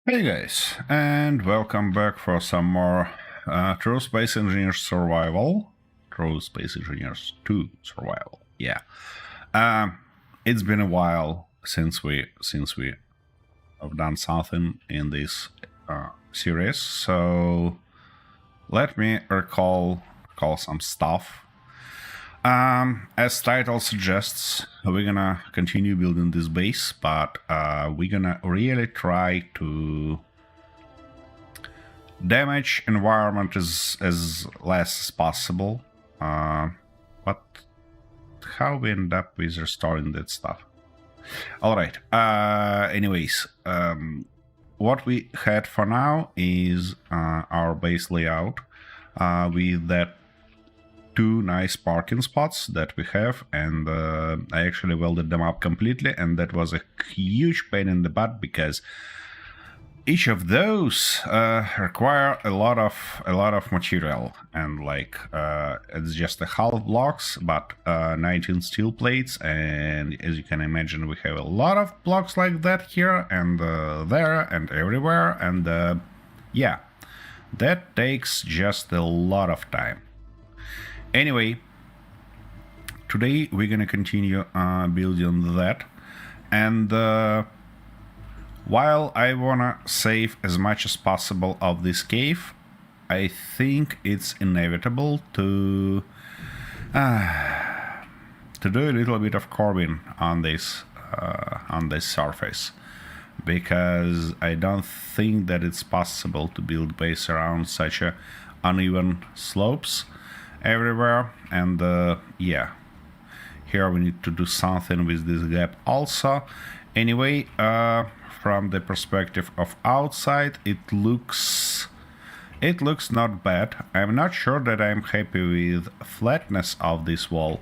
Hey guys, and welcome back for some more True Space Engineers Survival. True Space Engineers 2 Survival. Yeah. It's been a while since we have done something in this series, so let me recall some stuff. As title suggests, we're gonna continue building this base, but we're gonna really try to damage environment as less as possible. But how we end up with restoring that stuff? All right. Anyways, what we had for now is our base layout with that two nice parking spots that we have, and I actually welded them up completely, and that was a huge pain in the butt because each of those require a lot of material, and like it's just a half blocks, but 19 steel plates, and as you can imagine, we have a lot of blocks like that here and there and everywhere, and yeah, that takes just a lot of time. Anyway, today we're gonna continue building that, and while I wanna save as much as possible of this cave, I think it's inevitable to do a little bit of carving on this surface, because I don't think that it's possible to build base around such a uneven slopes everywhere, and yeah, here we need to do something with this gap also. Anyway, from the perspective of outside, it looks not bad. I'm not sure that I'm happy with flatness of this wall.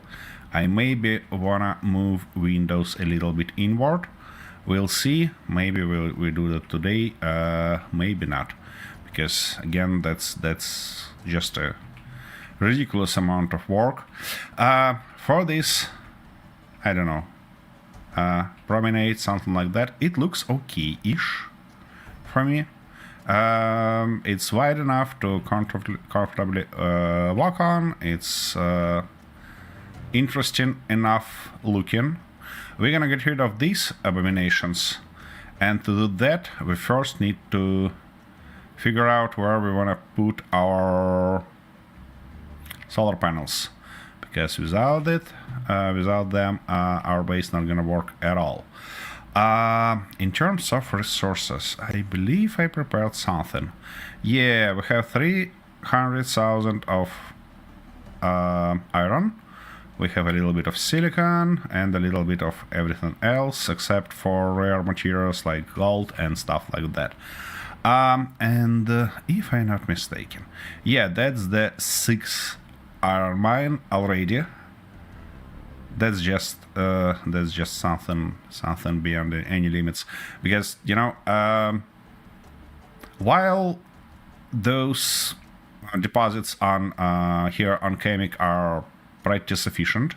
I maybe wanna move windows a little bit inward. We'll see. Maybe we do that today. Maybe not, because again, that's just a ridiculous amount of work. For this, I don't know, promenade, something like that. It looks okay-ish for me. It's wide enough to comfortably walk on. It's interesting enough looking. We're gonna get rid of these abominations, and to do that, we first need to figure out where we wanna put our solar panels, because without them, our base not gonna work at all. In terms of resources, I believe I prepared something. Yeah, we have 300,000 of iron. We have a little bit of silicon and a little bit of everything else, except for rare materials like gold and stuff like that. And if I'm not mistaken, yeah, that's the 6th iron mine already. That's just something beyond any limits, because you know, while those deposits on here on Chemic are pretty sufficient,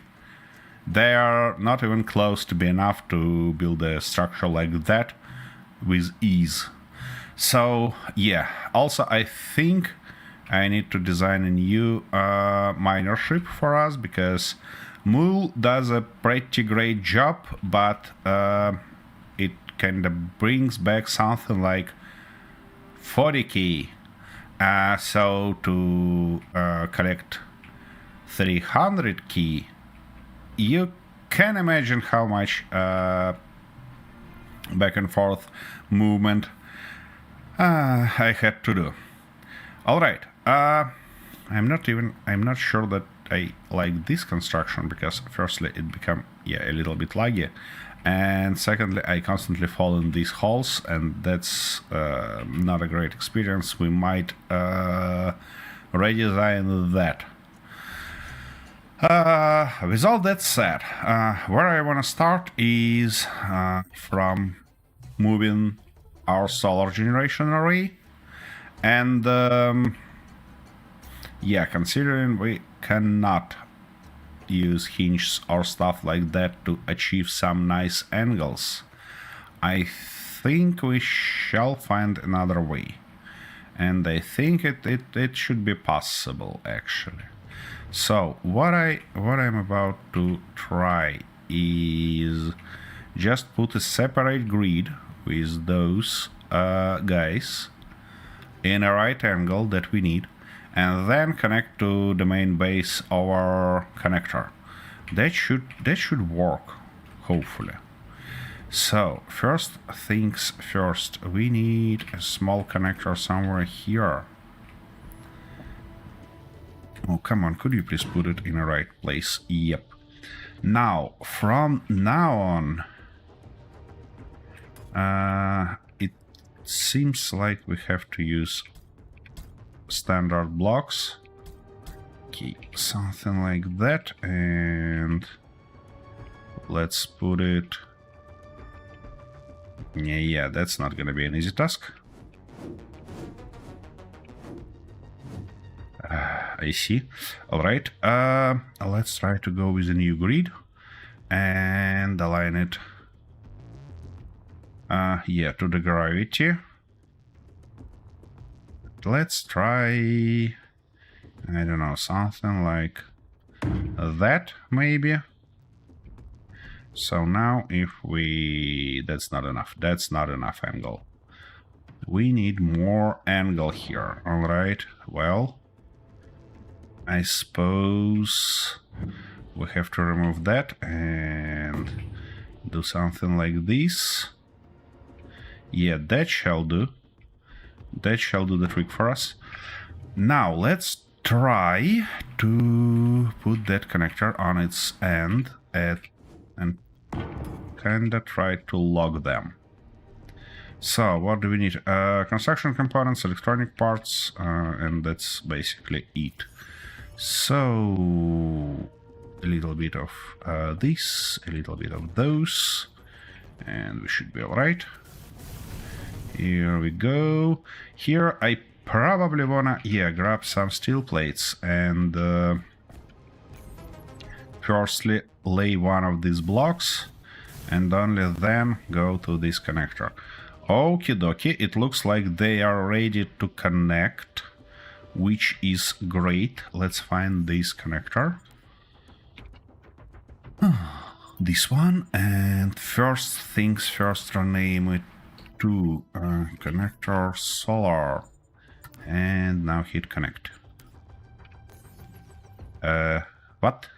they are not even close to be enough to build a structure like that with ease. So yeah, also I think I need to design a new miner ship for us, because Mool does a pretty great job, but it kind of brings back something like 40k. So to collect 300k, you can imagine how much back and forth movement I had to do. All right. I'm not sure that I like this construction, because firstly it become a little bit laggy, and secondly I constantly fall in these holes, and that's not a great experience. We might redesign that. With all that said, where I want to start is from moving our solar generation array, and yeah, considering we cannot use hinges or stuff like that to achieve some nice angles, I think we shall find another way. And I think it should be possible, actually. So what I'm about to try is just put a separate grid with those guys in a right angle that we need, and then connect to the main base our connector. That should work, hopefully. So first things first, we need a small connector somewhere here. Oh, come on, could you please put it in the right place? Yep. Now, from now on, it seems like we have to use standard blocks. Okay, something like that, and let's put it... Yeah, that's not gonna be an easy task. I see. Alright, let's try to go with a new grid and align it yeah, to the gravity. Let's try, I don't know, something like that, maybe. So now if we... that's not enough angle. We need more angle here. Alright, well, I suppose we have to remove that and do something like this. Yeah, that shall do. That shall do the trick for us. Now let's try to put that connector on its end and kinda try to log them. So what do we need? Construction components, electronic parts, and that's basically it. So a little bit of this, a little bit of those, and we should be alright. Here we go. Here I probably wanna, yeah, grab some steel plates and firstly lay one of these blocks and only then go to this connector. Okie dokie, it looks like they are ready to connect, which is great. Let's find this connector. This one, and first things first, rename it to connector solar, and now hit connect. What?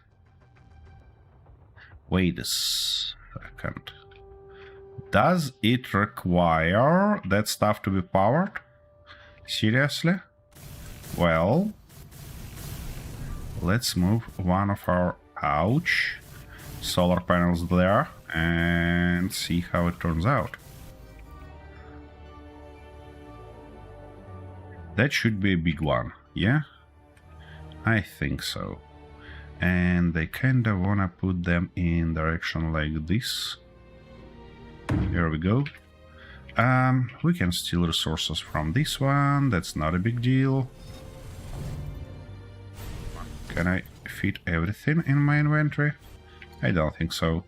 Wait a second. Does it require that stuff to be powered? Seriously? Well, let's move one of our solar panels there and see how it turns out. That should be a big one, yeah? I think so. And I kinda wanna put them in direction like this. Here we go. We can steal resources from this one, that's not a big deal. Can I fit everything in my inventory? I don't think so.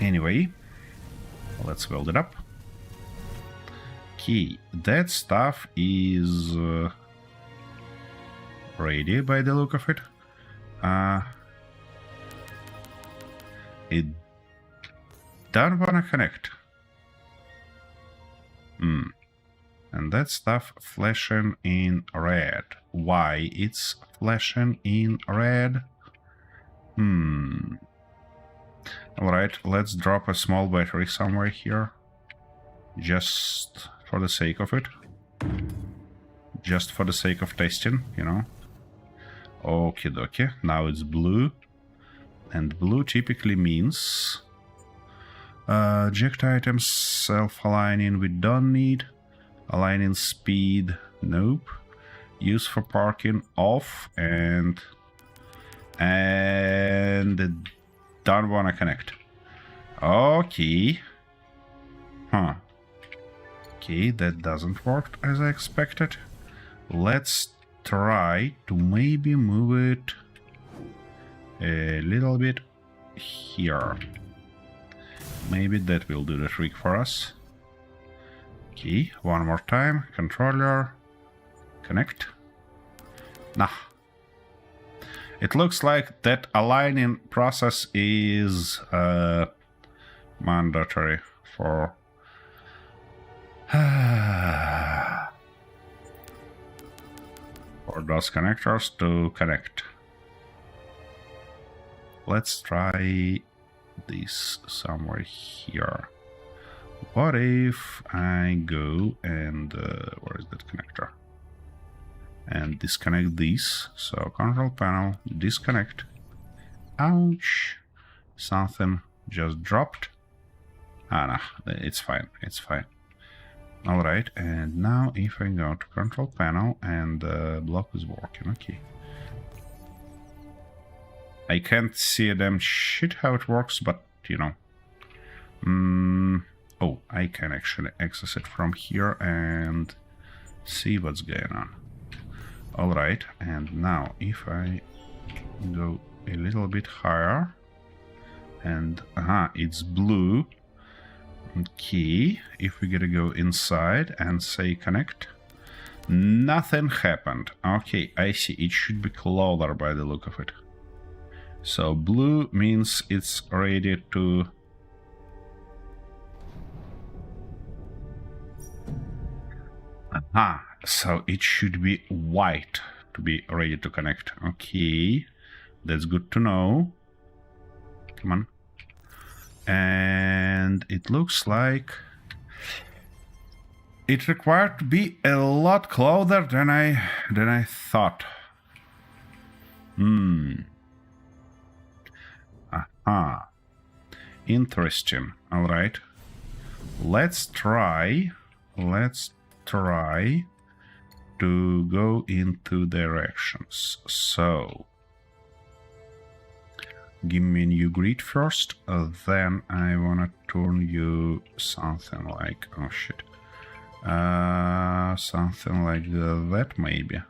Anyway, let's weld it up. Okay, that stuff is ready by the look of it. It don't wanna connect. And that stuff flashing in red. Why it's flashing in red? Alright, let's drop a small battery somewhere here. Just for the sake of it. Just for the sake of testing, you know. Okie dokie, now it's blue. And blue typically means eject items, self-aligning we don't need. Aligning speed, nope. Use for parking, off, and don't wanna connect. Okay. Huh. Okay, that doesn't work as I expected. Let's try to maybe move it a little bit here. maybe that will do the trick for us. Okay, one more time. Controller. Connect. Nah. It looks like that aligning process is mandatory for for those connectors to connect. Let's try this somewhere here. What if I go and where is that connector? And disconnect these. So control panel, disconnect. Ouch! Something just dropped. Ah, no, it's fine. It's fine. All right, and now if I go to control panel and block is working, okay. I can't see a damn shit how it works, but you know. Oh, I can actually access it from here and see what's going on. All right, and now if I go a little bit higher, and it's blue. Okay, if we gotta go inside and say connect, nothing happened. Okay, I see. It should be closer by the look of it. So blue means it's ready to... so it should be white to be ready to connect. Okay, that's good to know. Come on. And it looks like it required to be a lot closer than I thought. Interesting. All right. Let's try to go into directions. So give me a new grid first, then I wanna turn you something like, oh shit, something like that maybe.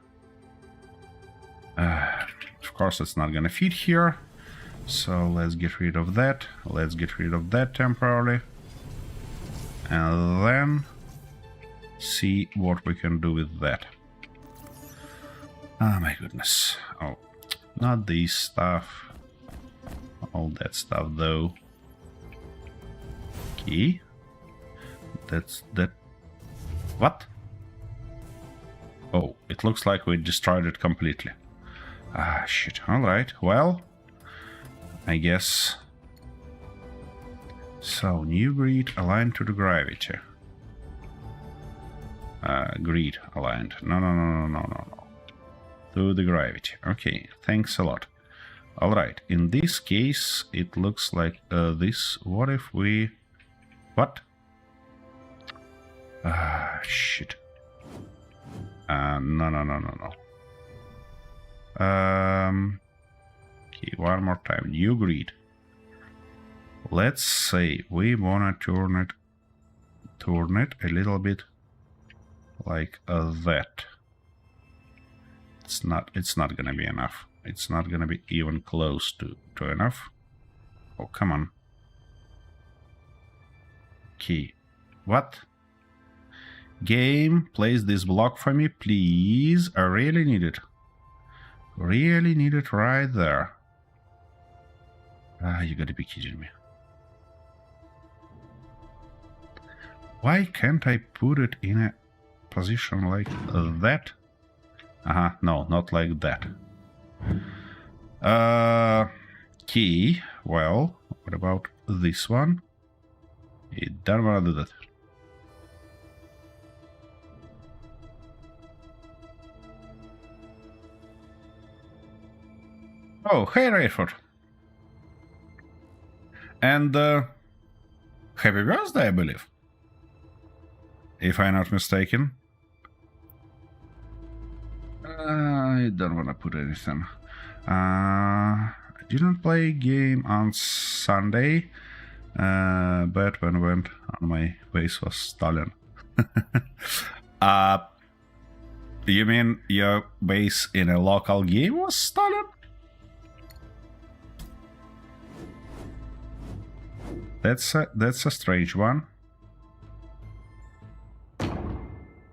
Of course it's not gonna fit here, so let's get rid of that. Let's get rid of that temporarily, and then see what we can do with that. Oh my goodness. Oh, not this stuff. All that stuff though. Okay. That's that. What? Oh, it looks like we destroyed it completely. Ah, shit. Alright, well, I guess. So, new grid aligned to the gravity. Grid aligned. No. To the gravity. Okay, thanks a lot. Alright, in this case, it looks like this. What if we... What? Shit. No. Okay, one more time. New grid. Let's say we wanna turn it a little bit like that. It's not gonna be enough. It's not gonna be even close to enough. Oh, come on. Okay. What? Game, place this block for me, please. I really need it. Really need it right there. You gotta be kidding me. Why can't I put it in a position like that? No, not like that. Key. Well, what about this one? It doesn't wanna do that. Oh, hey Rayford. And happy birthday, I believe. If I'm not mistaken. I don't want to put anything. I didn't play a game on Sunday, but when I went on my base was stolen. You mean your base in a local game was stolen? That's a strange one.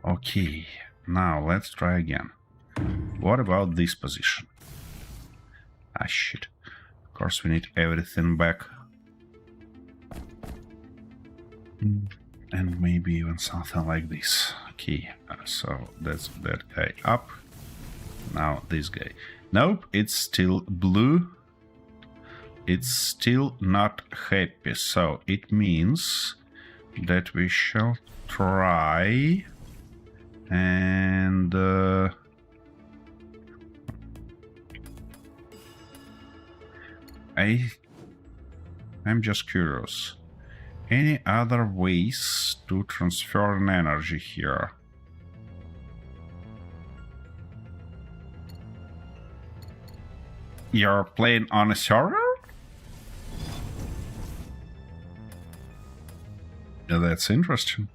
Okay, now let's try again. What about this position? Ah, shit. Of course, we need everything back. And maybe even something like this. Okay, so that's that guy up. Now this guy. Nope, it's still blue. It's still not happy, so it means that we shall try and I'm just curious. Any other ways to transfer an energy here? You're playing on a server? Yeah, that's interesting.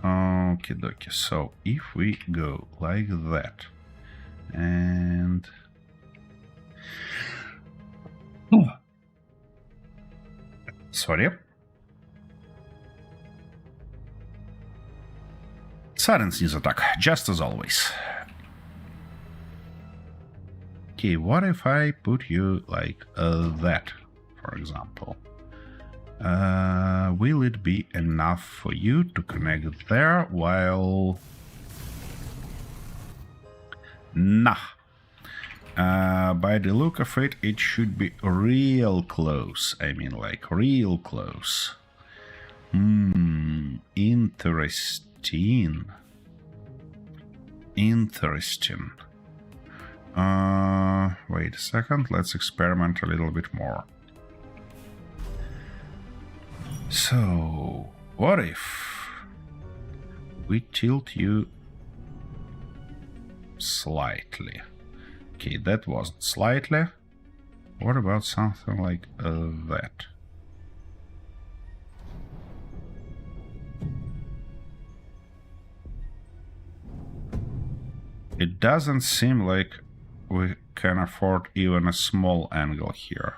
Okie dokie. So if we go like that and sorry. Silence needs attack, just as always. Okay, what if I put you like that, for example? Will it be enough for you to connect there while... Nah. By the look of it, it should be real close. I mean, like, real close. Interesting. Interesting. Wait a second, let's experiment a little bit more. So, what if we tilt you slightly? Okay, that wasn't slightly. What about something like that? It doesn't seem like we can afford even a small angle here.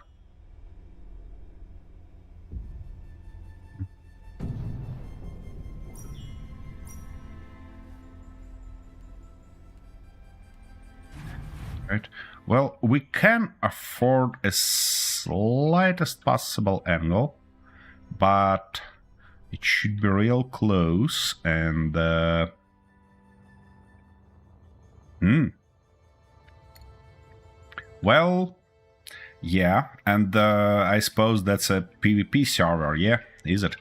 Right. Well, we can afford a slightest possible angle, but it should be real close and well, yeah, and I suppose that's a PvP server, yeah, is it?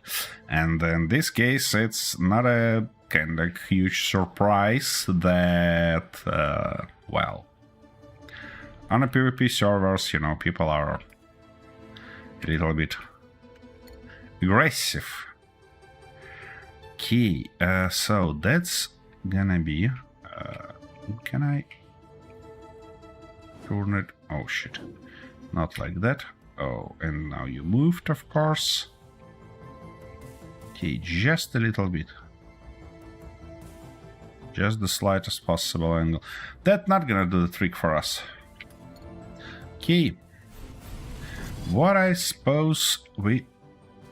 And in this case, it's not a kind of huge surprise that, well, on a PvP servers, you know, people are a little bit aggressive. Okay, so that's gonna be... can I turn it? Oh shit, not like that. Oh, and now you moved, of course. Okay, just a little bit. Just the slightest possible angle. That's not gonna do the trick for us. Okay. What I suppose we...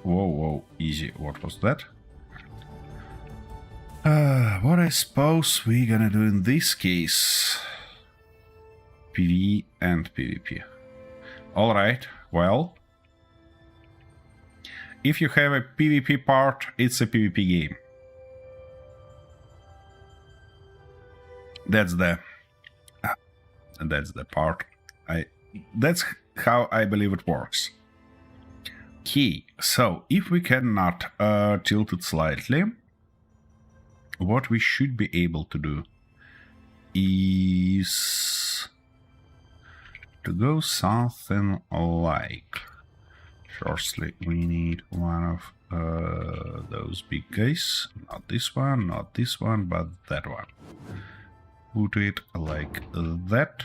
Whoa, whoa, easy. What was that? What I suppose we're gonna do in this case... PvE and PvP. Alright, well... If you have a PvP part, it's a PvP game. That's the part. That's how I believe it works. Okay, so if we cannot tilt it slightly, what we should be able to do is to go something like... Firstly, we need one of those big guys. Not this one, but that one. Put it like that.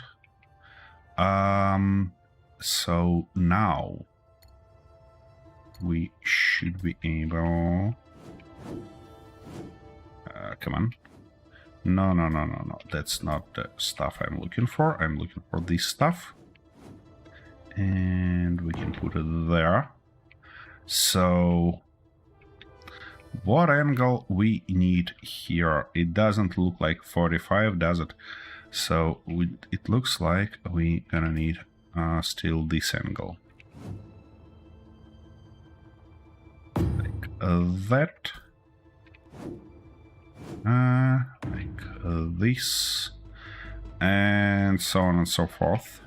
So now we should be able... come on. No. That's not the stuff I'm looking for. I'm looking for this stuff. And we can put it there. So what angle we need here? It doesn't look like 45, does it? So it looks like we gonna need still this angle. Like that. Like this. And so on and so forth.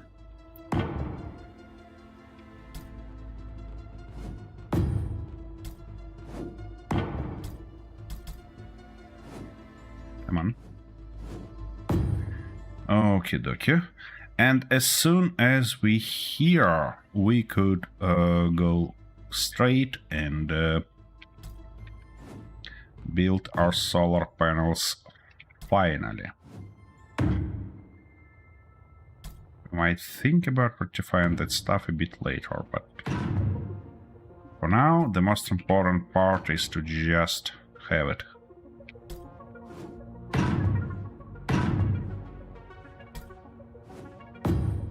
Come on. Okie dokie. And as soon as we hear, we could go straight and build our solar panels finally. We might think about rectifying that stuff a bit later, but for now, the most important part is to just have it.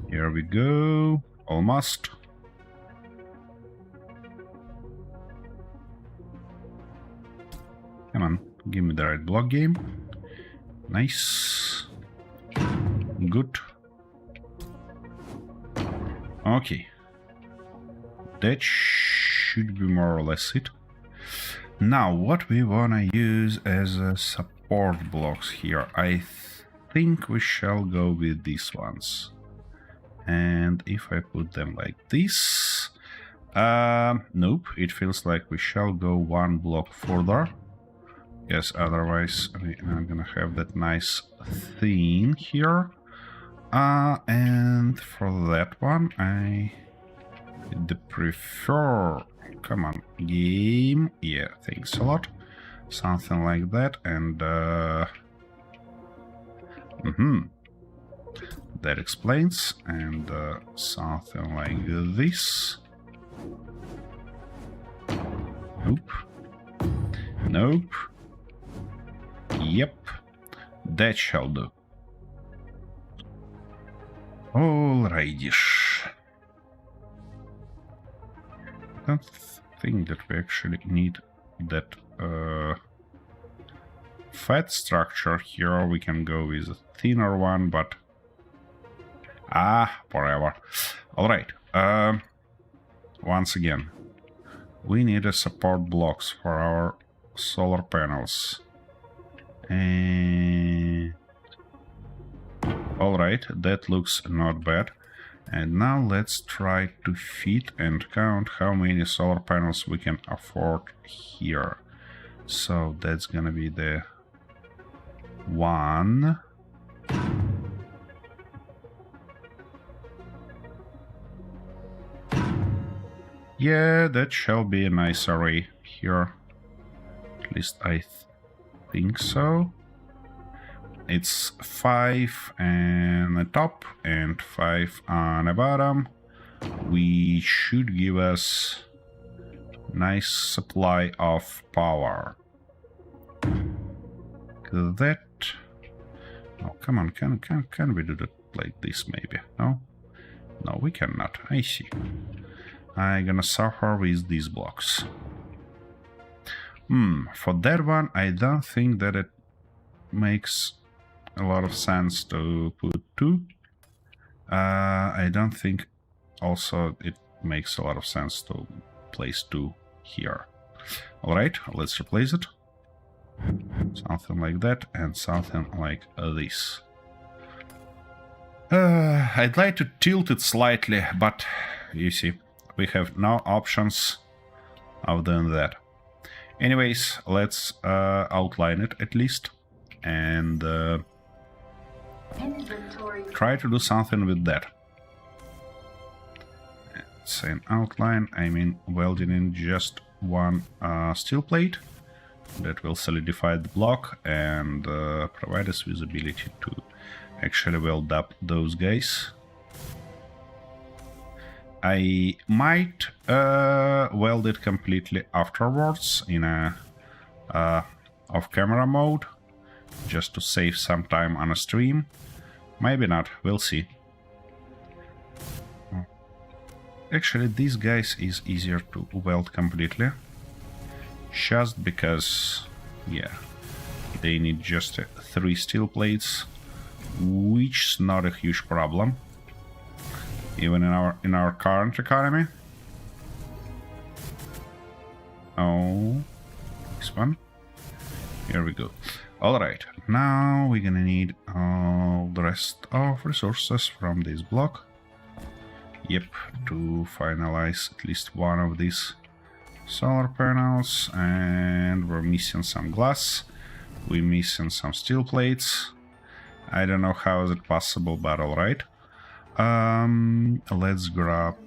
Here we go, almost. Come on, give me the right block game. Nice. Good. Okay. That should be more or less it. Now, what we wanna use as support blocks here, I think we shall go with these ones. And if I put them like this, nope, it feels like we shall go one block further. Yes, otherwise we are gonna have that nice thing here. And for that one, I prefer, come on, game, yeah, thanks a lot. Something like that, and that explains, and something like this. Nope. Nope. Yep. That shall do. Alrighty-ish. I don't think that we actually need that fat structure here. We can go with a thinner one, but whatever. Alright. Once again, we need a support blocks for our solar panels. And alright, that looks not bad. And now let's try to fit and count how many solar panels we can afford here. So that's gonna be the 1. Yeah, that shall be a nice array here. At least I think so. It's 5 on the top and 5 on the bottom. We should give us nice supply of power. That. Oh, come on! Can we do that like this? Maybe no. No, we cannot. I see. I'm gonna suffer with these blocks. For that one, I don't think that it makes a lot of sense to put 2. I don't think also it makes a lot of sense to place 2 here. Alright, let's replace it. Something like that and something like this. I'd like to tilt it slightly, but you see, we have no options of doing that. Anyways, let's outline it at least and try to do something with that. It's an outline, I mean welding in just one steel plate that will solidify the block and provide us with the ability to actually weld up those guys. I might weld it completely afterwards in a off-camera mode, just to save some time on a stream. Maybe not, we'll see. Actually, these guys is easier to weld completely. Just because, yeah, they need just 3 steel plates, which is not a huge problem, even in our current economy. Oh, this one. Here we go. Alright, now we're gonna need all the rest of resources from this block. Yep, to finalize at least one of these solar panels, and we're missing some glass. We're missing some steel plates. I don't know how is it possible, but alright. Let's grab...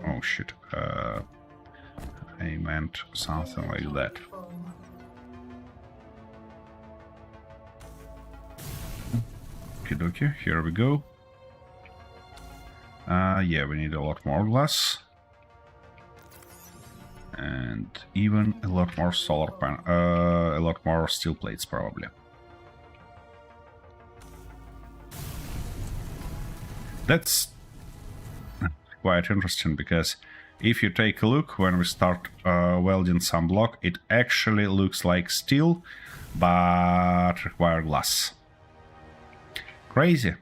Oh shit, I meant something like that. Okay, here we go. Yeah, we need a lot more glass. And even a lot more solar panel, a lot more steel plates probably. That's quite interesting, because if you take a look when we start welding some block, it actually looks like steel, but require glass. Crazy.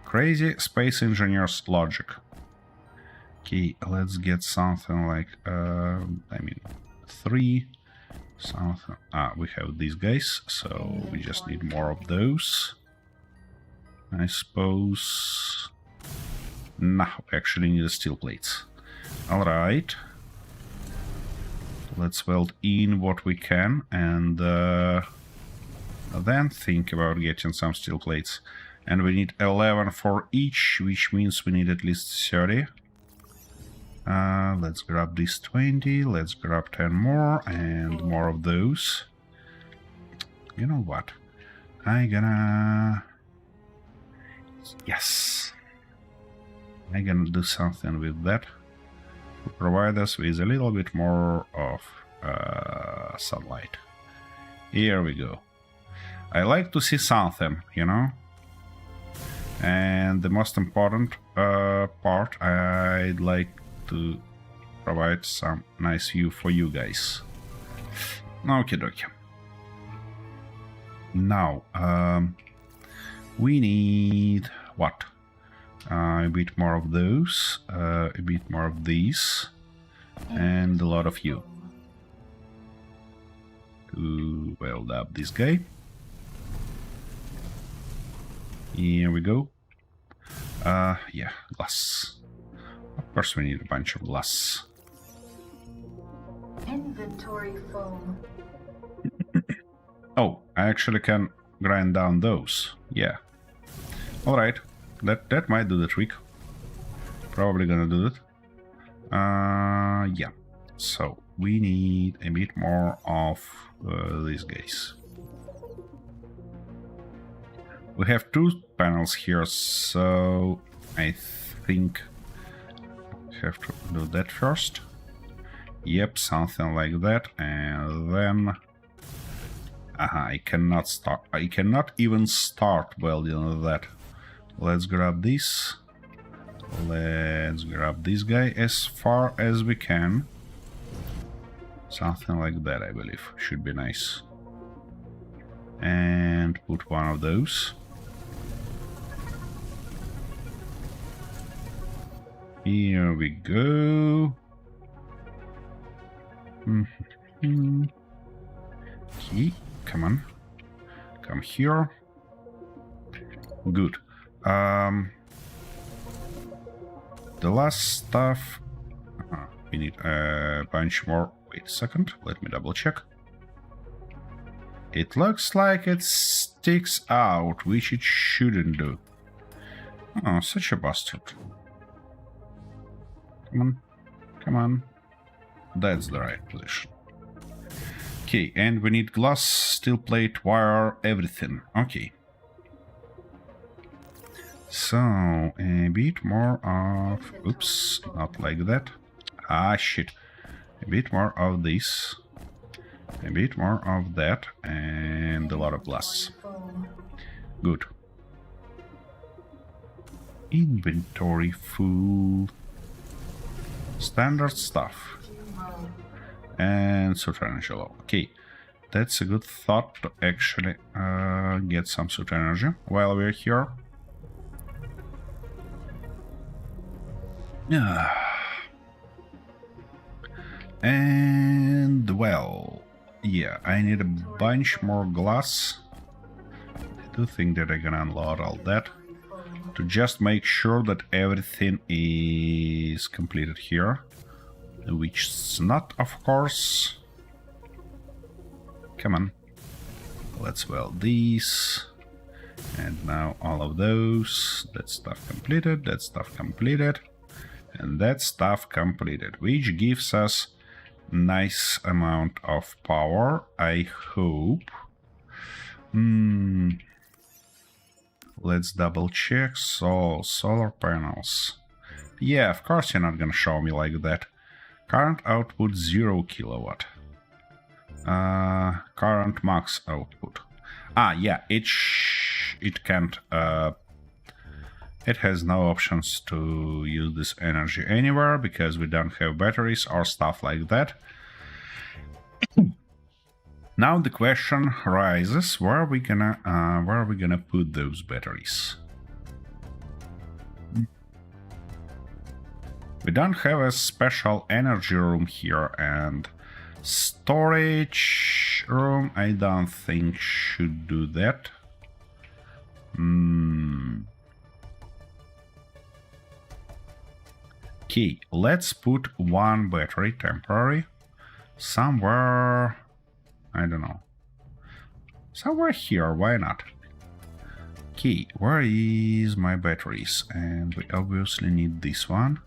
Crazy space engineers logic. Okay, let's get something like, I mean, 3, something. We have these guys, so we just need more of those. I suppose... Nah, we actually need steel plates. Alright. Let's weld in what we can, and then think about getting some steel plates. And we need 11 for each, which means we need at least 30. Let's grab this 20, let's grab 10 more, and more of those. You know what? Yes. I'm gonna do something with that to provide us with a little bit more of sunlight. Here we go. I like to see something, you know? And the most important part, I'd like to provide some nice view for you guys. Okie dokie. Now, we need what? A bit more of those, a bit more of these, and a lot of you. To weld up this guy. Here we go. Yeah, glass. Of course we need a bunch of glass. Inventory full. Oh, I actually can grind down those. Yeah. Alright. That might do the trick. Probably gonna do it. Yeah. So, we need a bit more of these guys. We have 2 panels here, so I think we have to do that first. Yep, something like that, and then I cannot start. I cannot even start welding that. Let's grab this. Let's grab this guy as far as we can. Something like that, I believe, should be nice. And put one of those. Here we go. Okay, come on. Come here. Good. The last stuff... we need a bunch more. Wait a second, let me double check. It looks like it sticks out, which it shouldn't do. Oh, such a bastard. Come on. Come on. That's the right position. Okay, and we need glass, steel plate, wire, everything. Okay. So, a bit more of... Oops, not like that. Ah, shit. A bit more of this. A bit more of that. And a lot of glass. Good. Inventory full. Standard stuff. And Suit Energy low. Okay, that's a good thought to actually get some Suit Energy while we're here. Yeah. And, well, yeah, I need a bunch more glass. I do think that I'm gonna unload all that to just make sure that everything is completed here, which is not, of course. Come on. Let's weld these. And now all of those. That stuff completed, that stuff completed, and that stuff completed, which gives us nice amount of power, I hope. Let's double check. So, solar panels. Yeah, of course you're not gonna show me like that. Current output 0 kilowatt. Current max output. Yeah, it can't. It has no options to use this energy anywhere because we don't have batteries or stuff like that. Now the question rises: where are we gonna put those batteries? We don't have a special energy room here, and storage room I don't think should do that. Okay, let's put one battery temporary somewhere, I don't know, somewhere here, why not? Okay, where is my batteries? And we obviously need this one,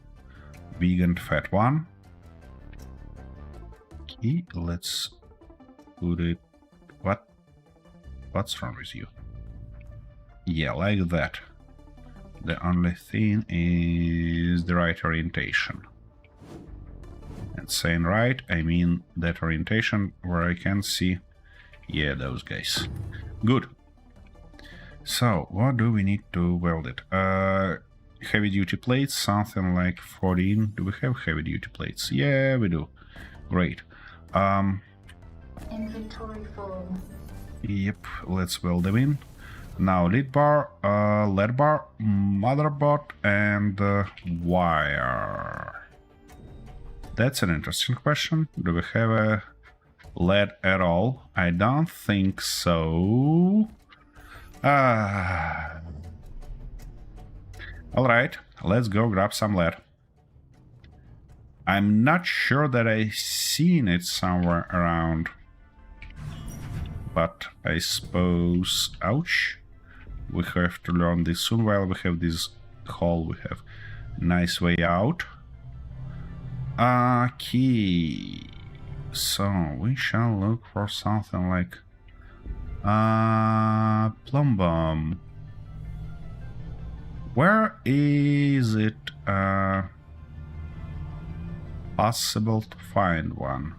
big and fat one. Okay, let's put it, what's wrong with you? Yeah, like that. The only thing is the right orientation. And saying right, I mean that orientation where I can see, yeah, those guys. Good. So, what do we need to weld it? Heavy duty plates, something like 14. Do we have heavy duty plates? Yeah, we do. Great. Inventory full. Yep, let's weld them in. Now lead bar, motherboard, and wire. That's an interesting question. Do we have a lead at all? I don't think so. Alright, let's go grab some lead. I'm not sure that I've seen it somewhere around. But I suppose... Ouch. We have to learn this soon. While we have this hole, we have a nice way out. Okay. So, we shall look for something like... plumb bomb. Where is it possible to find one?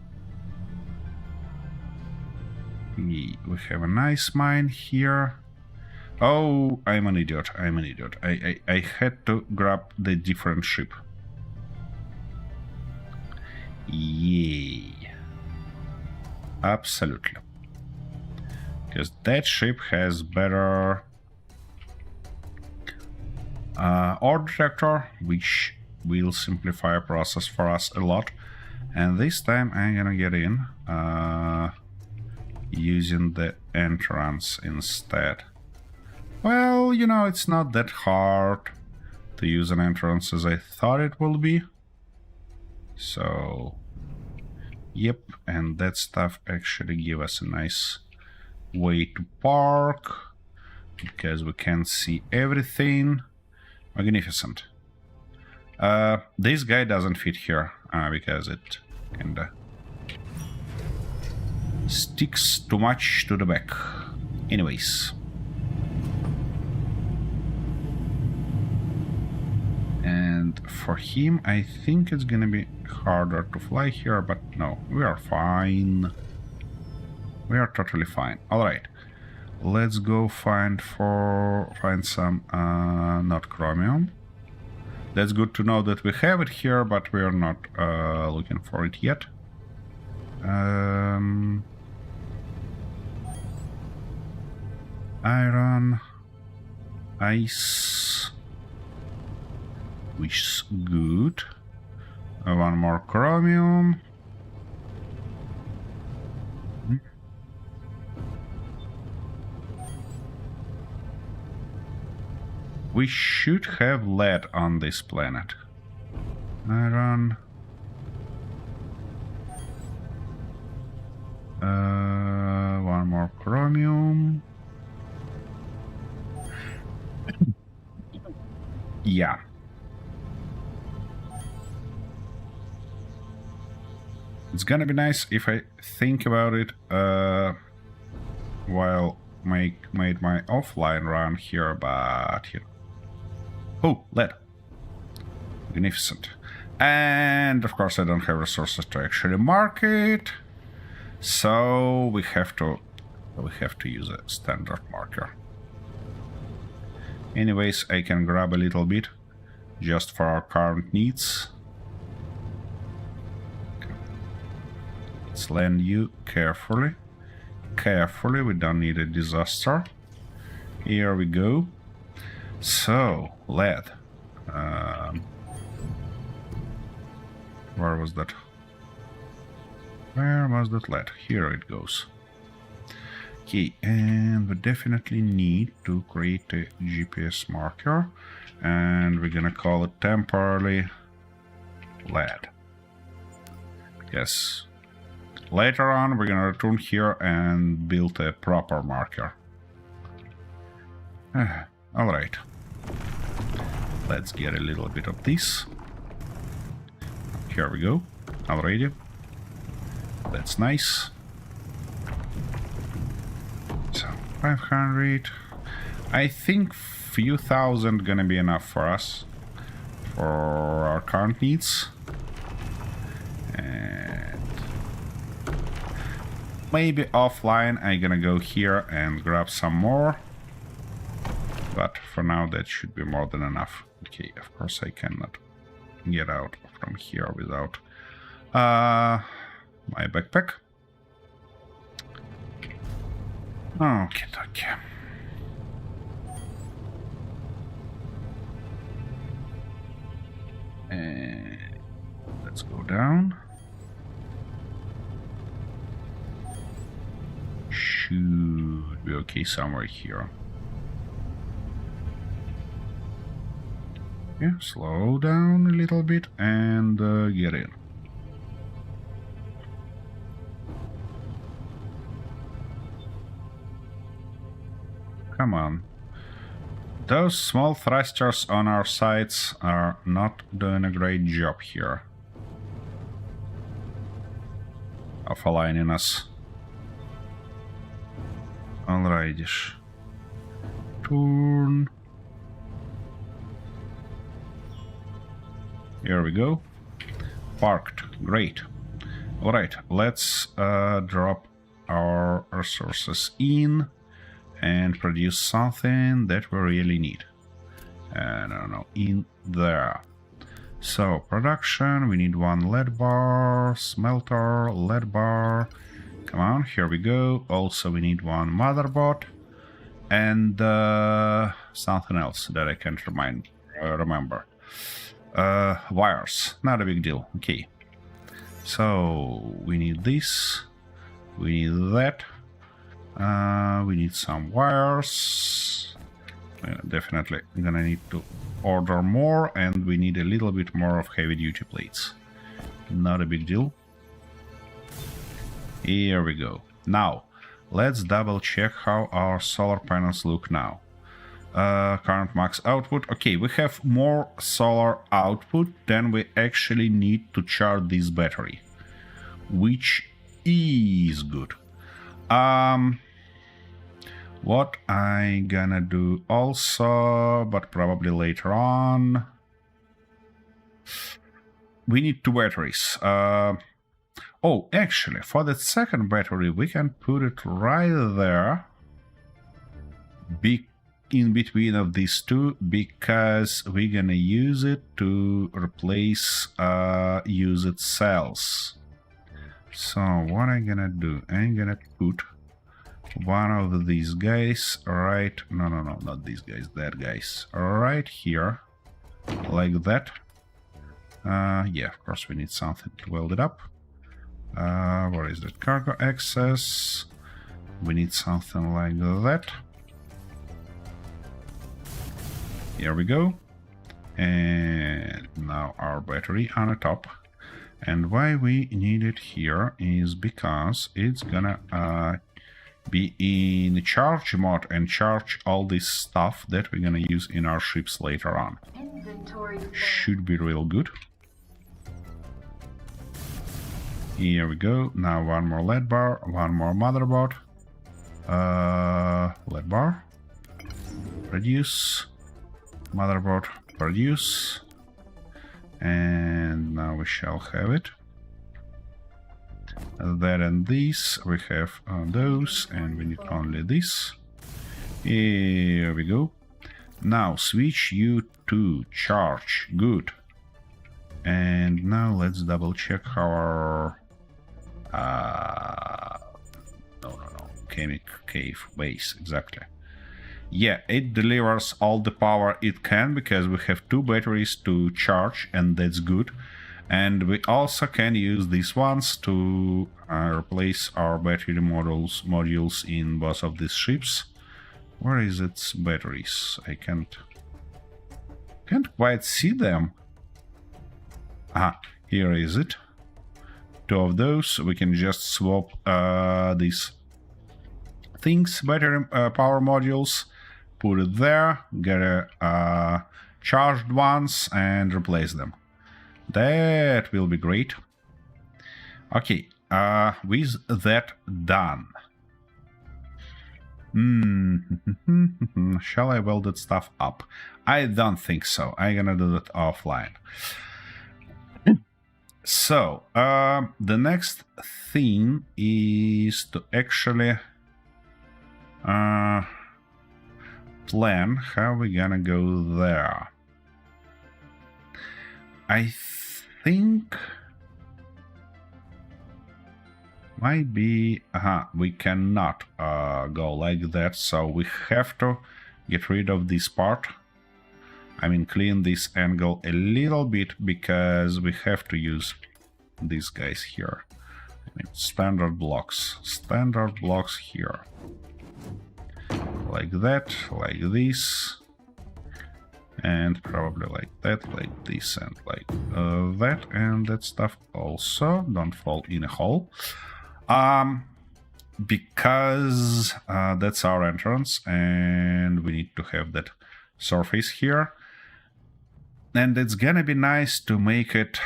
We have a nice mine here. Oh, I'm an idiot. I had to grab the different ship. Yay. Absolutely. Because that ship has better ore detector, which will simplify a process for us a lot. And this time I'm gonna get in using the entrance instead. Well, you know, it's not that hard to use an entrance as I thought it will be. So, yep, and that stuff actually give us a nice way to park because we can see everything. Magnificent. This guy doesn't fit here because it kinda sticks too much to the back. Anyways. And for him, I think it's gonna be harder to fly here, but no, we are fine. We are totally fine. Alright. Let's go find some not chromium. That's good to know that we have it here, but we are not looking for it yet. Iron, ice, which is good. One more chromium. We should have lead on this planet. Iron. One more chromium. Yeah. It's gonna be nice if I think about it while made my offline run here, but you know. Oh, lead. Magnificent. And of course I don't have resources to actually mark it. So we have to use a standard marker. Anyways, I can grab a little bit just for our current needs. Let's land you carefully. Carefully, we don't need a disaster. Here we go. So, lead. Where was that? Where was that lead? Here it goes. Okay, and we definitely need to create a GPS marker, and we're gonna call it temporarily lead. Yes. Later on, we're gonna return here and build a proper marker. Alright. Let's get a little bit of this. Here we go. Already. That's nice. So, 500. I think few thousand gonna be enough for us. For our current needs. And maybe offline I'm gonna go here and grab some more. But for now that should be more than enough. Okay, of course I cannot get out from here without my backpack. Okay, okay. And let's go down. Should be okay somewhere here. Yeah, slow down a little bit and get in. Come on. Those small thrusters on our sides are not doing a great job here of aligning us. Alrighty. Turn. Here we go. Parked. Great. Alright, let's drop our resources in and produce something that we really need. I don't know, in there. So, production, we need one lead bar, smelter, lead bar. Come on, here we go. Also, we need one motherboard and something else that I can't remember. Wires, not a big deal. Okay. So, we need this. We need that. We need some wires. Definitely gonna need to order more, and we need a little bit more of heavy duty plates. Not a big deal. Here we go. Now, let's double check how our solar panels look now. Current max output. Okay, we have more solar output than we actually need to charge this battery, which is good. What I gonna do also, but probably later on, we need two batteries. Oh, actually, for the second battery, we can put it right there. in between of these two because we're gonna use it to replace used cells. So what I'm gonna do, I'm gonna put one of these guys right, no, not these guys, that guys, right here, like that. Yeah, of course we need something to weld it up. Where is that cargo access? We need something like that. Here we go. And now our battery on the top. And why we need it here is because it's gonna be in charge mode and charge all this stuff that we're gonna use in our ships later on. Inventory full. Should be real good. Here we go. Now one more lead bar, one more motherboard. Lead bar. Produce. Motherboard. Produce. And now we shall have it. That and this. We have those, and we need only this. Here we go. Now switch you to charge. Good. And now let's double check our chemic cave base. Exactly. Yeah, it delivers all the power it can because we have two batteries to charge, and that's good. And we also can use these ones to replace our battery modules in both of these ships. Where is its batteries? I can't quite see them. Ah, here is it. Two of those. We can just swap these things, battery power modules, put it there, get a charged ones, and replace them. That will be great. Okay, with that done. Shall I weld that stuff up? I don't think so. I'm gonna do that offline. So, the next thing is to actually plan how we're gonna go there. I think might be we cannot go like that, so we have to get rid of this part. I mean, clean this angle a little bit because we have to use these guys here. I mean, standard blocks here, like that, like this, and probably like that, like this, and like that, and that stuff also. Don't fall in a hole, because that's our entrance, and we need to have that surface here. And it's gonna be nice to make it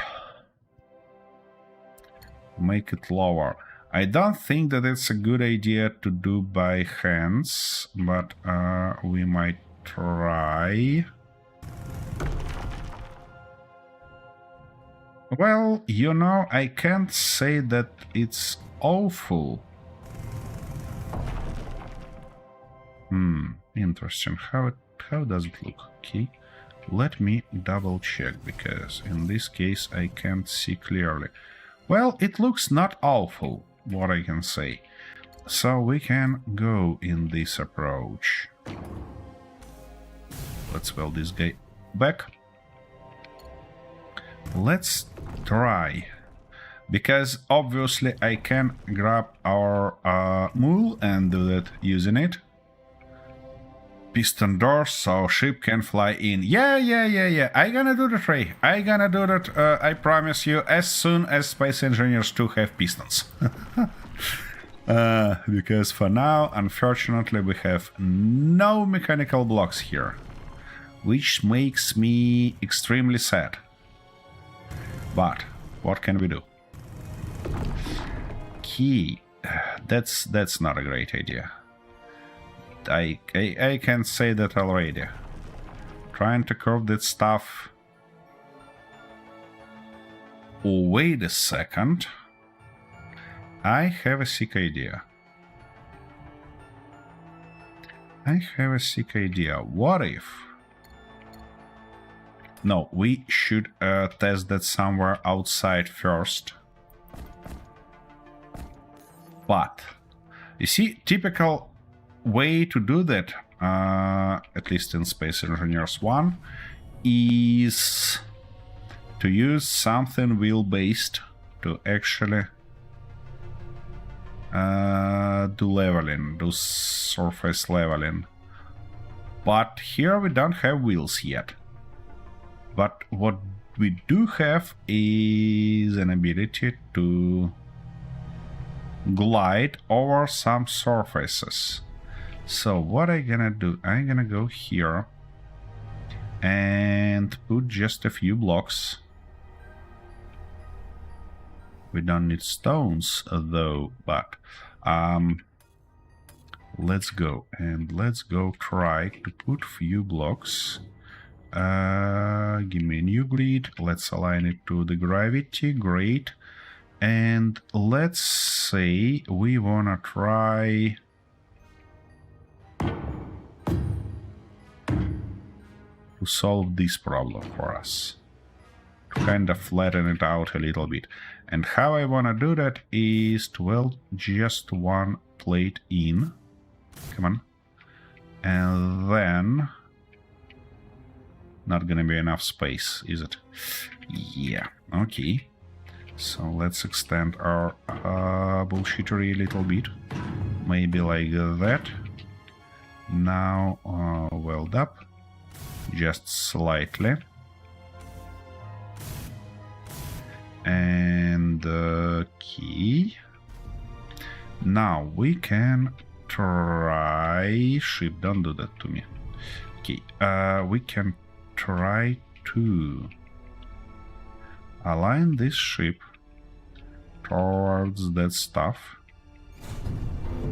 lower. I don't think that it's a good idea to do by hands, but we might try. Well, you know, I can't say that it's awful. Interesting. How does it look? Okay. Let me double check, because in this case I can't see clearly. Well, it looks not awful, what I can say. So we can go in this approach. Let's weld this guy back. Let's try. Because obviously I can grab our mule and do that using it. Piston doors, so ship can fly in. Yeah. I gonna do that, Ray. I gonna do that, I promise you, as soon as Space Engineers 2 have pistons. Because for now, unfortunately, we have no mechanical blocks here. Which makes me extremely sad. But, what can we do? Key. That's not a great idea. I can say that already. Trying to curve that stuff. Oh, wait a second. I have a sick idea. I have a sick idea. What if... No, we should test that somewhere outside first. But, you see, typical way to do that, at least in Space Engineers 1, is to use something wheel-based to actually do leveling, do surface leveling. But here we don't have wheels yet. But what we do have is an ability to glide over some surfaces. So what I'm gonna do, I'm gonna go here and put just a few blocks. We don't need stones though, but let's go and let's go try to put few blocks. Give me a new grid. Let's align it to the gravity. Great. And let's say we wanna try to solve this problem for us, to kind of flatten it out a little bit. And how I wanna do that is to weld just one plate in. Come on. And then not gonna be enough space, is it? Yeah, okay. So let's extend our bullshittery a little bit. Maybe like that. Now weld up. Just slightly. And okay. Now we can try... Shit, don't do that to me. Okay, we can try to align this ship towards that stuff.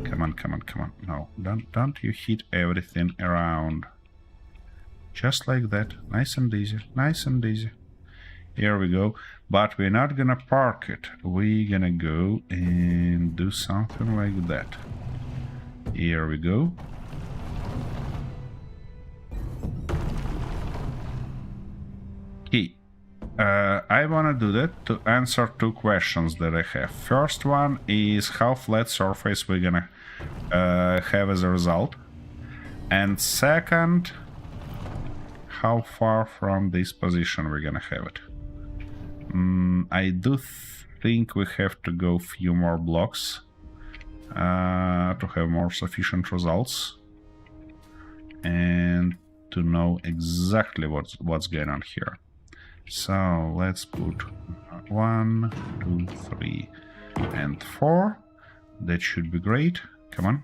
Come on, come on, come on. No, don't you hit everything around. Just like that. Nice and easy. Nice and easy. Here we go. But we're not gonna park it. We're gonna go and do something like that. Here we go. Okay. I wanna do that to answer two questions that I have. First one is how flat surface we're gonna have as a result. And second, how far from this position we're gonna have it. I do think we have to go few more blocks to have more sufficient results and to know exactly what's going on here. So let's put 1, 2, 3, and 4. That should be great. Come on.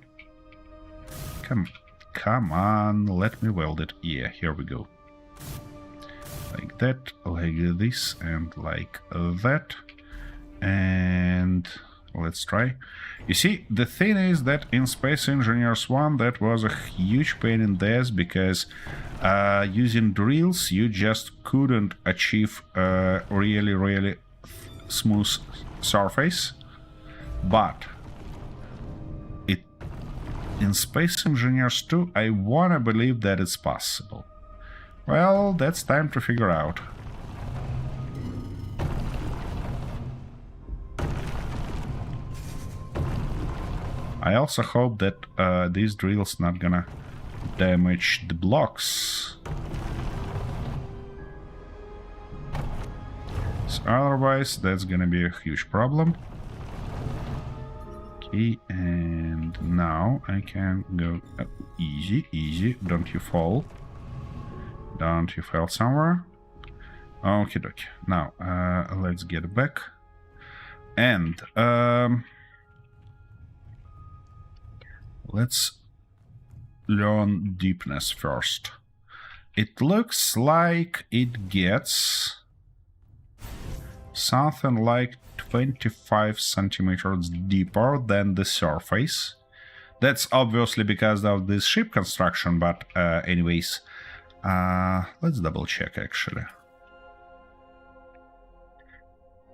Come on, let me weld it. Yeah, here we go. Like that, like this, and like that. And let's try. You see, the thing is that in Space Engineers 1 that was a huge pain in the ass because using drills you just couldn't achieve a really smooth surface. But in Space Engineers 2 I wanna believe that it's possible. Well, that's time to figure out. I also hope that these drills not gonna damage the blocks. So otherwise, that's gonna be a huge problem. Okay, and now I can go easy, easy. Don't you fall. Don't you fall somewhere. Okie dokie. Now, let's get back. And let's learn deepness first. It looks like it gets something like 25 centimeters deeper than the surface. That's obviously because of this ship construction, but anyways, let's double check actually.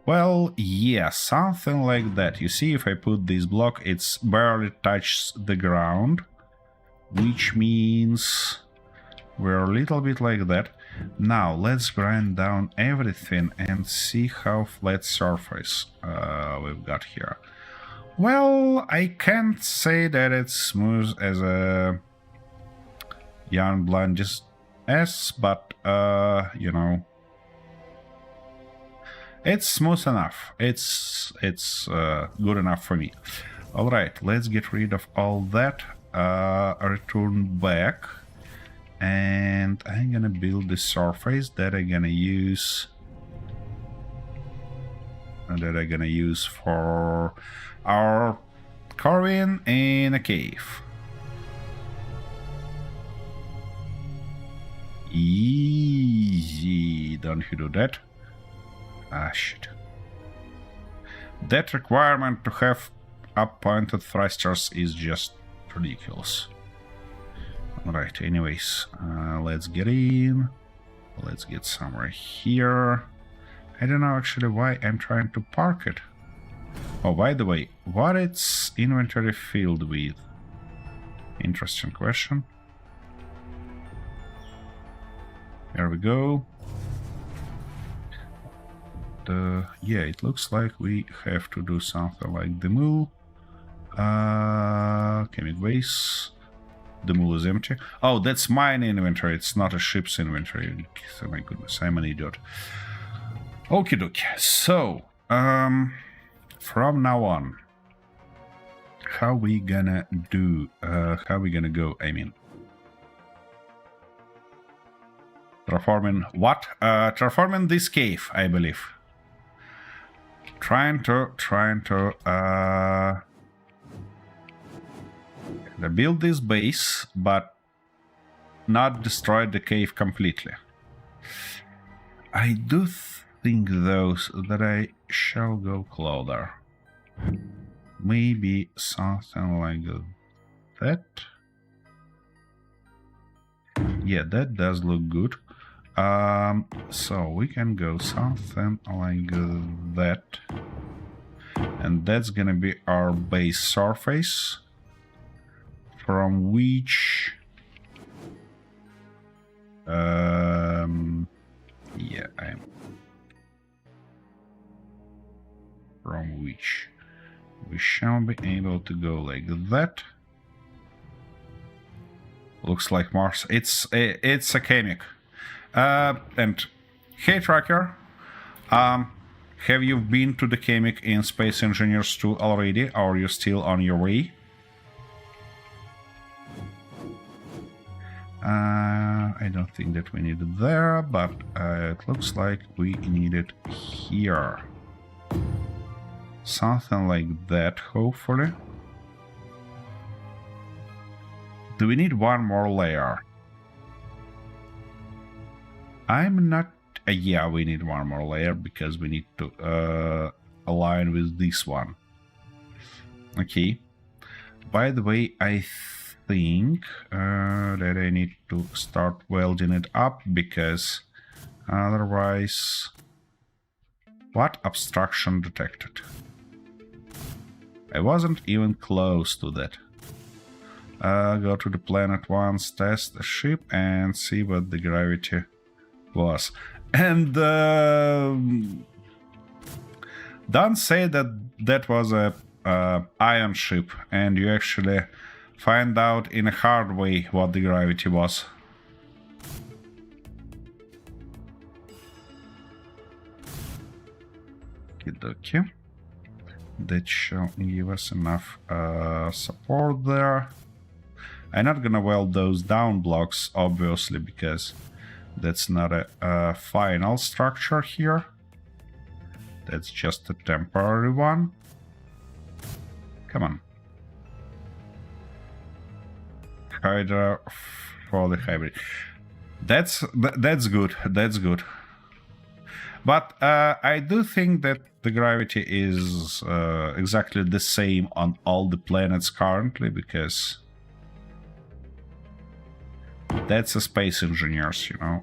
Well, yeah, something like that. You see, if I put this block, it's barely touches the ground. which means we're a little bit like that. Now let's grind down everything and see how flat surface we've got here. Well, I can't say that it's smooth as a yarn blend just S, but you know, it's smooth enough. It's good enough for me. All right, let's get rid of all that. Return back, and I'm gonna build the surface that I'm gonna use. For our carving in a cave. Easy, don't you do that? Ah, shit. That requirement to have up-pointed thrusters is just ridiculous. Alright, anyways, let's get in. Let's get somewhere here. I don't know actually why I'm trying to park it. Oh, by the way, what it's inventory filled with? Interesting question. There we go. Yeah, it looks like we have to do something like the mule. Chemic base. The mule is empty. Oh, that's mine inventory. It's not a ship's inventory. Oh my goodness, I'm an idiot. Okie dokie. So, from now on, how we gonna do? How we gonna go? I mean, terraforming what? Terraforming this cave, I believe. Trying to build this base, but not destroy the cave completely. I do think, though, that I shall go closer. Maybe something like that. Yeah, that does look good. So we can go something like that. And that's gonna be our base surface, from which from which we shall be able to go like that. Looks like Mars. It's a chemic. And hey tracker, have you been to the chemic in Space Engineers 2 already, or are you still on your way? I don't think that we need it there, but it looks like we need it here. Something like that, hopefully. Do we need one more layer? I'm not... yeah, we need one more layer, because we need to align with this one. Okay. By the way, I think that I need to start welding it up, because otherwise... What? Obstruction detected. I wasn't even close to that. Go to the planet once, test the ship, and see what the gravity was. And don't say that that was a ion ship, and you actually find out in a hard way what the gravity was. Okie. That shall give us enough support there. I'm not gonna weld those down blocks, obviously, because that's not a final structure here. That's just a temporary one. Come on. Hydra for the hybrid. That's good. That's good. But I do think that the gravity is exactly the same on all the planets currently, because that's a Space Engineers, you know,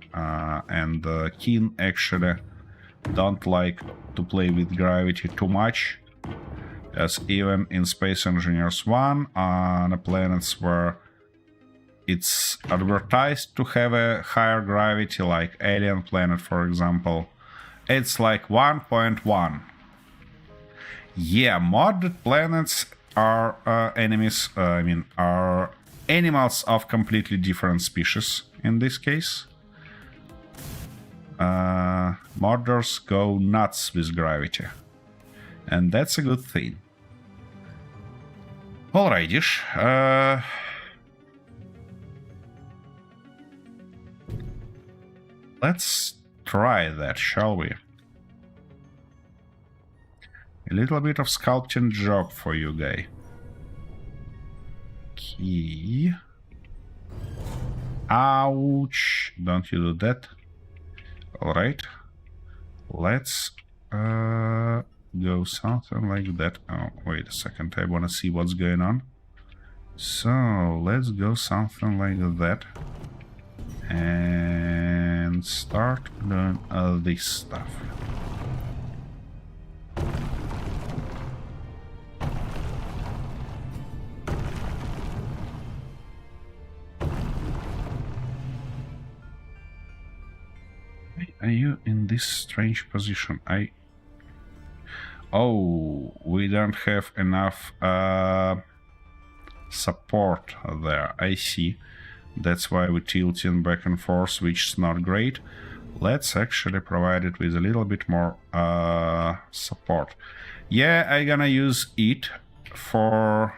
and Keen actually don't like to play with gravity too much, as even in Space Engineers 1, on the planets where it's advertised to have a higher gravity, like alien planet, for example. It's like 1.1. Yeah, modded planets are enemies, are animals of completely different species in this case. Modders go nuts with gravity. And that's a good thing. Alrighty. Let's try that, shall we? A little bit of sculpting job for you, guy. Key. Ouch. Don't you do that. Alright. Let's go something like that. Oh, wait a second. I want to see what's going on. So, let's go something like that. And start doing this stuff. Why are you in this strange position? Oh, we don't have enough support there. I see. That's why we're tilting back and forth, which is not great. Let's actually provide it with a little bit more support. Yeah, I'm gonna use it for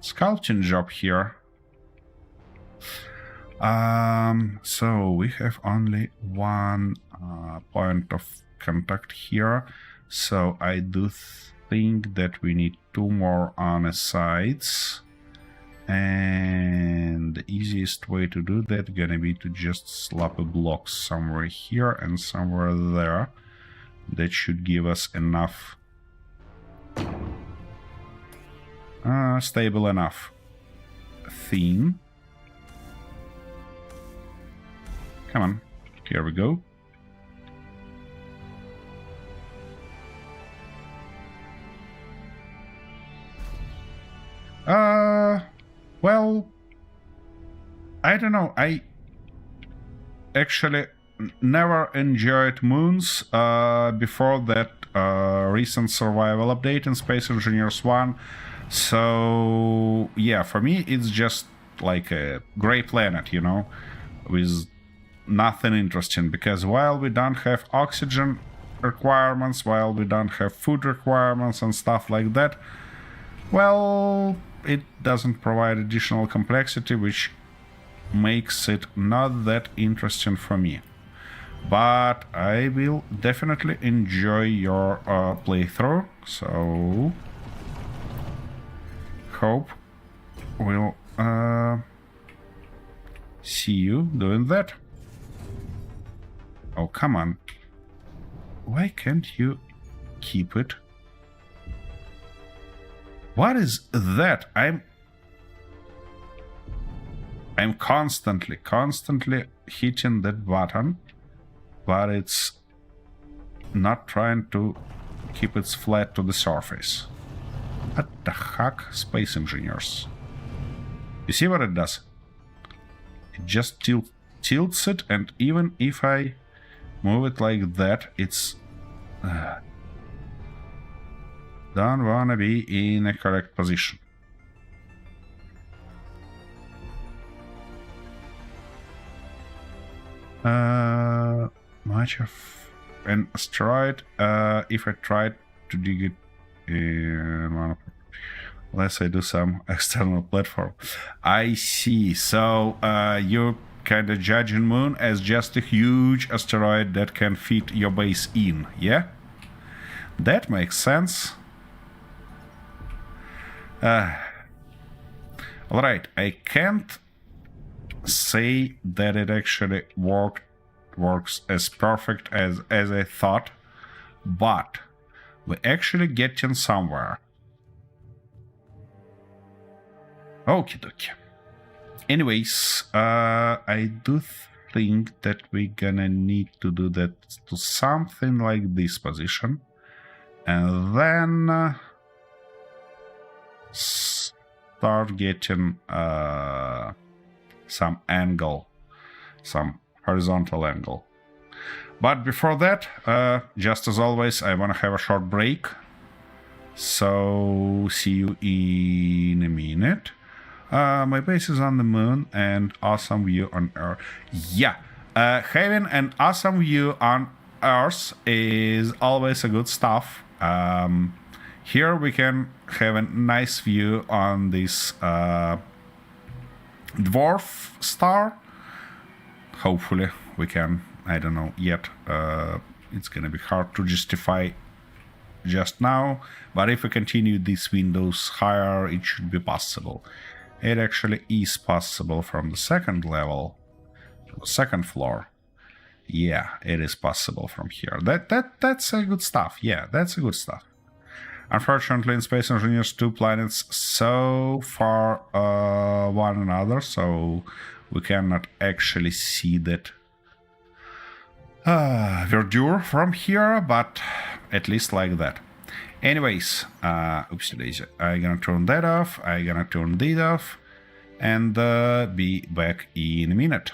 sculpting job here. So we have only one point of contact here. So I do think that we need 2 more on the sides. And the easiest way to do that gonna be to just slap a block somewhere here and somewhere there. That should give us enough stable enough theme. Come on, here we go. Well, I don't know. I actually never enjoyed moons before that recent survival update in Space Engineers 1. So, yeah, for me, it's just like a gray planet, you know, with nothing interesting. Because while we don't have oxygen requirements, while we don't have food requirements and stuff like that, well, it doesn't provide additional complexity, which makes it not that interesting for me. But I will definitely enjoy your playthrough, so hope we'll see you doing that. Oh, come on. Why can't you keep it? What is that? I'm constantly hitting that button, but it's not trying to keep it flat to the surface. What the heck, Space Engineers? You see what it does? It just tilts it, and even if I move it like that, it's... don't wanna be in a correct position. Much of an asteroid. If I tried to dig it in one of, unless I do some external platform. I see. So you're kind of judging Moon as just a huge asteroid that can fit your base in, yeah? That makes sense. Alright, I can't say that it actually works as perfect as I thought, but we're actually getting somewhere. Okie dokie. Anyways, I do think that we're gonna need to do that to something like this position, and then start getting some angle, some horizontal angle. But before that, just as always, I want to have a short break. So, see you in a minute. My base is on the moon and awesome view on Earth. Yeah, having an awesome view on Earth is always a good stuff. Here we can have a nice view on this dwarf star. Hopefully we can, I don't know yet. It's gonna be hard to justify just now, but if we continue these windows higher, it should be possible. It actually is possible from the second level to the second floor. Yeah, it is possible from here. That's a good stuff. Yeah, that's a good stuff. Unfortunately, in Space Engineers, two planets so far one another, so we cannot actually see that verdure from here, but at least like that. Anyways, oopsie daisy, I'm gonna turn that off, I'm gonna turn this off, and be back in a minute.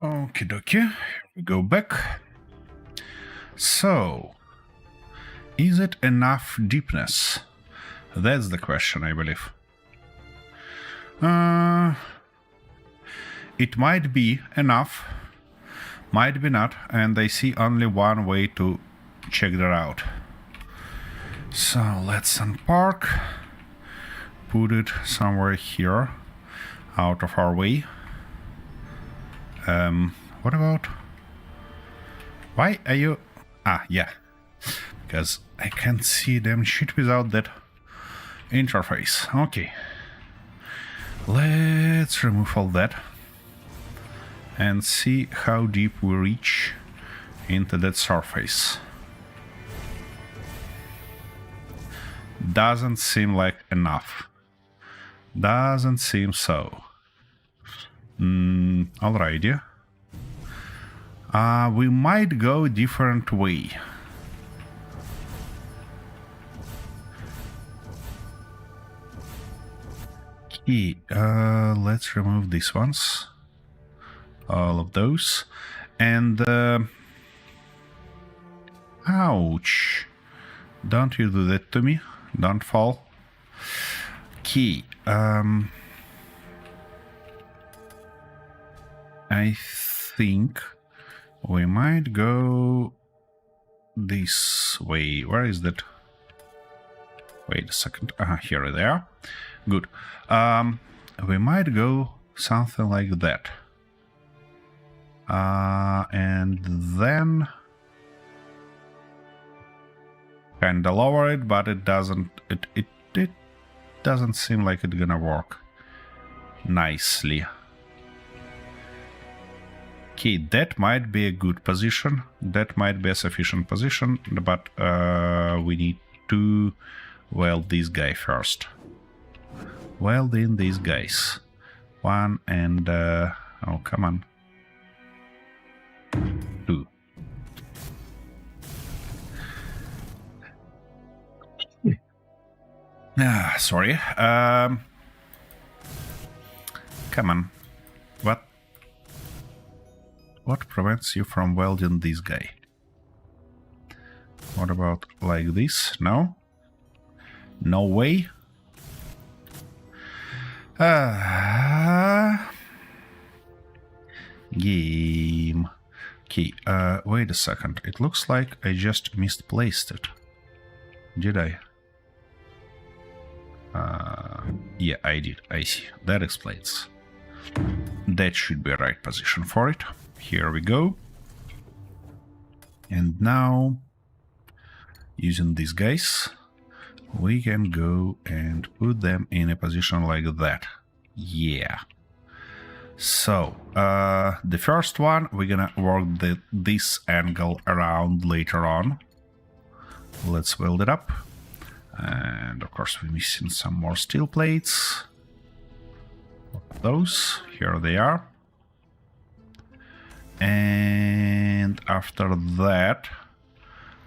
Okie dokie, we go back. So, is it enough deepness? That's the question, I believe. It might be enough, might be not, and I see only one way to check that out. So let's unpark, put it somewhere here, out of our way. What about... Why are you... Ah, yeah. Because I can't see them shit without that interface. Okay. Let's remove all that and see how deep we reach into that surface. Doesn't seem like enough. Doesn't seem so. Alrighty. We might go a different way. Okay, let's remove these ones. All of those. And... ouch. Don't you do that to me. Don't fall. Okay, I think we might go this way. Where is that? Wait a second. Here they are. Good. We might go something like that. And then kinda lower it, but it doesn't it doesn't seem like it's gonna work nicely. Okay, that might be a good position. That might be a sufficient position, but we need to weld this guy first. Weld in these guys. One and... oh, come on. Two. Sorry. Come on. What prevents you from welding this guy? What about like this? No? No way? Game. Okay, wait a second. It looks like I just misplaced it. Did I? Yeah, I did. I see. That explains. That should be a right position for it. Here we go. And now, using these guys, we can go and put them in a position like that. Yeah. So, the first one, we're gonna work this angle around later on. Let's weld it up. And of course, we're missing some more steel plates. Those, here they are. And after that,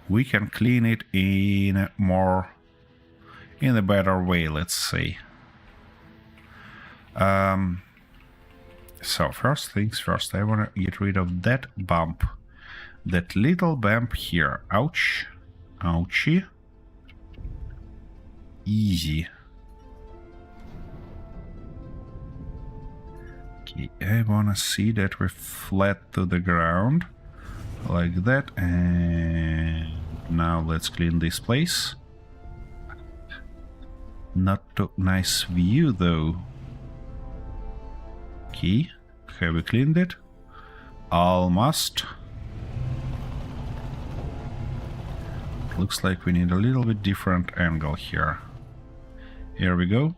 we can clean it in a better way, let's say. So first things first, I want to get rid of that bump. That little bump here. Ouch. Ouchie. Easy. Okay, I want to see that we're flat to the ground. Like that. And now let's clean this place. Not a nice view though. Okay, have we cleaned it? Almost. Looks like we need a little bit different angle here. Here we go.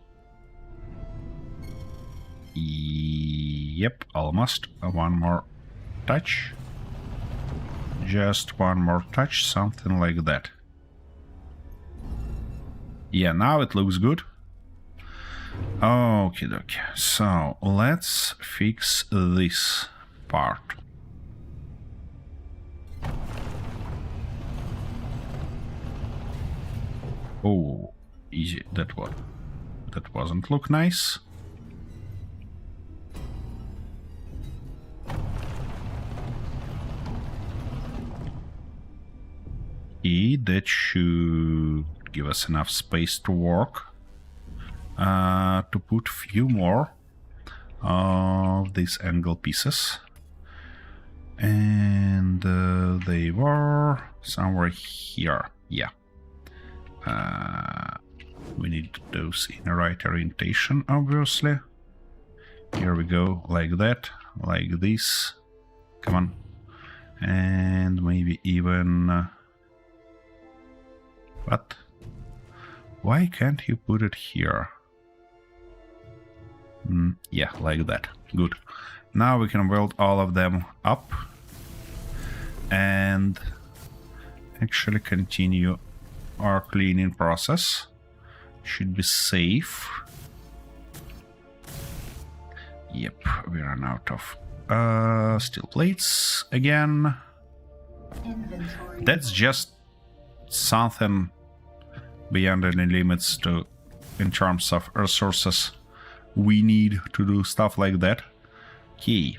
Yep, almost. One more touch. Just one more touch, something like that. Yeah, now it looks good. Okie dokie. So let's fix this part. Oh, easy. That wasn't look nice. That should give us enough space to work. To put few more of these angle pieces. And they were somewhere here. Yeah. We need those in the right orientation, obviously. Here we go, like that, like this. Come on. And maybe even... what? Why can't you put it here? Yeah, like that. Good. Now we can weld all of them up and actually continue our cleaning process. Should be safe. Yep, we ran out of steel plates again. Inventory. That's just something beyond any limits to in terms of resources we need to do stuff like that. Okay.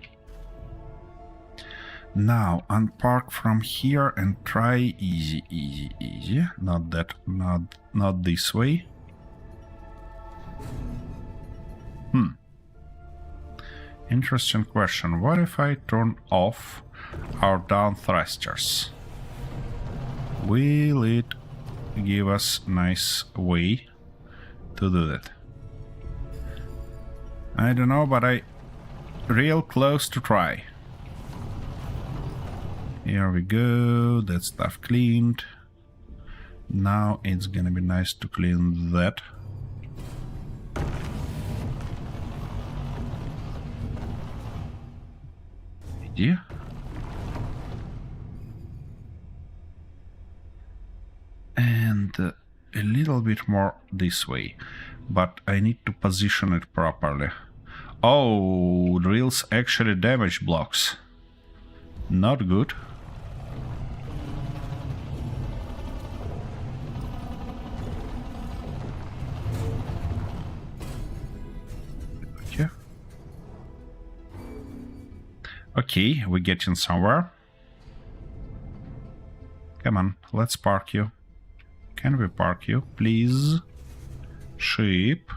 Now unpark from here and try easy, easy, easy. Not that, not this way. Interesting question. What if I turn off our down thrusters? Will it give us nice way to do that? I don't know, but I real close to try. Here we go. That stuff cleaned. Now it's gonna be nice to clean that. Yeah. And a little bit more this way, but I need to position it properly. Oh, drills actually damage blocks. Not good. Okay, we're getting somewhere. Come on, let's park you. Can we park you, please? Ship.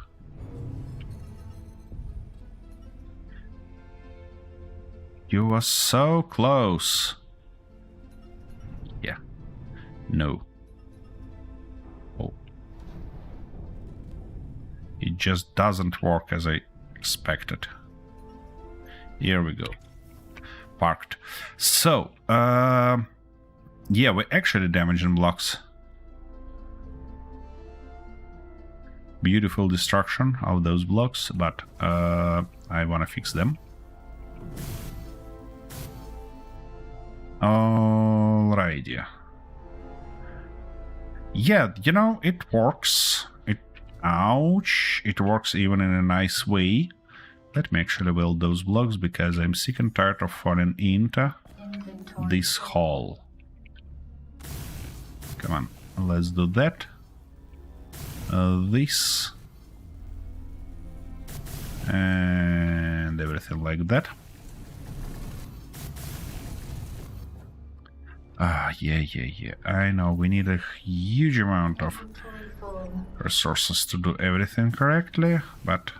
You were so close. Yeah. No. Oh. It just doesn't work as I expected. Here we go. Parked. So, yeah, we're actually damaging blocks. Beautiful destruction of those blocks, but I want to fix them. Alrighty. Yeah, you know, it works. Ouch. It works even in a nice way. Let me actually weld those blocks because I'm sick and tired of falling into this hole. Come on, let's do that. This. And everything like that. Yeah. I know, we need a huge amount of resources to do everything correctly, but...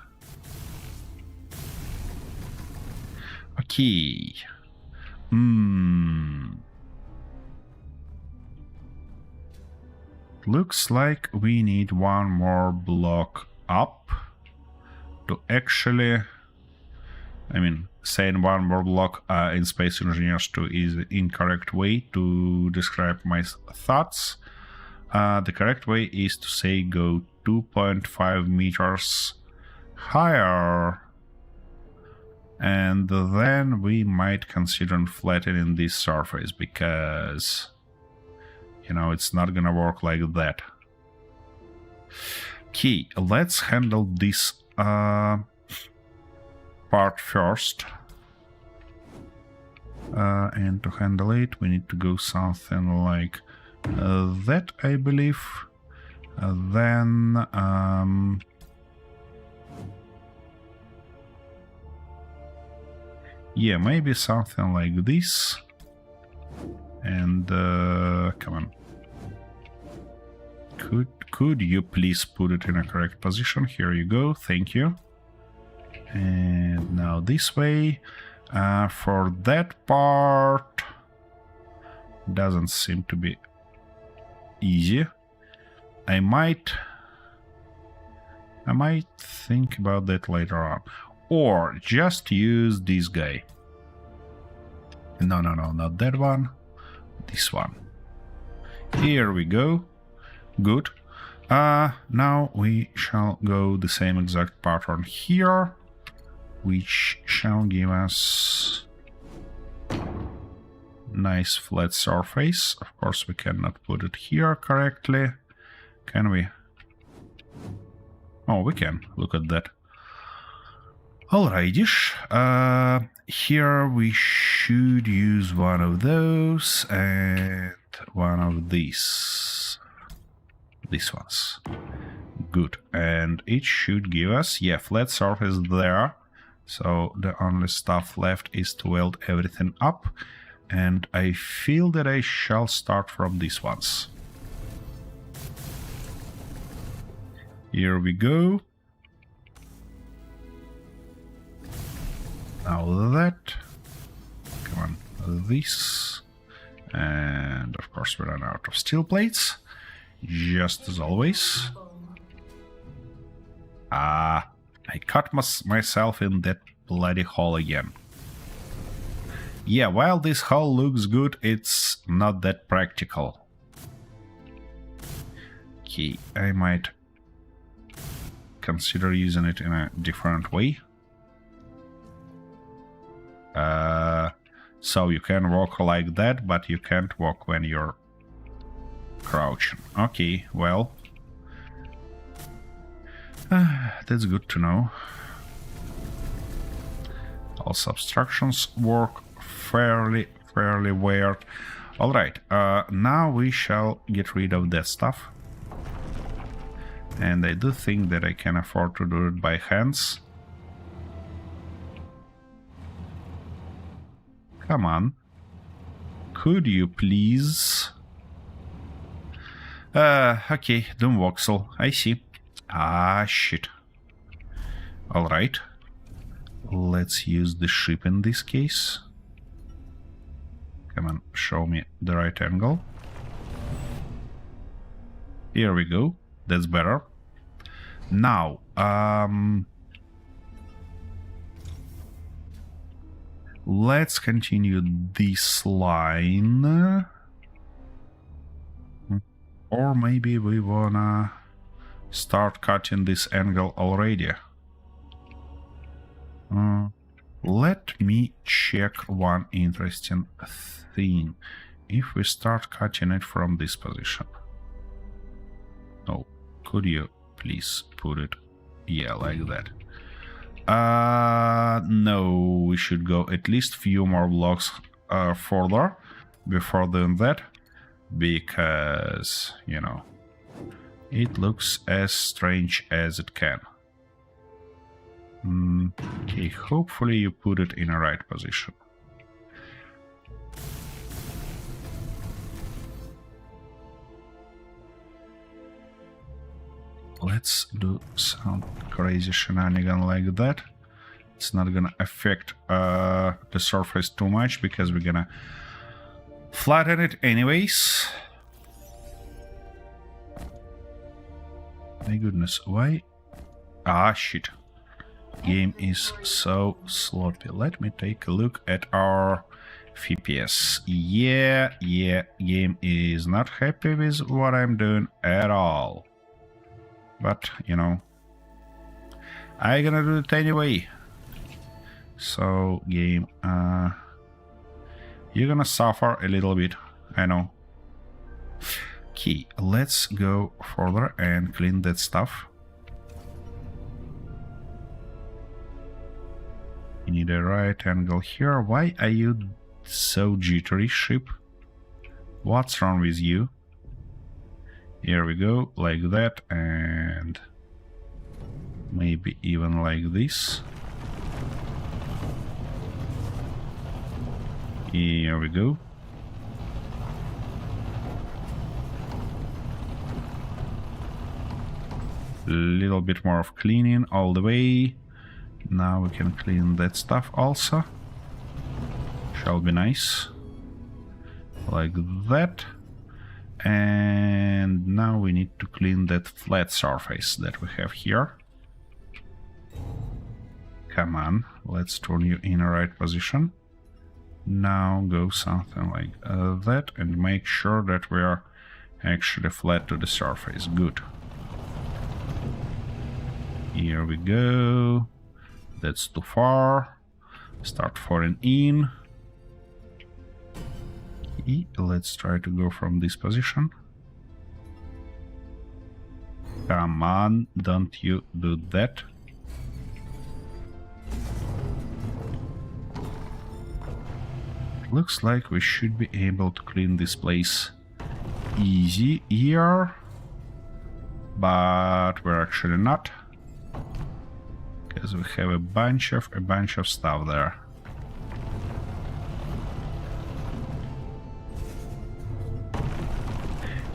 Okay. Looks like we need one more block up to actually... I mean, saying one more block in Space Engineers 2 is the incorrect way to describe my thoughts. The correct way is to say go 2.5 meters higher. And then we might consider flattening this surface because, you know, it's not gonna work like that. Okay, let's handle this part first. And to handle it, we need to go something like that, I believe. Then... yeah, maybe something like this. And come on. Could you please put it in a correct position? Here you go. Thank you. And now this way. For that part, doesn't seem to be easy. I might think about that later on. Or just use this guy. No, not that one. This one. Here we go. Good. Now we shall go the same exact pattern here, which shall give us nice flat surface. Of course, we cannot put it here correctly. Can we? Oh, we can. Look at that. Alrighty. Here we should use one of those and one of these. These ones. Good. And it should give us, yeah, flat surface there. So the only stuff left is to weld everything up. And I feel that I shall start from these ones. Here we go. Now that. Come on, this. And of course we run out of steel plates. Just as always. I cut myself in that bloody hole again. Yeah, while this hole looks good, it's not that practical. Okay, I might consider using it in a different way. So you can walk like that, but you can't walk when you're crouching. Okay, well, that's good to know. All substructions work fairly weird. All right, now we shall get rid of that stuff, and I do think that I can afford to do it by hands. Come on, could you please? Okay, Doom voxel, I see. Ah, shit. Alright. Let's use the ship in this case. Come on, show me the right angle. Here we go. That's better. Now, let's continue this line. Or maybe we wanna start cutting this angle already. Let me check one interesting thing. If we start cutting it from this position. Oh, could you please put it, yeah, like that. No, we should go at least few more blocks further before doing that. Because, you know, it looks as strange as it can. Okay, hopefully you put it in a right position. Let's do some crazy shenanigan like that. It's not gonna affect the surface too much because we're gonna flatten it anyways. My goodness, why? Ah, shit. Game is so sloppy. Let me take a look at our FPS. Yeah, game is not happy with what I'm doing at all. But, you know, I'm gonna do it anyway. So, game, you're gonna suffer a little bit, I know. Okay, let's go further and clean that stuff. You need a right angle here. Why are you so jittery, ship? What's wrong with you? Here we go, like that, and maybe even like this. Here we go. Little bit more of cleaning all the way. Now we can clean that stuff also. Shall be nice. Like that. And now we need to clean that flat surface that we have here. Come on, let's turn you in the right position. Now go something like that and make sure that we are actually flat to the surface. Good. Here we go. That's too far. Start falling in. Okay, let's try to go from this position. Come on, don't you do that. Looks like we should be able to clean this place easy here, but we're actually not, because we have a bunch of stuff there.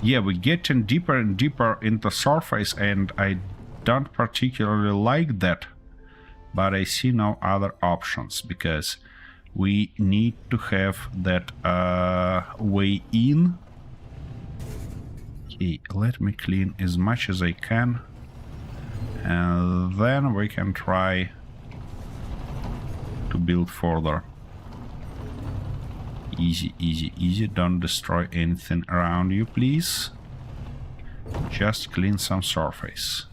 Yeah, we're getting deeper and deeper into surface, and I don't particularly like that, but I see no other options, because we need to have that way in. Okay, let me clean as much as I can, and then we can try to build further. Easy, easy, easy. Don't destroy anything around you, please. Just clean some surface.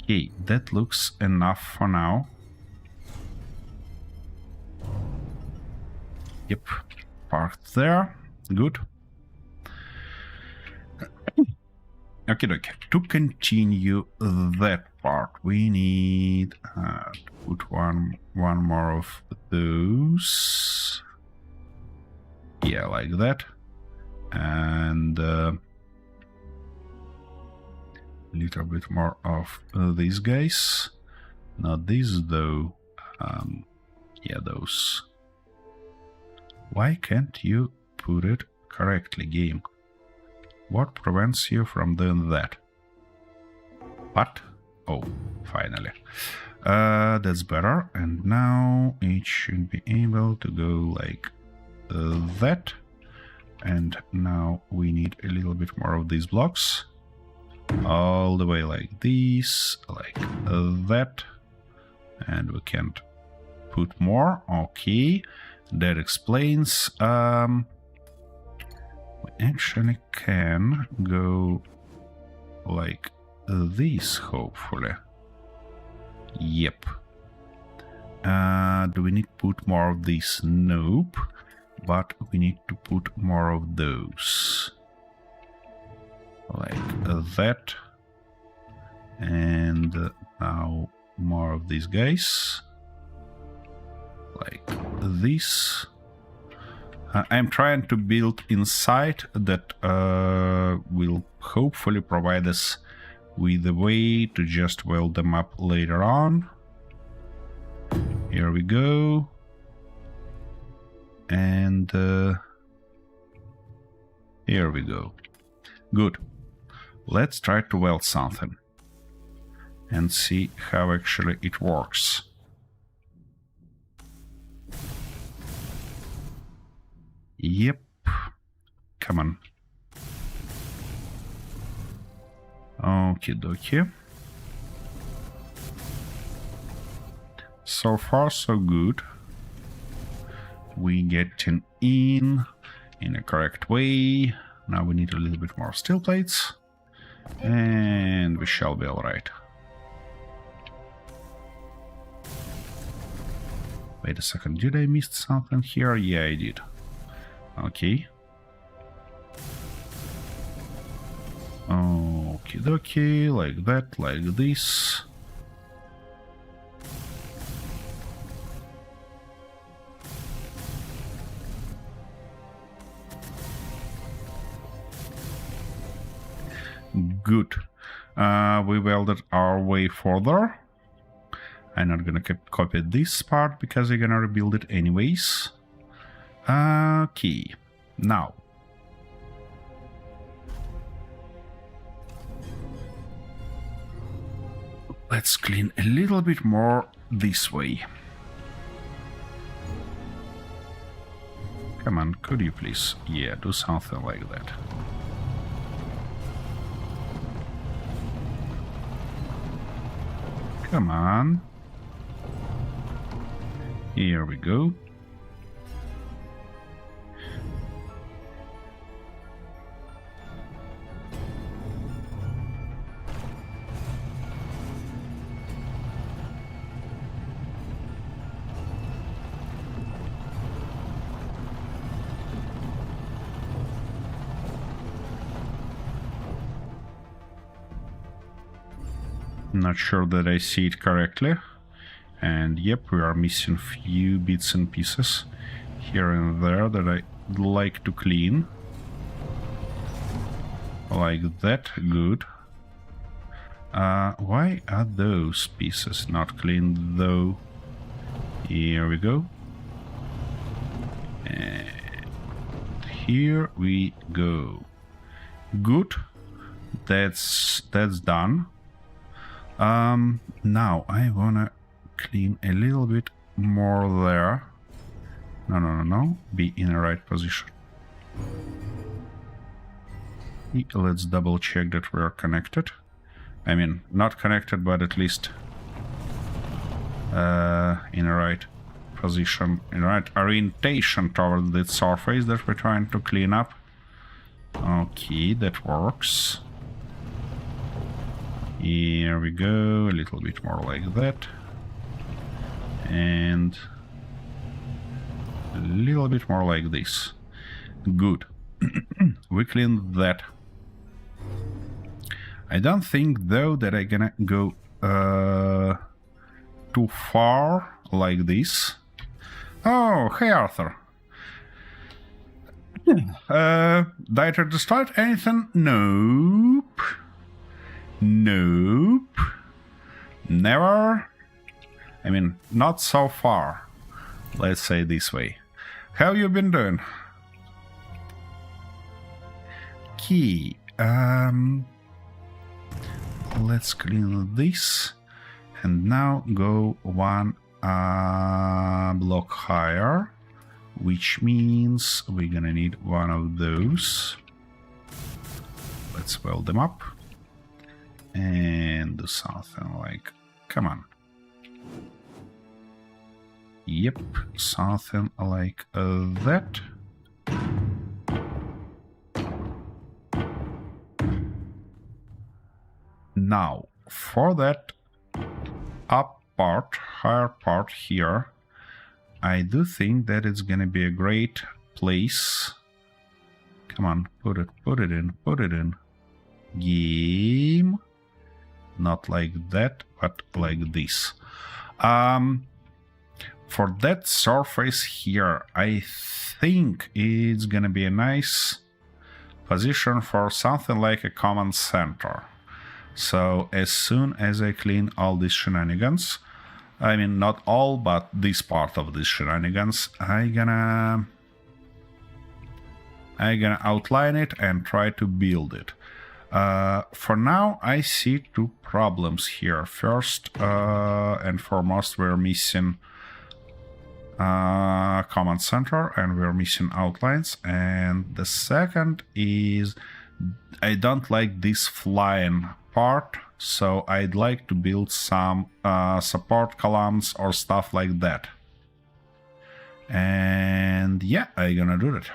Okay, that looks enough for now. Yep, parked there. Good. Okay, okay. To continue that part, we need to put one more of those. Yeah, like that. And a little bit more of these guys. Not these though. Yeah, those. Why can't you put it correctly, game? What prevents you from doing that? What? Oh, finally. That's better. And now it should be able to go like that. And now we need a little bit more of these blocks. All the way like this, like that. And we can't put more. Okay. That explains. We actually can go like this, hopefully. Yep. Do we need to put more of this? Nope. But we need to put more of those. Like that. And now more of these guys. Like this. I'm trying to build inside that will hopefully provide us with a way to just weld them up later on. Here we go. And here we go. Good. Let's try to weld something and see how actually it works. Yep. Come on. Okie dokie. So far, so good. We getting in a correct way. Now we need a little bit more steel plates. And we shall be alright. Wait a second, did I miss something here? Yeah, I did. Okay. Okie dokie, like that, like this. Good. We welded our way further. I'm not gonna copy this part because I'm gonna rebuild it anyways. Okay. Now. Let's clean a little bit more this way. Come on, could you please? Yeah, do something like that. Come on. Here we go. Not sure that I see it correctly. And yep, we are missing few bits and pieces here and there that I'd like to clean. Like that, good. Why are those pieces not clean though? Here we go. And here we go. Good. That's done. Now I wanna clean a little bit more there. No. Be in the right position. Let's double check that we are connected. I mean, not connected, but at least in the right position, in the right orientation toward the surface that we're trying to clean up. Okay, that works. Here we go, a little bit more like that. And a little bit more like this. Good. We cleaned that. I don't think though that I'm gonna go too far like this. Oh, hey Arthur. Did I destroy anything? Nope. Nope. Never. I mean, not so far. Let's say this way. How you been doing? Key. Let's clean this. And now go one block higher. Which means we're gonna need one of those. Let's weld them up. And do something like, come on. Yep, something like that. Now, for that up part, higher part here, I do think that it's gonna be a great place. Come on, put it in. Game. Not like that, but like this. For that surface here, I think it's gonna be a nice position for something like a command center. So as soon as I clean all these shenanigans, I mean not all, but this part of these shenanigans, I gonna outline it and try to build it. For now, I see two problems here. First and foremost, we're missing command center and we're missing outlines. And the second is I don't like this flying part, so I'd like to build some support columns or stuff like that. And yeah, I'm gonna do that.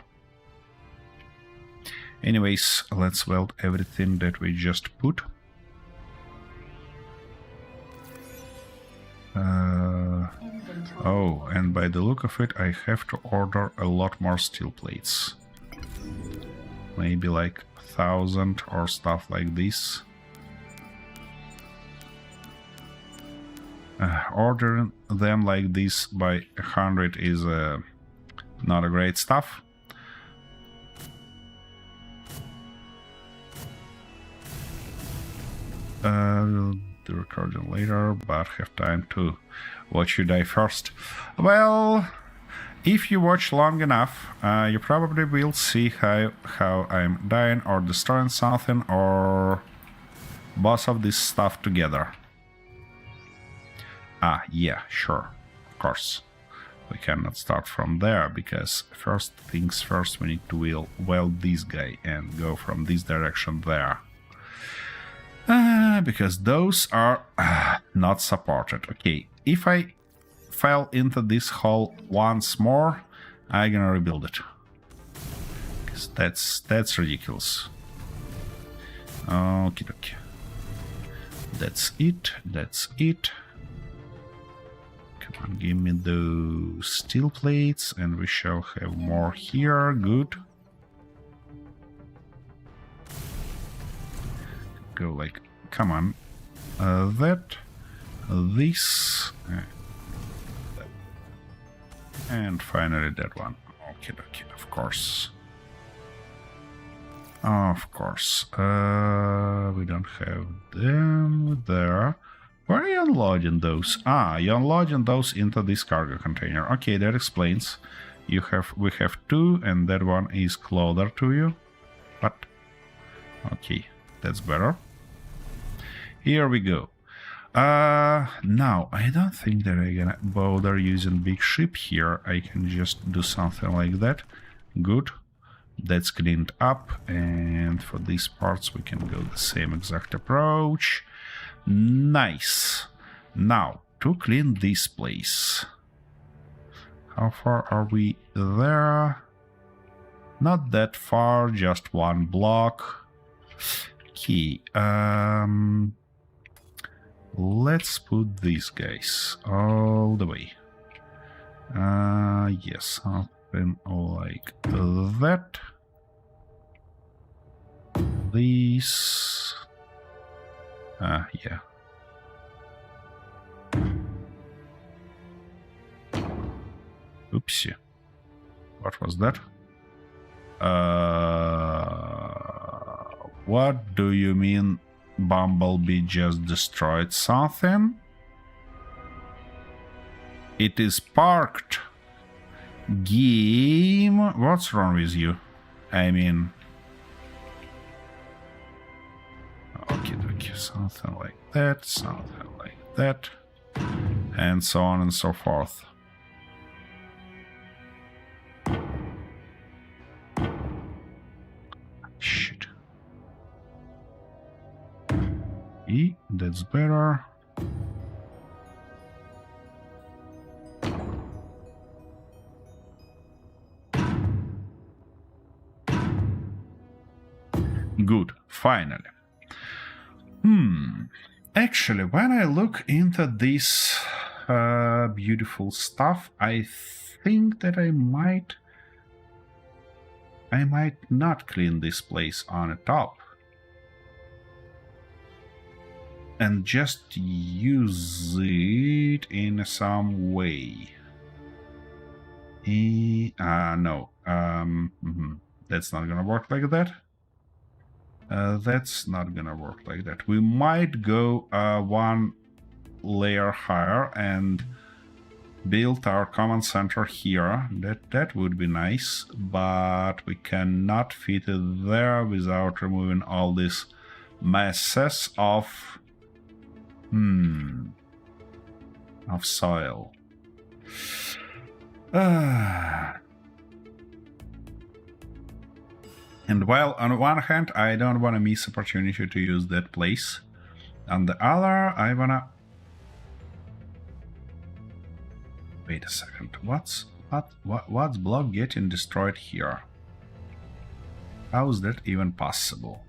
Anyways, let's weld everything that we just put. Oh, and by the look of it, I have to order a lot more steel plates. Maybe like 1,000 or stuff like this. Ordering them like this by 100 is not a great stuff. We'll do recording later, but have time to watch you die first. Well, if you watch long enough, you probably will see how I'm dying or destroying something or both of this stuff together. Yeah, sure. Of course. We cannot start from there, because first things first, we need to weld this guy and go from this direction there. Because those are not supported. Okay, if I fell into this hole once more, I'm gonna rebuild it. Because that's ridiculous. Okie dokie. That's it, that's it. Come on, give me those steel plates, and we shall have more here. Good. Go like, come on. That, this, and finally that one. Okay, of course. Of course. We don't have them there. Where are you unloading those? You're unloading those into this cargo container. Okay, that explains. We have two, and that one is closer to you. But okay, that's better. Here we go. Now, I don't think that I'm gonna bother using big ship here. I can just do something like that. Good. That's cleaned up, and for these parts we can go the same exact approach. Nice. Now, to clean this place. How far are we there? Not that far, just one block. Okay, let's put these guys all the way. Yes, something like that. These. Yeah. Oopsie. What was that? What do you mean Bumblebee just destroyed something? It is parked. Game. What's wrong with you? I mean... Okay, something like that, and so on and so forth. Shit. That's better. Good, finally. Actually, when I look into this beautiful stuff, I think that I might not clean this place on the top and just use it in some way. No, that's not gonna work like that. That's not gonna work like that. We might go one layer higher and build our command center here. That would be nice, but we cannot fit it there without removing all these masses of soil. And while on one hand I don't want to miss opportunity to use that place, on the other I wanna... Wait a second, what's block getting destroyed here? How is that even possible?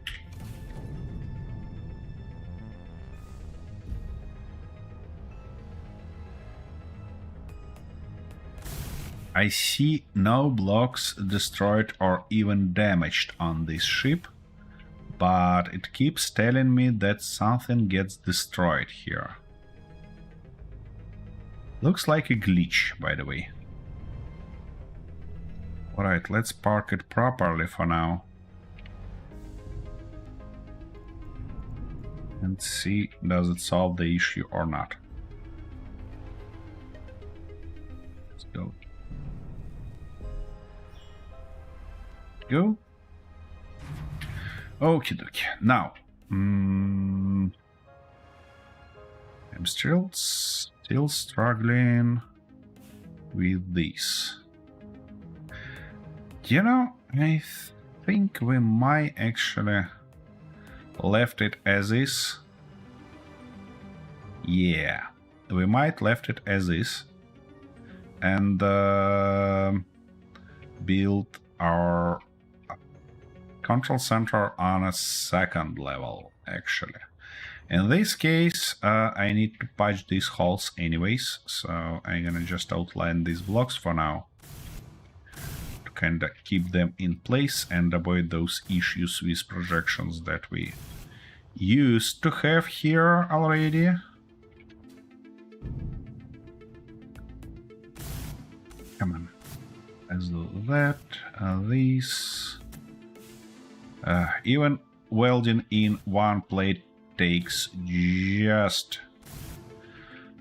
I see no blocks destroyed or even damaged on this ship, but it keeps telling me that something gets destroyed here. Looks like a glitch, by the way. Alright, let's park it properly for now. And see, does it solve the issue or not. Let's go. Go. Okie dokie. Now, I'm still Still struggling with this. You know, I think we might actually left it as is. Yeah, we might left it as is and build our control center on a second level, actually. In this case, I need to patch these holes anyways, so I'm gonna just outline these blocks for now to kinda keep them in place and avoid those issues with projections that we used to have here already. Come on, let's do that, this. Even welding in one plate takes just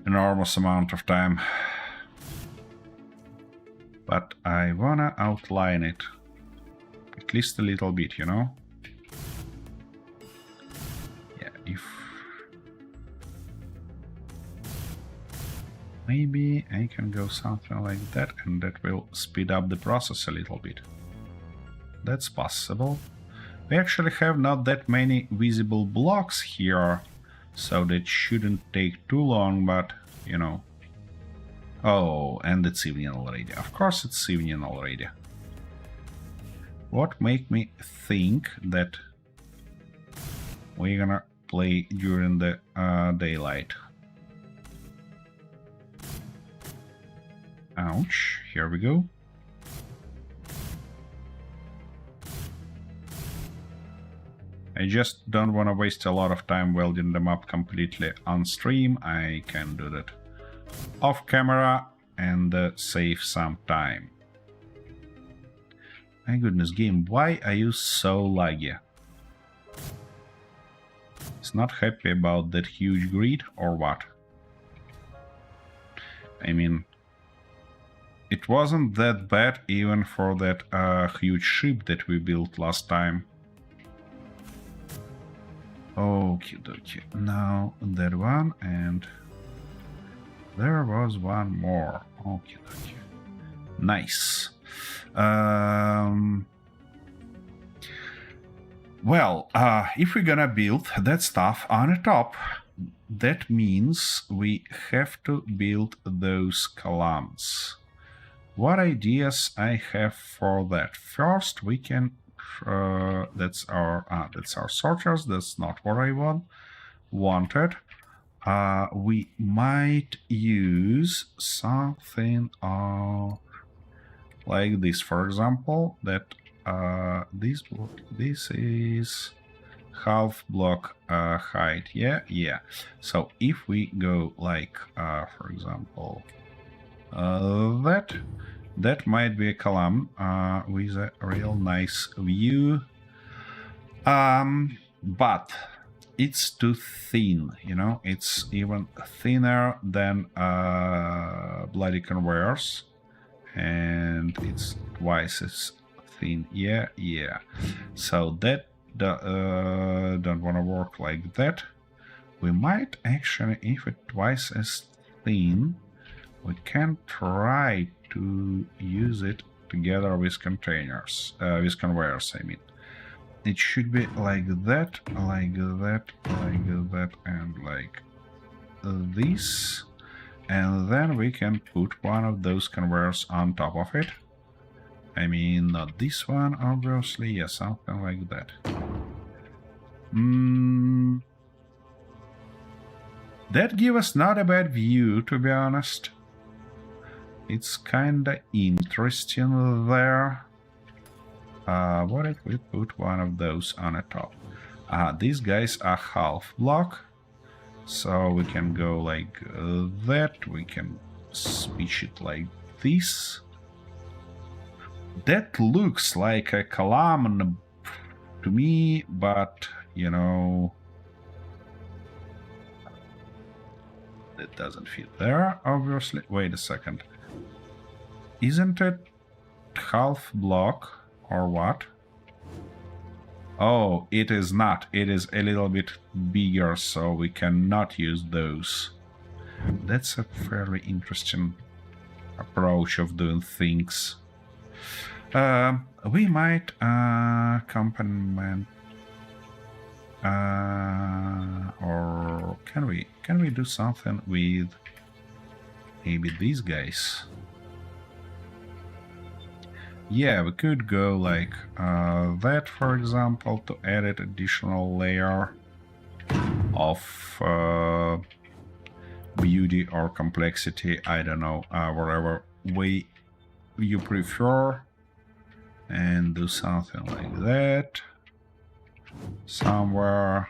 enormous amount of time, but I wanna outline it at least a little bit, you know. Yeah, if maybe I can go something like that, and that will speed up the process a little bit. That's possible. We actually have not that many visible blocks here, so that shouldn't take too long, but, you know. Oh, and it's evening already. Of course it's evening already. What make me think that we're gonna play during the daylight? Ouch, here we go. I just don't want to waste a lot of time welding them up completely on stream. I can do that off camera and save some time. My goodness, game, why are you so laggy? It's not happy about that huge grid or what? I mean, it wasn't that bad even for that huge ship that we built last time. Okie dokie. Now that one, and there was one more. Okie dokie. Nice. Well, if we're gonna build that stuff on the top, that means we have to build those columns. What ideas I have for that? First, we can. That's our sorters. That's not what I wanted. We might use something like this, for example. That this is half block height. Yeah. So if we go like, for example, that might be a column with a real nice view, but it's too thin, you know. It's even thinner than bloody conveyors, and it's twice as thin. Yeah. So that don't want to work like that. We might actually, if it's twice as thin, we can try to use it together with containers, with conveyors, I mean. It should be like that, like that, like that, and like this. And then we can put one of those conveyors on top of it. I mean, not this one, obviously. Yeah, something like that. That gives us not a bad view, to be honest. It's kinda interesting there. What if we put one of those on the top? These guys are half block, so we can go like that. We can switch it like this. That looks like a column to me, but you know, it doesn't fit there, obviously. Wait a second. Isn't it half block or what? Oh, it is not. It is a little bit bigger, so we cannot use those. That's a fairly interesting approach of doing things. We might complement, or can we do something with maybe these guys? Yeah, we could go like that, for example, to add an additional layer of beauty or complexity. I don't know, whatever way you prefer, and do something like that somewhere.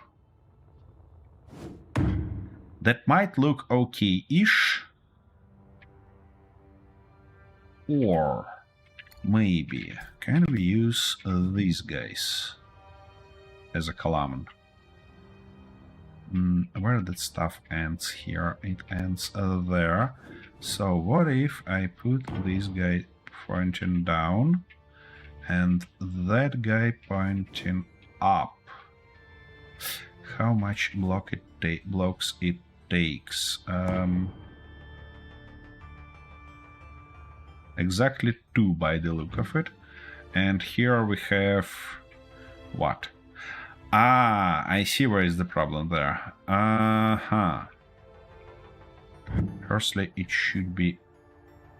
That might look okay-ish, or maybe can we use these guys as a column? Where that stuff ends here? It ends there. So what if I put this guy pointing down and that guy pointing up? How much blocks it takes? Exactly 2 by the look of it. And here we have what? Ah, I see where is the problem there. Firstly, it should be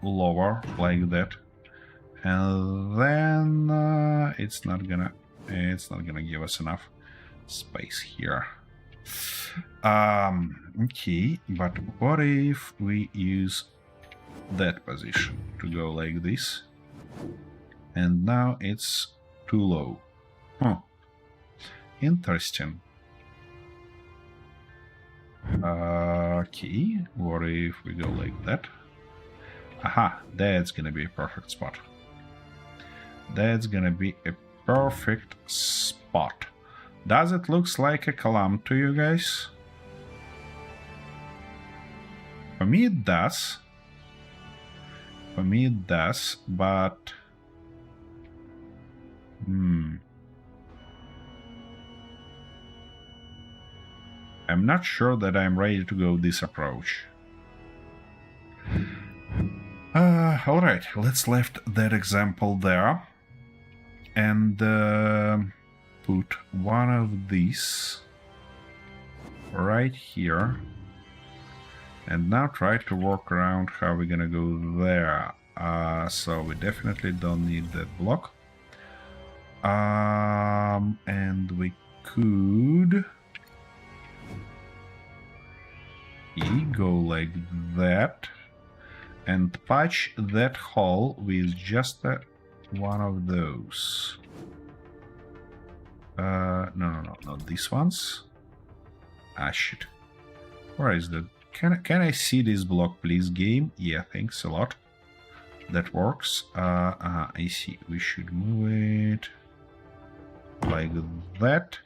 lower like that, and then it's not gonna give us enough space here. Okay, but what if we use that position to go like this, and now it's too low? Interesting. Okay, what if we go like that? Aha, that's gonna be a perfect spot. That's gonna be a perfect spot. Does it looks like a column to you guys? For me it does. For me it does, but... I'm not sure that I'm ready to go this approach. Alright, let's left that example there. And put one of these right here. And now try to work around how we're gonna go there. So we definitely don't need that block. And we could go like that and patch that hole with just one of those. No, not these ones. Ah, shit. Where is that? Can I see this block, please, game? Yeah, thanks a lot. That works. I see. We should move it like that.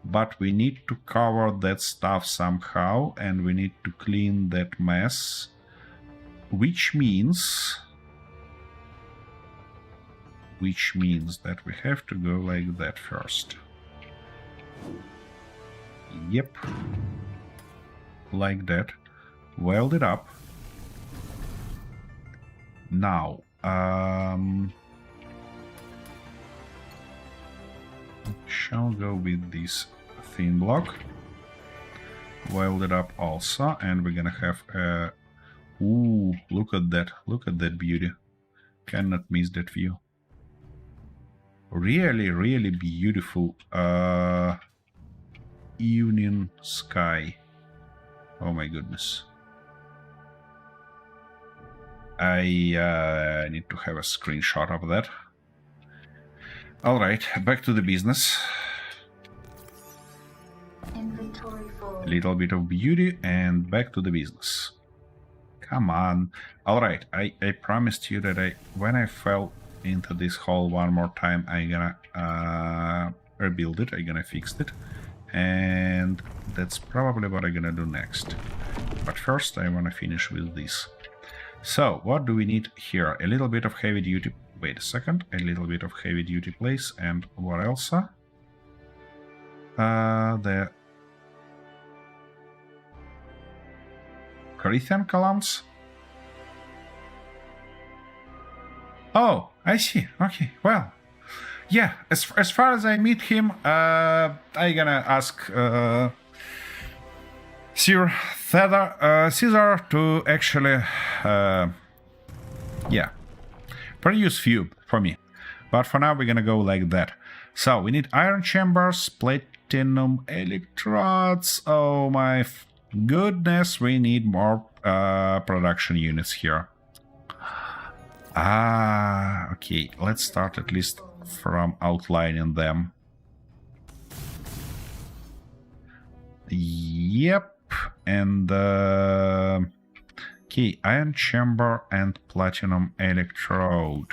But we need to cover that stuff somehow, and we need to clean that mess. Which means that we have to go like that first. Yep. Like that. Weld it up. Now, shall go with this thin block. Weld it up also, and we're gonna have a... Ooh, look at that. Look at that beauty. Cannot miss that view. Really, really beautiful evening sky. Oh my goodness. I need to have a screenshot of that. Alright, back to the business. Inventory full. A little bit of beauty and back to the business. Come on. Alright, I promised you that when I fell into this hole one more time, I'm gonna rebuild it, I'm gonna fix it. And that's probably what I'm gonna do next. But first I wanna finish with this. So, what do we need here? A little bit of heavy duty... Wait a second. A little bit of heavy duty place, and what else? The Corinthian columns? Oh, I see. Okay, well. Yeah, as far as I meet him, I gonna ask Sir Caesar to actually, yeah, produce few for me. But for now, we're gonna go like that. So we need iron chambers, platinum electrodes. Oh my goodness, we need more production units here. Ah, okay. Let's start at least from outlining them. Yep. And okay, iron chamber and platinum electrode.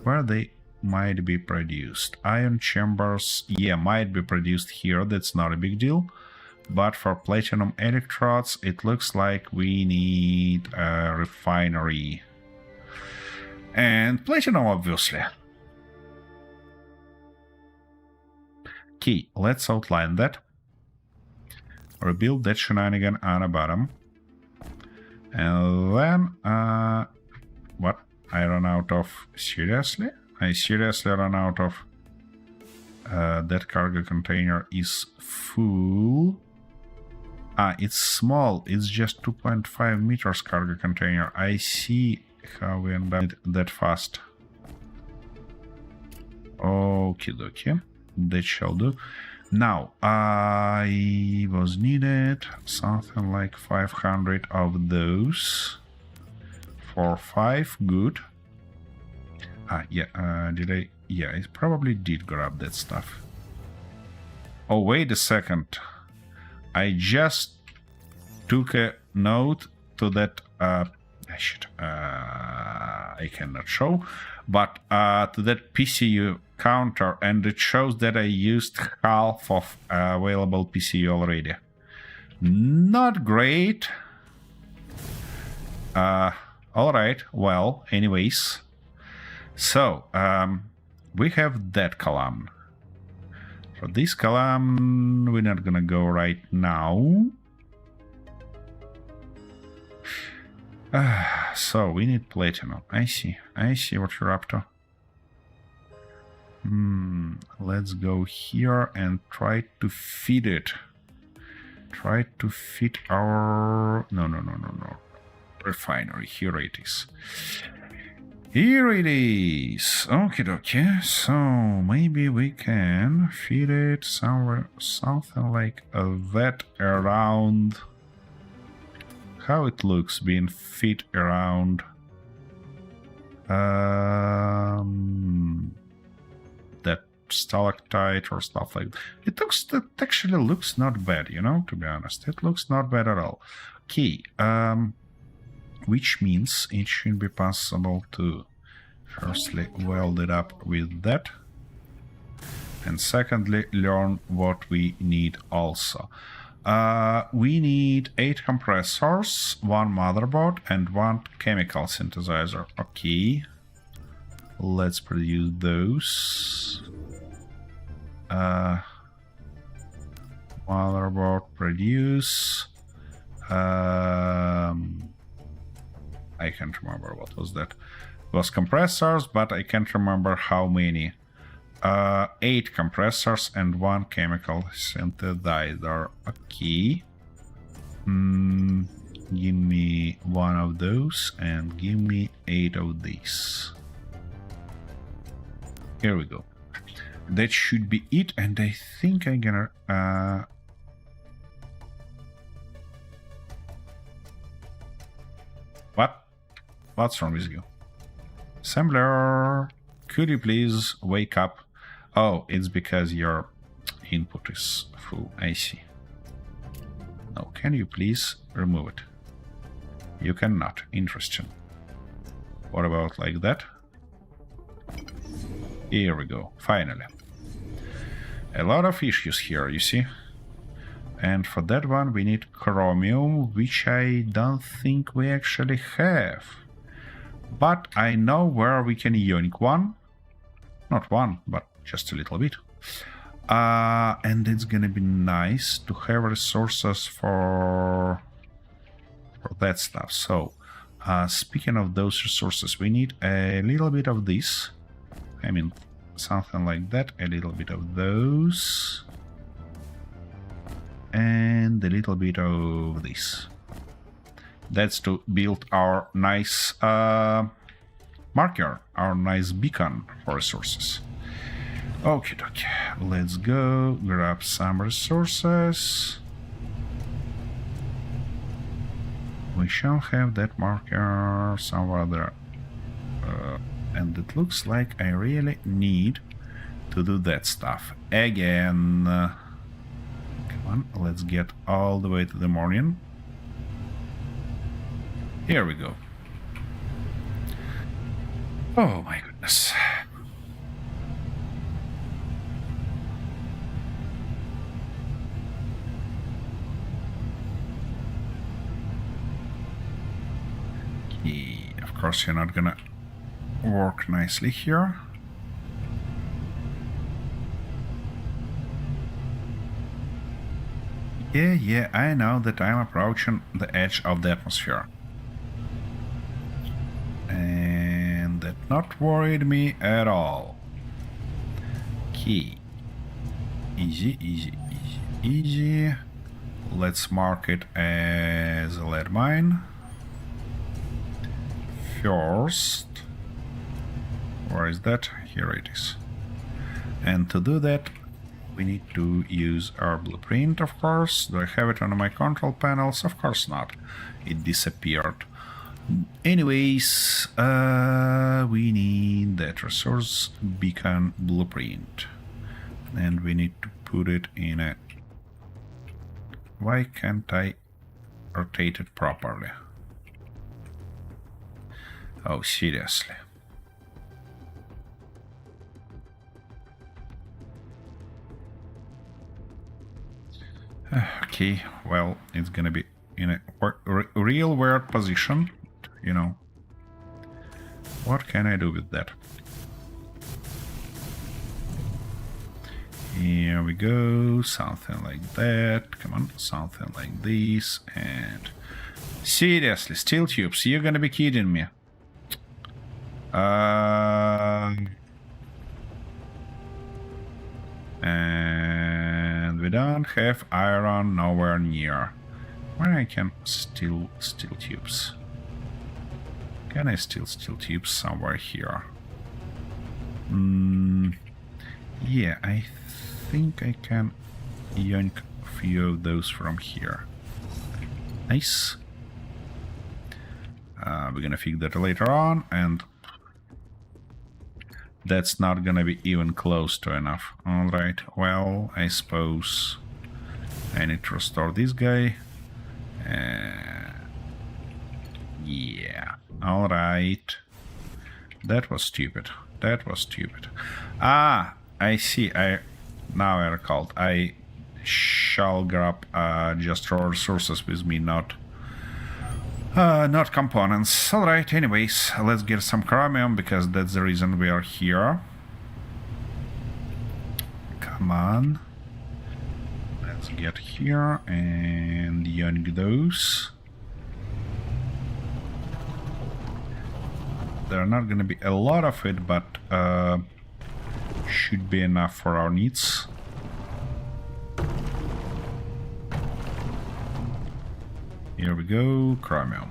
Where they might be produced. Iron chambers, yeah, might be produced here. That's not a big deal. But for platinum electrodes, it looks like we need a refinery. And platinum, obviously. Okay, let's outline that. Rebuild that shenanigan on the bottom. And then, what? I run out of... Seriously? I seriously run out of... that cargo container is full. Ah, it's small. It's just 2.5 meters cargo container. I see how we end up that fast. Okie dokie. That shall do. Now, I was needed something like 500 of those. For 5, good. Ah, yeah, did I... Yeah, I probably did grab that stuff. Oh, wait a second. I just took a note to that... shit, I cannot show. But to that PCU counter, and it shows that I used half of available PCU already. Not great. Alright, well, anyways. So, we have that column. For this column, we're not gonna go right now. So, we need platinum. I see what you're up to. Let's go here and try to feed it. Try to feed our... No. Refinery. Here it is. Here it is. Okay, okay. So maybe we can feed it somewhere, something like that around. How it looks being fed around. That stalactite or stuff like that. It actually looks not bad, you know, to be honest. It looks not bad at all. Okay, which means it should be possible to firstly weld it up with that, and secondly learn what we need also. We need 8 compressors, 1 motherboard, and 1 chemical synthesizer. Okay, let's produce those. Motherboard produce. I can't remember what was that. It was compressors, but I can't remember how many. 8 compressors and 1 chemical synthesizer. Okay. Give me 1 of those and give me 8 of these. Here we go. That should be it, and I think I'm gonna... What's wrong with you? Assembler, could you please wake up? Oh, it's because your input is full. I see. Now, can you please remove it? You cannot. Interesting. What about like that? Here we go. Finally. A lot of issues here, you see? And for that one, we need chromium, which I don't think we actually have. But I know where we can yoink one. Not one, but just a little bit. And it's gonna be nice to have resources for for that stuff. So, speaking of those resources, we need a little bit of this. I mean, something like that. A little bit of those. And a little bit of this. That's to build our nice marker, our nice beacon for resources. Okay, let's go grab some resources. We shall have that marker somewhere there. And it looks like I really need to do that stuff again. Come on, let's get all the way to the morning. Here we go. Oh my goodness. Okay, of course you're not gonna work nicely here. Yeah, I know that I'm approaching the edge of the atmosphere. And that not worried me at all. Okay. Easy. Let's mark it as a lead mine. First. Where is that? Here it is. And to do that, we need to use our blueprint, of course. Do I have it on my control panels? Of course not. It disappeared. Anyways, we need that resource beacon blueprint. And we need to put it in a... Why can't I rotate it properly? Oh, seriously. Okay, well, it's gonna be in a real weird position, you know. What can I do with that? Here we go, something like that. Come on, something like this, and... Seriously, steel tubes, you're gonna be kidding me. And we don't have iron nowhere near. Where I can steal steel tubes? Can I steal steel tubes somewhere here? Yeah, I think I can yank a few of those from here. Nice. We're gonna fix that later on, and that's not gonna be even close to enough. Alright, well, I suppose I need to restore this guy. Yeah, alright. That was stupid. Ah, I see. Now I recalled. I shall grab just raw resources with me, not components. Alright, anyways, let's get some chromium, because that's the reason we are here. Come on. Let's get here and yank those. There are not gonna be a lot of it, but should be enough for our needs. Here we go, chromium.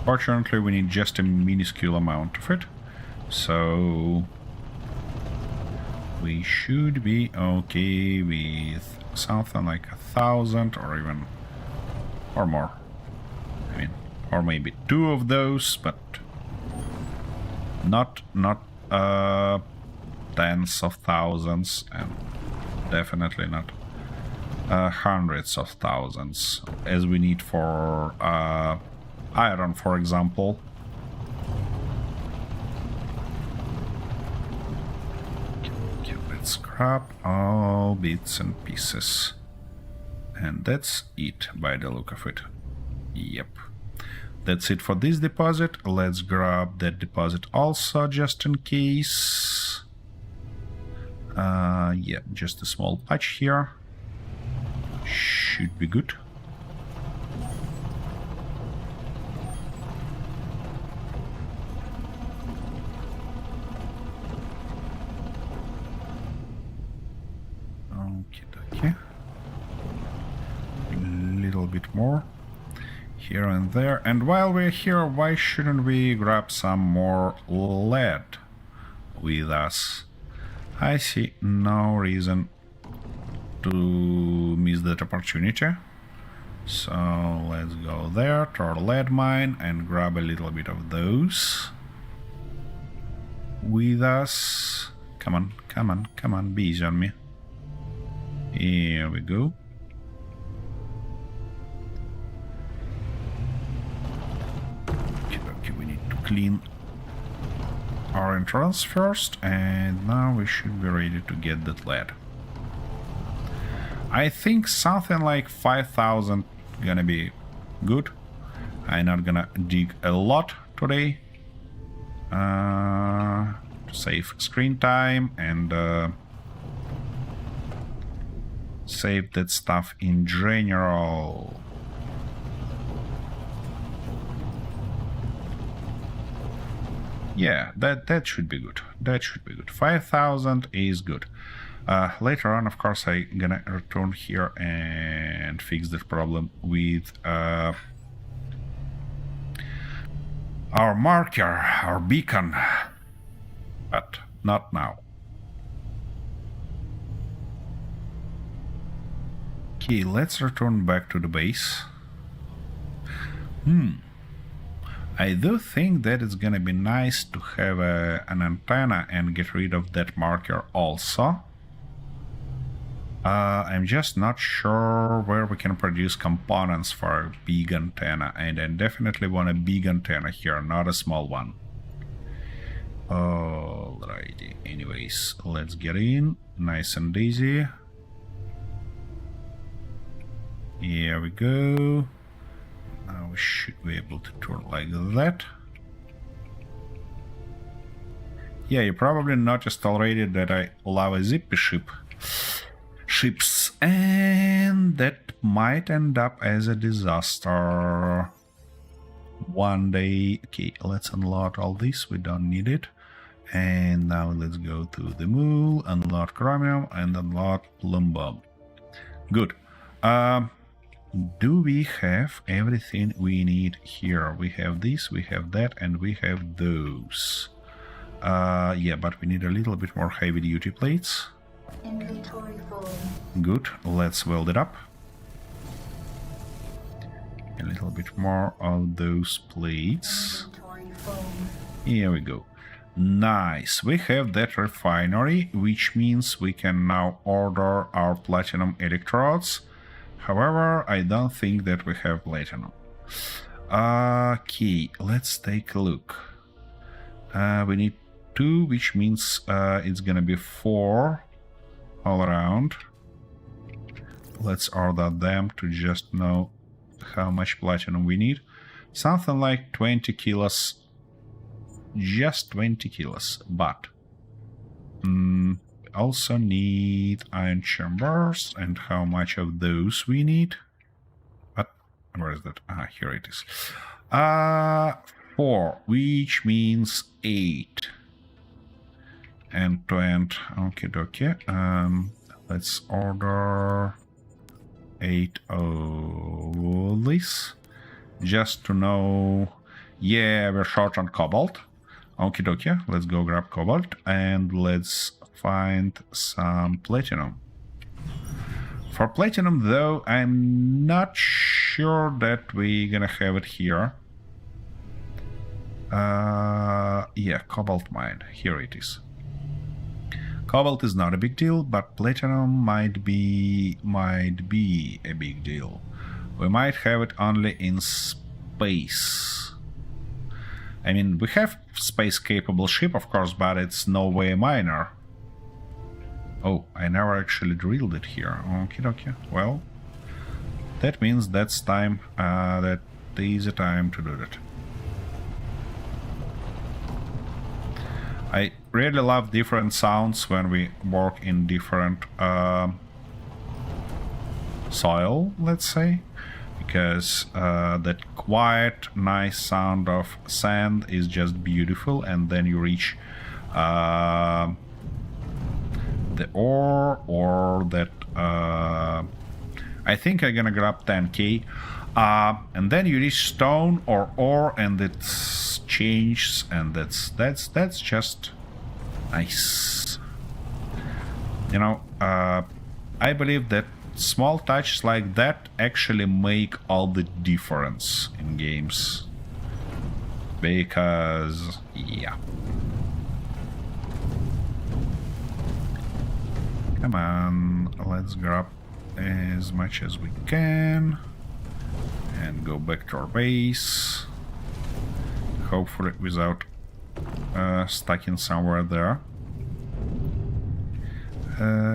Fortunately, we need just a minuscule amount of it, so we should be okay with something like 1,000 or even or more. I mean, or maybe 2 of those, but not tens of thousands, and definitely not hundreds of thousands, as we need for iron, for example. Okay, let's scrap all bits and pieces. And that's it, by the look of it. Yep. That's it for this deposit. Let's grab that deposit also, just in case. Yeah, just a small patch here. Should be good. Okay. A little bit more here and there. And while we're here, why shouldn't we grab some more lead with us? I see no reason to miss that opportunity. So let's go there to our lead mine and grab a little bit of those with us. Come on, come on, come on, be easy on me. Here we go. Okay, we need to clean our entrance first, and now we should be ready to get that lead. I think something like 5,000 gonna be good. I'm not gonna dig a lot today to save screen time and save that stuff in general. Yeah, that should be good. That should be good. 5,000 is good. Later on, of course, I'm gonna return here and fix that problem with our marker, our beacon, but not now. Okay, let's return back to the base. I do think that it's gonna be nice to have an antenna and get rid of that marker also. I'm just not sure where we can produce components for a big antenna, and I definitely want a big antenna here, not a small one. Alrighty, anyways, let's get in, nice and easy. Here we go. Now we should be able to turn like that. Yeah, you probably noticed already that I allow a zippy ships, and that might end up as a disaster one day. Okay, let's unload all this, we don't need it. And now let's go to the mool, unload chromium and unload plumbum. Good. Do we have everything we need here? We have this, we have that, and we have those. Yeah, but we need a little bit more heavy duty plates. Inventory full. Good, let's weld it up. A little bit more of those plates. Inventory full. Here we go. Nice, we have that refinery, which means we can now order our platinum electrodes. However, I don't think that we have platinum. Okay, let's take a look. We need 2, which means it's gonna be 4 all around. Let's order them to just know how much platinum we need. Something like 20 kilos. Just 20 kilos, but also need iron chambers, and how much of those we need. But where is that? Ah, here it is. 4, which means 8 and 20. Okay. Let's order 8 of this just to know. Yeah, we're short on cobalt. Okay, let's go grab cobalt and let's find some platinum. For platinum, though, I'm not sure that we're gonna have it here. Yeah, cobalt mine. Here it is. Cobalt is not a big deal, but platinum might be a big deal. We might have it only in space. I mean, we have space-capable ship, of course, but it's no way a miner. Oh, I never actually drilled it here. Okay. Well, that means that's time. That is the time to do that. I really love different sounds when we work in different soil, let's say, because that quiet, nice sound of sand is just beautiful, and then you reach the ore or that I think I'm gonna grab 10k, and then you reach stone or ore, and it changes, and that's just nice. You know, I believe that small touches like that actually make all the difference in games. Because, yeah. Come on, let's grab as much as we can and go back to our base. Hopefully without stucking somewhere there.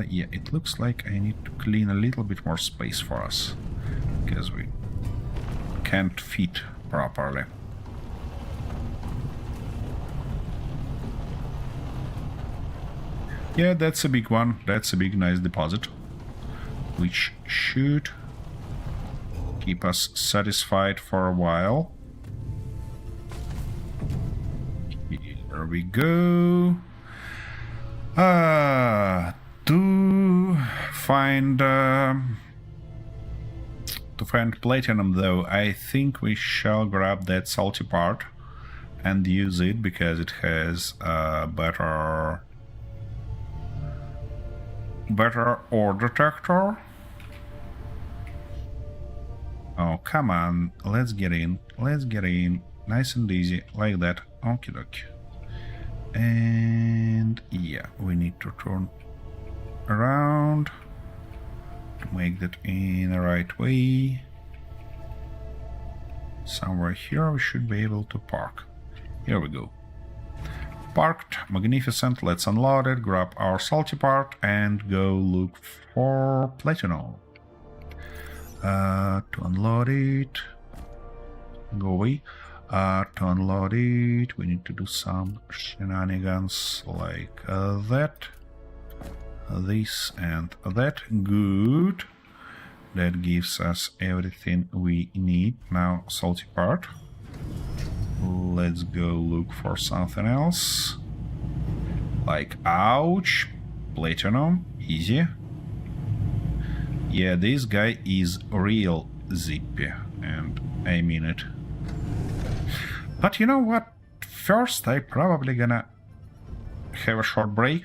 Yeah, it looks like I need to clean a little bit more space for us, because we can't fit properly. Yeah, that's a big one. That's a big, nice deposit, which should keep us satisfied for a while. Here we go. To find platinum, though, I think we shall grab that salty part and use it, because it has a better ore detector. Oh, come on, let's get in, nice and easy, like that. Okie dokie. And yeah, we need to turn around to make that in the right way. Somewhere here we should be able to park. Here we go. Parked, magnificent. Let's unload it, grab our salty part, and go look for platinum. To unload it, go away. To unload it, we need to do some shenanigans like that. This and that. Good. That gives us everything we need. Now, salty part. Let's go look for something else. Like, ouch, platinum, easy. Yeah, this guy is real zippy, and I mean it. But you know what? First, I probably gonna have a short break,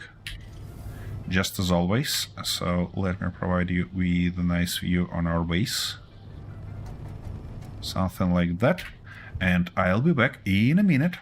just as always. So let me provide you with a nice view on our base. Something like that. And I'll be back in a minute.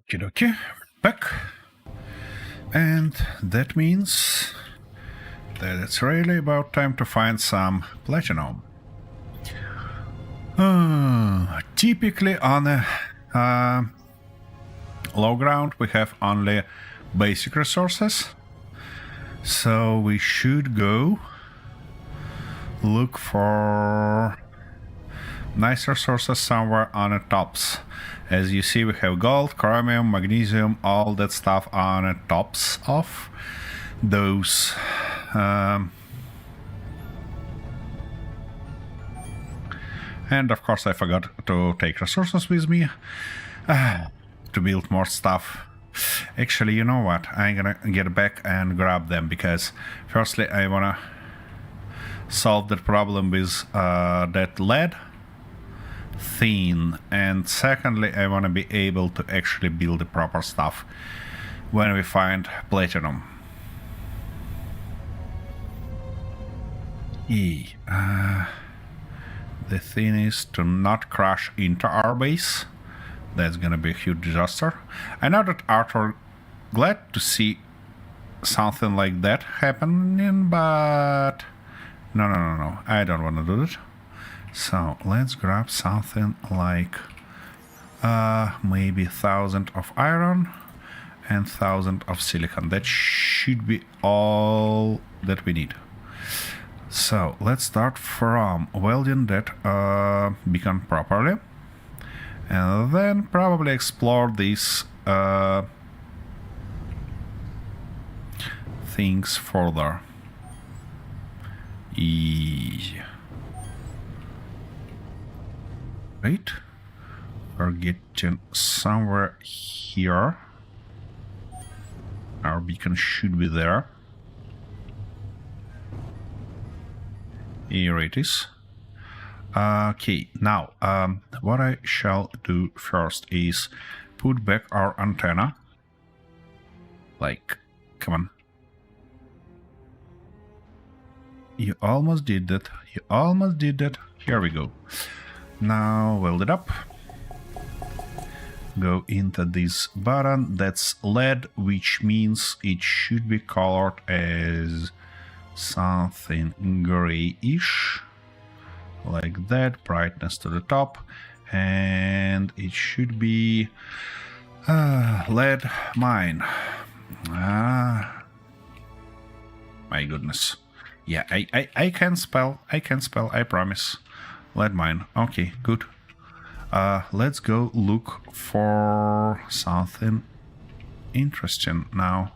Okie dokie, back. And that means that it's really about time to find some platinum. Typically on a low ground we have only basic resources, so we should go look for nice resources somewhere on the tops. As you see, we have gold, chromium, magnesium, all that stuff on the tops of those. And of course I forgot to take resources with me to build more stuff. Actually, you know what? I'm gonna get back and grab them, because firstly I wanna solve that problem with that lead thing, and secondly I wanna be able to actually build the proper stuff when we find platinum. The thing is to not crash into our base. That's gonna be a huge disaster. I know that Arthur glad to see something like that happening, but no, I don't want to do it. So let's grab something like maybe 1,000 of iron and 1,000 of silicon. That should be all that we need. So let's start from welding that beacon properly, and then probably explore these things further. Wait, we're getting somewhere here. Our beacon should be there. Here it is. Okay, now what I shall do first is put back our antenna. Like, come on. You almost did that. You almost did that. Here we go. Now weld it up. Go into this button. That's lead, which means it should be colored as something grayish, like that. Brightness to the top, and it should be lead mine. My goodness. Yeah, I can spell, I promise. Lead mine. Okay, good. Let's go look for something interesting now.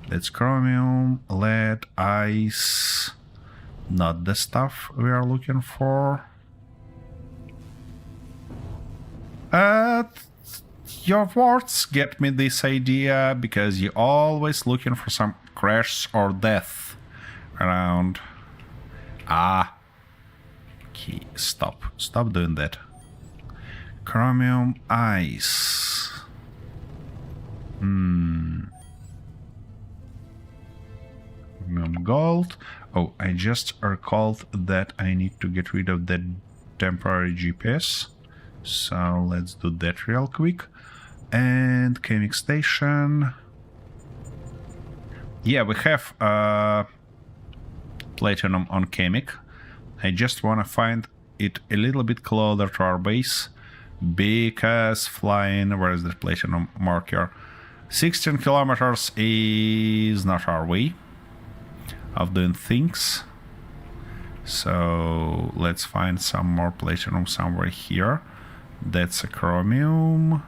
That's chromium, lead, ice. Not the stuff we are looking for. Your words get me this idea, because you're always looking for some crash or death around. Okay, stop doing that. Chromium, ice. Gold. Oh, I just recalled that I need to get rid of that temporary GPS. So let's do that real quick. And chemic station. Yeah, we have platinum on chemic. I just want to find it a little bit closer to our base, because flying, where is the platinum marker? 16 kilometers is not our way of doing things. So let's find some more platinum somewhere here. That's a chromium.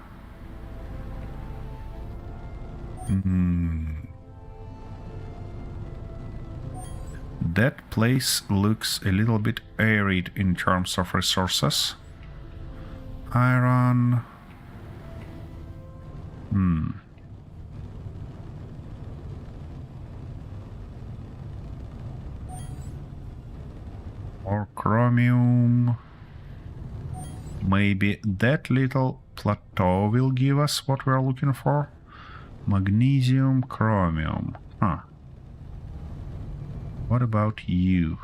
That place looks a little bit arid in terms of resources. Iron. Or chromium. Maybe that little plateau will give us what we are looking for. Magnesium, chromium. Huh. What about you?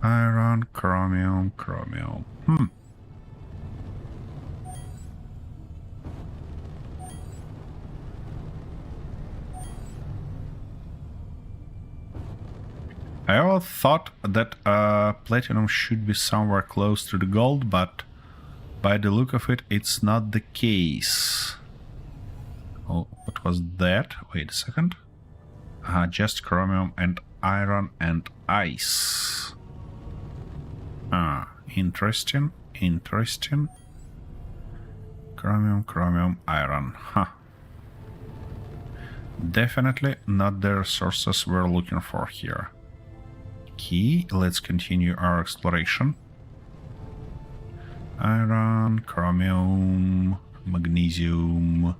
Iron, chromium. I always thought that platinum should be somewhere close to the gold, but by the look of it, it's not the case. Oh, what was that? Wait a second. Just chromium and iron and ice. Interesting, interesting. Chromium, iron. Huh. Definitely not the resources we're looking for here. Key, let's continue our exploration. Iron, chromium, magnesium.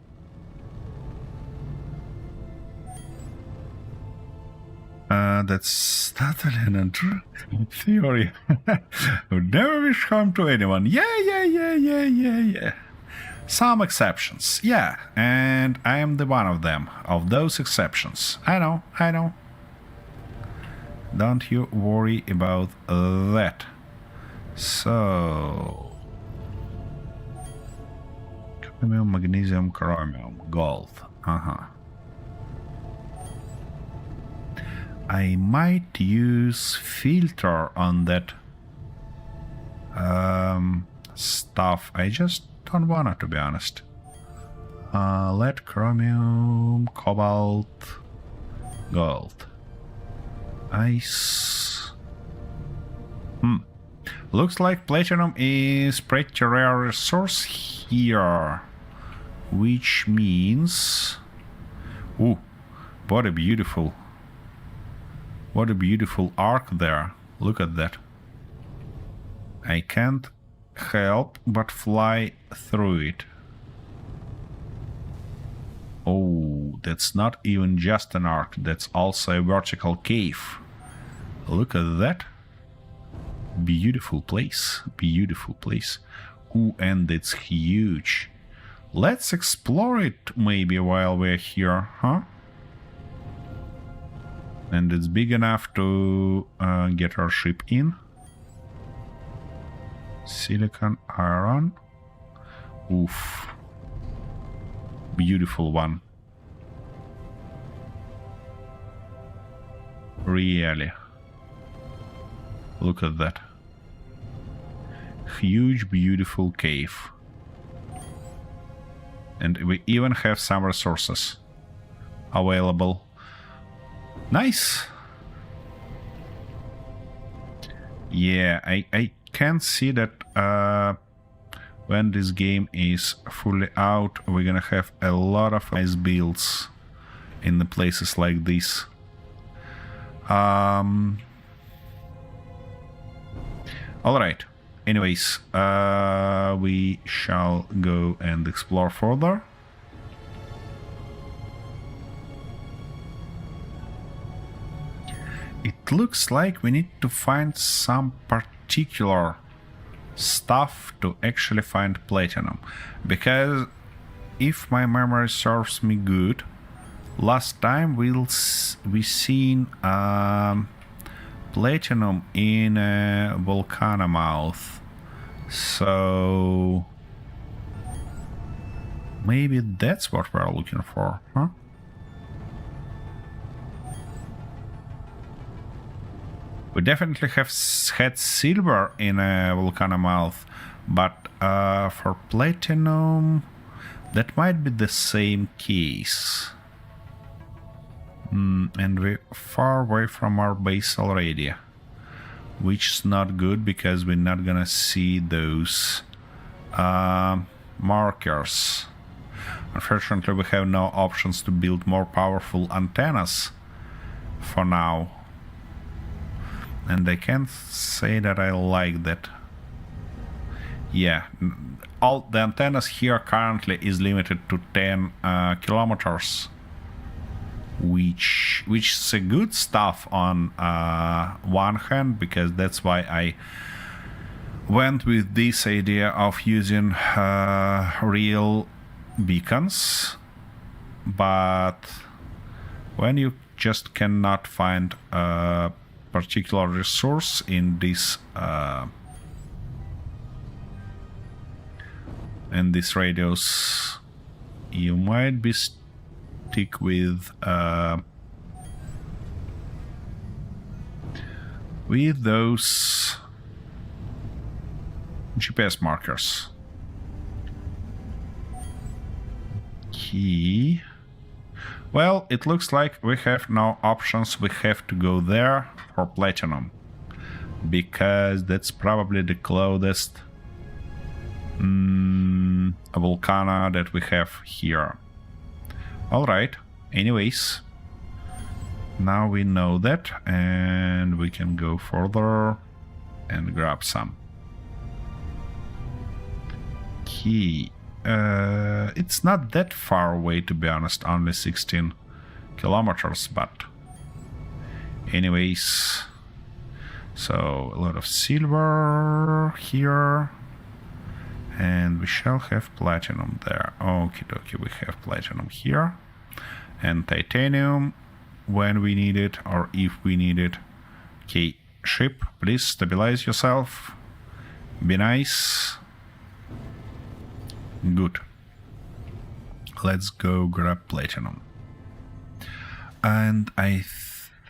That's totally an theory. Would never wish harm to anyone. Yeah. Some exceptions, yeah, and I am the one of them, of those exceptions. I know. Don't you worry about that. So... chromium, magnesium, chromium, gold. I might use filter on that stuff. I just don't wanna, to be honest. Lead, chromium, cobalt, gold, ice. Looks like platinum is pretty rare resource here, which means... ooh, what a beautiful arc there. Look at that. I can't help but fly through it. Oh, that's not even just an arc, that's also a vertical cave. Look at that. Beautiful place. Ooh, and it's huge. Let's explore it maybe while we're here, huh? And it's big enough to get our ship in. Silicon, iron. Oof. Beautiful one. Really. Look at that. Huge, beautiful cave. And we even have some resources available. Nice. Yeah, I can see that when this game is fully out, we're gonna have a lot of nice builds in the places like this. Alright. Anyways, we shall go and explore further. It looks like we need to find some particular stuff to actually find platinum, because if my memory serves me good, last time we seen platinum in a volcano mouth, so maybe that's what we're looking for, huh? We definitely have had silver in a volcano mouth, but for platinum, that might be the same case. And we're far away from our base already, which is not good because we're not gonna see those markers. Unfortunately, we have no options to build more powerful antennas for now. And I can't say that I like that. Yeah, all the antennas here currently is limited to 10 kilometers, which is a good stuff on one hand, because that's why I went with this idea of using real beacons. But when you just cannot find a particular resource in this radius, you might be stick with with those GPS markers. Key. Well, it looks like we have no options. We have to go there for platinum, because that's probably the closest volcano that we have here. Alright, anyways, now we know that, and we can go further and grab some. Key. It's not that far away, to be honest, only 16 kilometers, but anyways. So a lot of silver here, and we shall have platinum there. Okie dokie, we have platinum here, and titanium when we need it, or if we need it. Okay, ship, please stabilize yourself. Be nice. Good. Let's go grab platinum. And I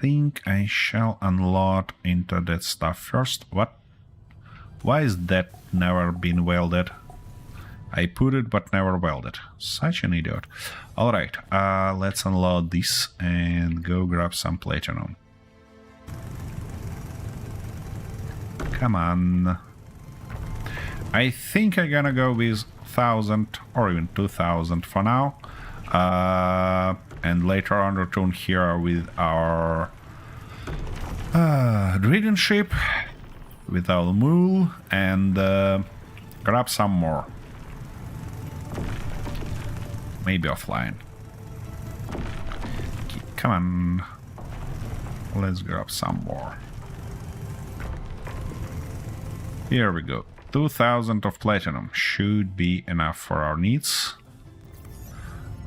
think I shall unload into that stuff first. What? Why is that never been welded? I put it but never welded. Such an idiot. Alright, let's unload this and go grab some platinum. Come on. I think I'm gonna go with 1,000 or even 2,000 for now. And later on return here with our drilling ship, with our mule, and grab some more. Maybe offline. Come on. Let's grab some more. Here we go. 2,000 of platinum should be enough for our needs.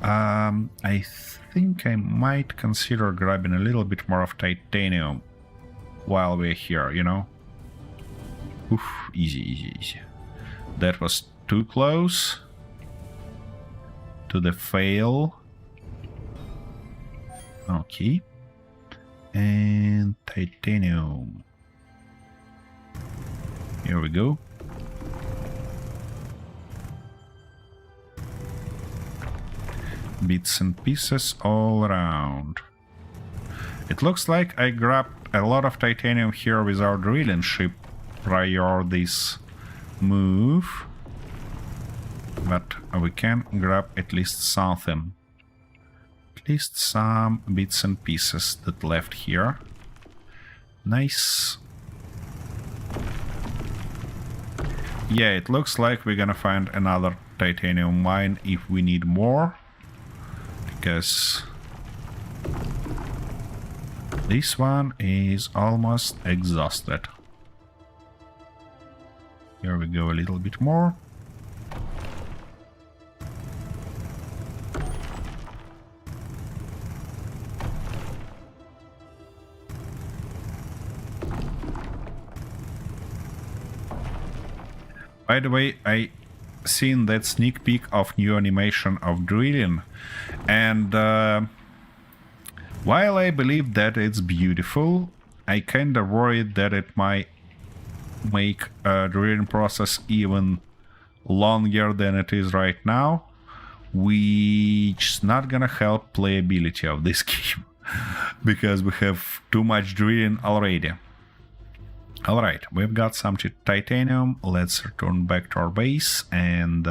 I think I might consider grabbing a little bit more of titanium while we're here, you know? Oof, easy, easy, easy. That was too close to the fail. Okay. And titanium. Here we go. Bits and pieces all around. It looks like I grabbed a lot of titanium here with our drilling ship prior this move, but we can grab at least something. At least some bits and pieces that left here. Nice. Yeah, it looks like we're gonna find another titanium mine if we need more, because this one is almost exhausted. Here we go, a little bit more. By the way, I seen that sneak peek of new animation of drilling, and while I believe that it's beautiful, I kinda worried that it might make a drilling process even longer than it is right now, which is not gonna help playability of this game, because we have too much drilling already. Alright, we've got some titanium. Let's return back to our base and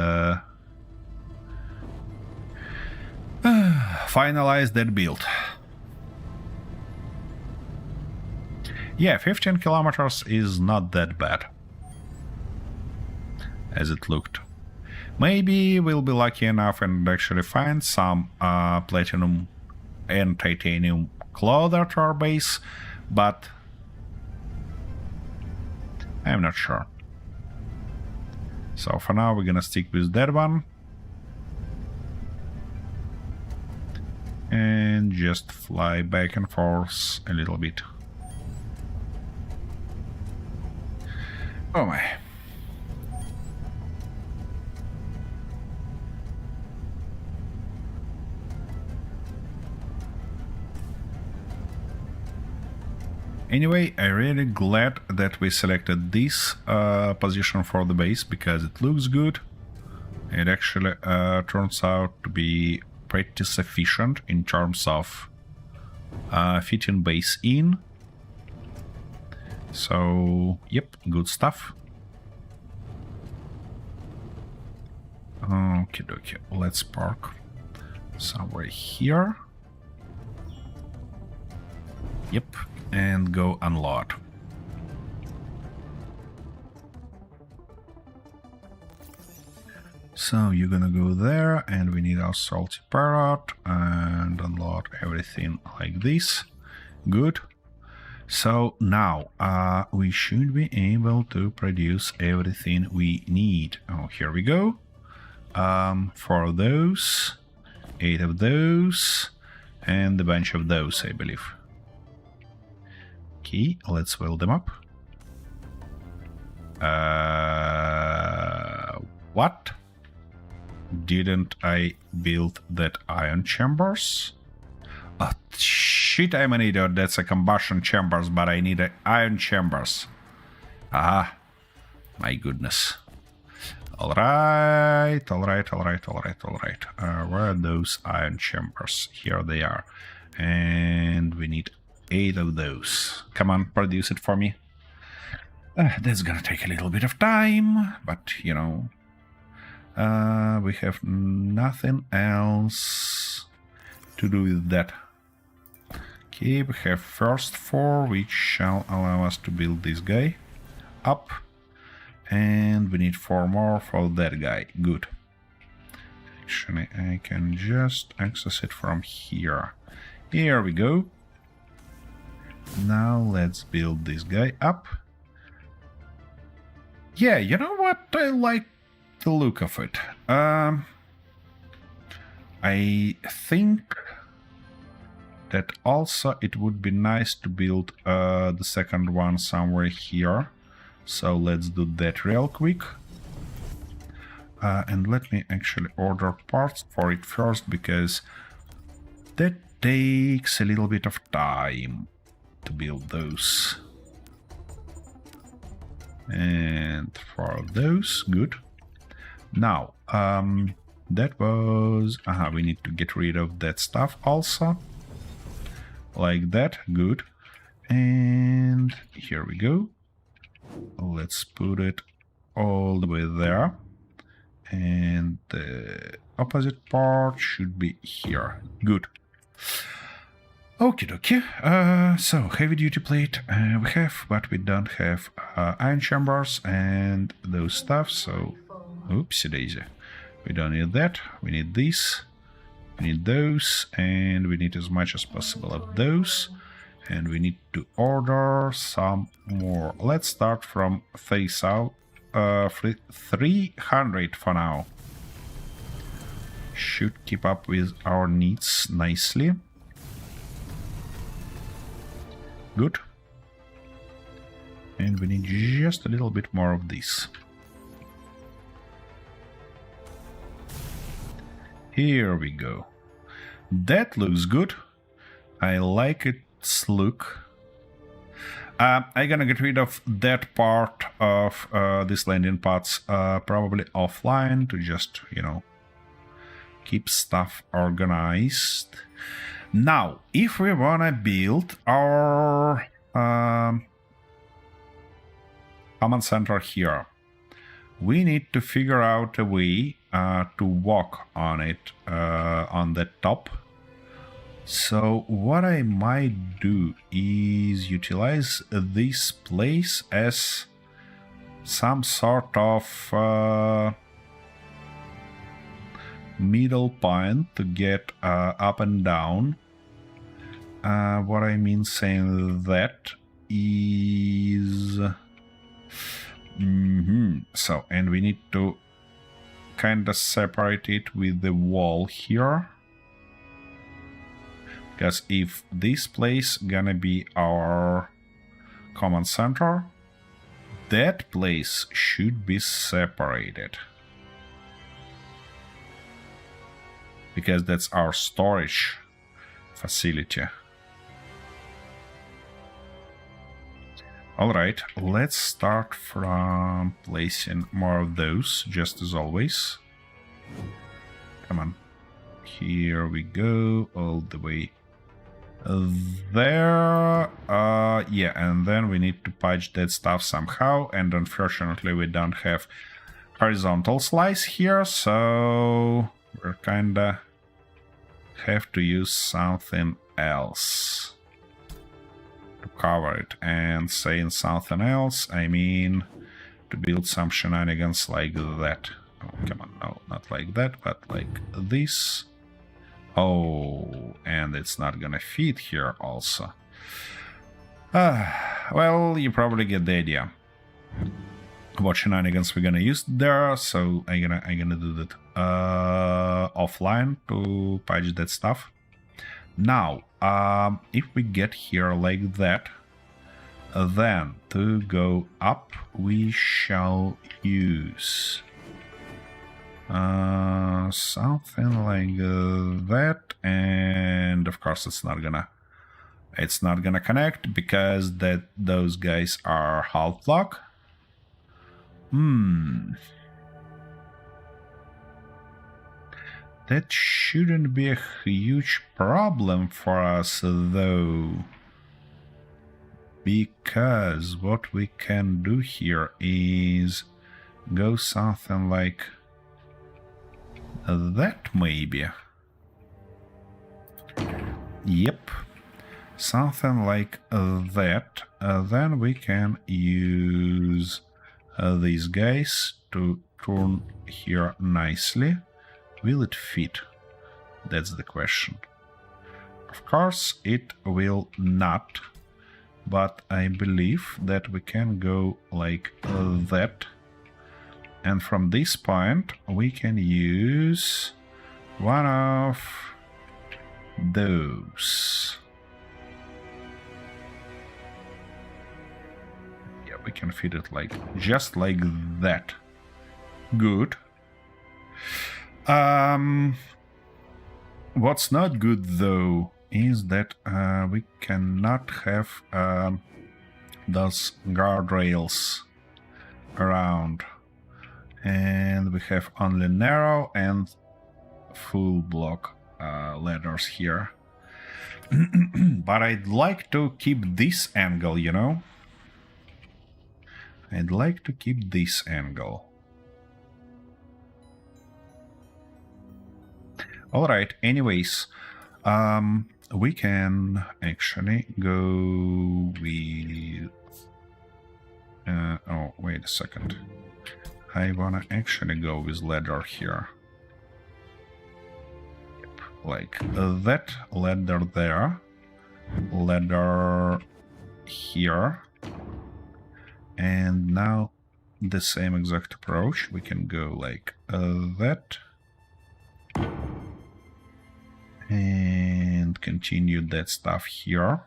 finalize that build. Yeah, 15 kilometers is not that bad as it looked. Maybe we'll be lucky enough and actually find some platinum and titanium closer to our base, but I'm not sure. So for now we're gonna stick with that one and just fly back and forth a little bit. Oh my. Anyway, I'm really glad that we selected this position for the base because it looks good. It actually turns out to be pretty sufficient in terms of fitting base in. So, yep, good stuff. Okie dokie, let's park somewhere here. Yep, and go unload. So you're gonna go there, and we need our salty parrot and unload everything like this. Good. So now we should be able to produce everything we need. Oh, here we go. 4 of those, 8 of those, and a bunch of those, I believe. Okay, let's weld them up. What? Didn't I build that iron chambers? Oh, shit, I'm an idiot. That's a combustion chambers, but I need iron chambers. Ah, my goodness. Alright. Where are those iron chambers? Here they are. And we need 8 of those. Come on, produce it for me. That's gonna take a little bit of time, but, you know, we have nothing else to do with that. Okay, we have first 4, which shall allow us to build this guy up. And we need 4 more for that guy. Good. Actually, I can just access it from here. Here we go. Now let's build this guy up. Yeah, you know what? I like the look of it. I think that also it would be nice to build the second one somewhere here. So let's do that real quick. And let me actually order parts for it first, because that takes a little bit of time to build those. And for those, good. Now, that was... we need to get rid of that stuff also. Like that, good. And here we go. Let's put it all the way there. And the opposite part should be here. Good. Okie dokie. So, heavy duty plate we have, but we don't have iron chambers and those stuff, so oopsie daisy. We don't need that. We need this. We need those, and we need as much as possible of those. And we need to order some more. Let's start from 300 for now. Should keep up with our needs nicely. Good. And we need just a little bit more of this. Here we go. That looks good. I like its look. I'm gonna get rid of that part of these landing pads probably offline to just, you know, keep stuff organized. Now, if we wanna build our command center here, we need to figure out a way to walk on it on the top. So what I might do is utilize this place as some sort of middle point to get up and down. What I mean saying that is... So, and we need to kind of separate it with the wall here. Because if this place gonna be our command center, that place should be separated. Because that's our storage facility. Alright, let's start from placing more of those, just as always. Come on. Here we go, all the way there. Yeah, and then we need to patch that stuff somehow, and unfortunately we don't have horizontal slice here, so we're kinda have to use something else to cover it. And saying something else, I mean to build some shenanigans like that. Oh, come on, no, not like that, but like this. Oh, and it's not gonna fit here also. Well, you probably get the idea what shenanigans we're gonna use there, so I'm gonna do that offline to patch that stuff. Now, if we get here like that, then to go up we shall use something like that, and of course it's not gonna connect because those guys are half block. That shouldn't be a huge problem for us though, because what we can do here is go something like that maybe. Yep, something like that. Then we can use these guys to turn here nicely. Will it fit? That's the question. Of course it will not, but I believe that we can go like that. And from this point we can use one of those. Yeah, we can fit it like just like that. Good. What's not good though is that we cannot have those guardrails around, and we have only narrow and full block ladders here. But I'd like to keep this angle, you know? I'd like to keep this angle. Alright, anyways, we can actually go with... oh, wait a second. I wanna actually go with ladder here. Like that, ladder there, ladder here. And now the same exact approach. We can go like that. And continue that stuff here.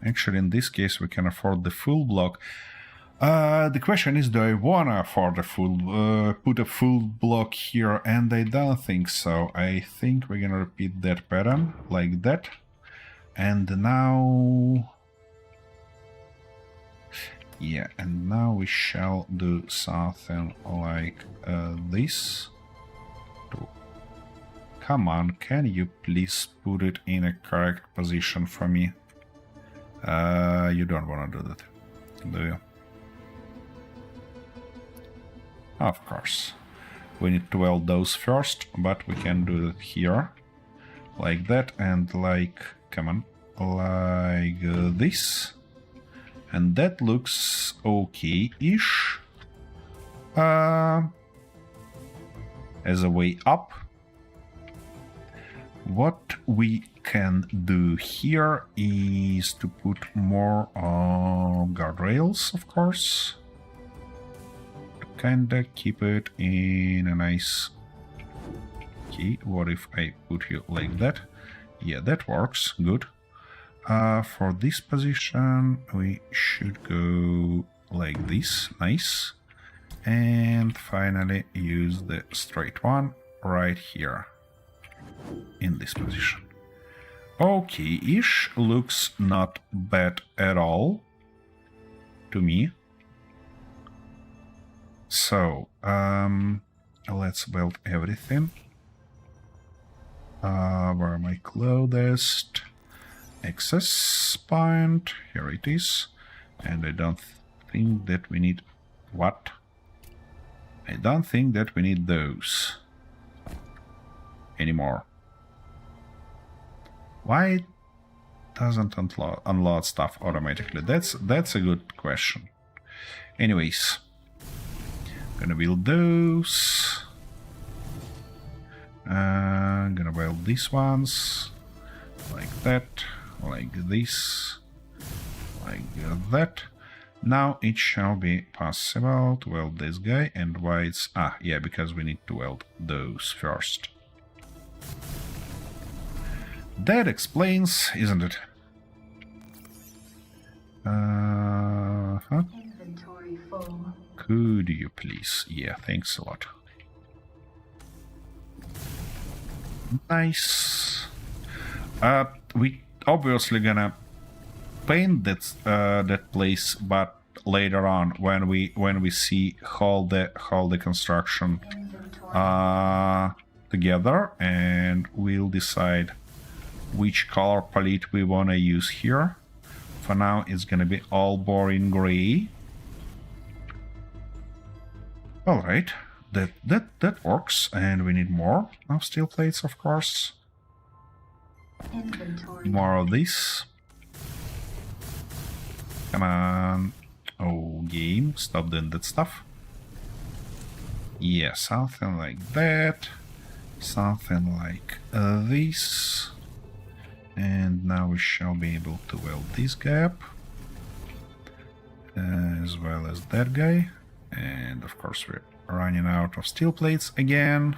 Actually, in this case, we can afford the full block. The question is, do I wanna afford a full, put a full block here? And I don't think so. I think we're gonna repeat that pattern like that. And now, yeah, and now we shall do something like this. Come on, can you please put it in a correct position for me? You don't want to do that, do you? Of course. We need to weld those first, but we can do it here. Like that, and like, come on, like this. And that looks okay-ish. As a way up. What we can do here is to put more guardrails, of course, to kinda keep it in a nice... Okay, what if I put you like that? Yeah, that works, good. For this position we should go like this, nice. And finally use the straight one right here. In this position. Okay-ish, looks not bad at all to me. So, let's build everything. Where are my closest access point? Here it is. And I don't think that we need... What? I don't think that we need those anymore. Why doesn't unload stuff automatically? That's a good question. Anyways, gonna build those. Gonna build these ones like that, like this, like that. Now it shall be possible to weld this guy, and why it's... Ah, yeah, because we need to weld those first. That explains, isn't it? Inventory full. Could you please? Yeah, thanks a lot. Nice. We obviously gonna paint that place, but later on when we see how the construction together, and we'll decide which color palette we wanna use here. For now, it's gonna be all boring gray. All right, that works, and we need more of steel plates, of course. Inventory. More of this. Come on. Oh, game, stop doing that stuff. Yeah, something like that. Something like this. And now we shall be able to weld this gap. As well as that guy. And of course we're running out of steel plates again.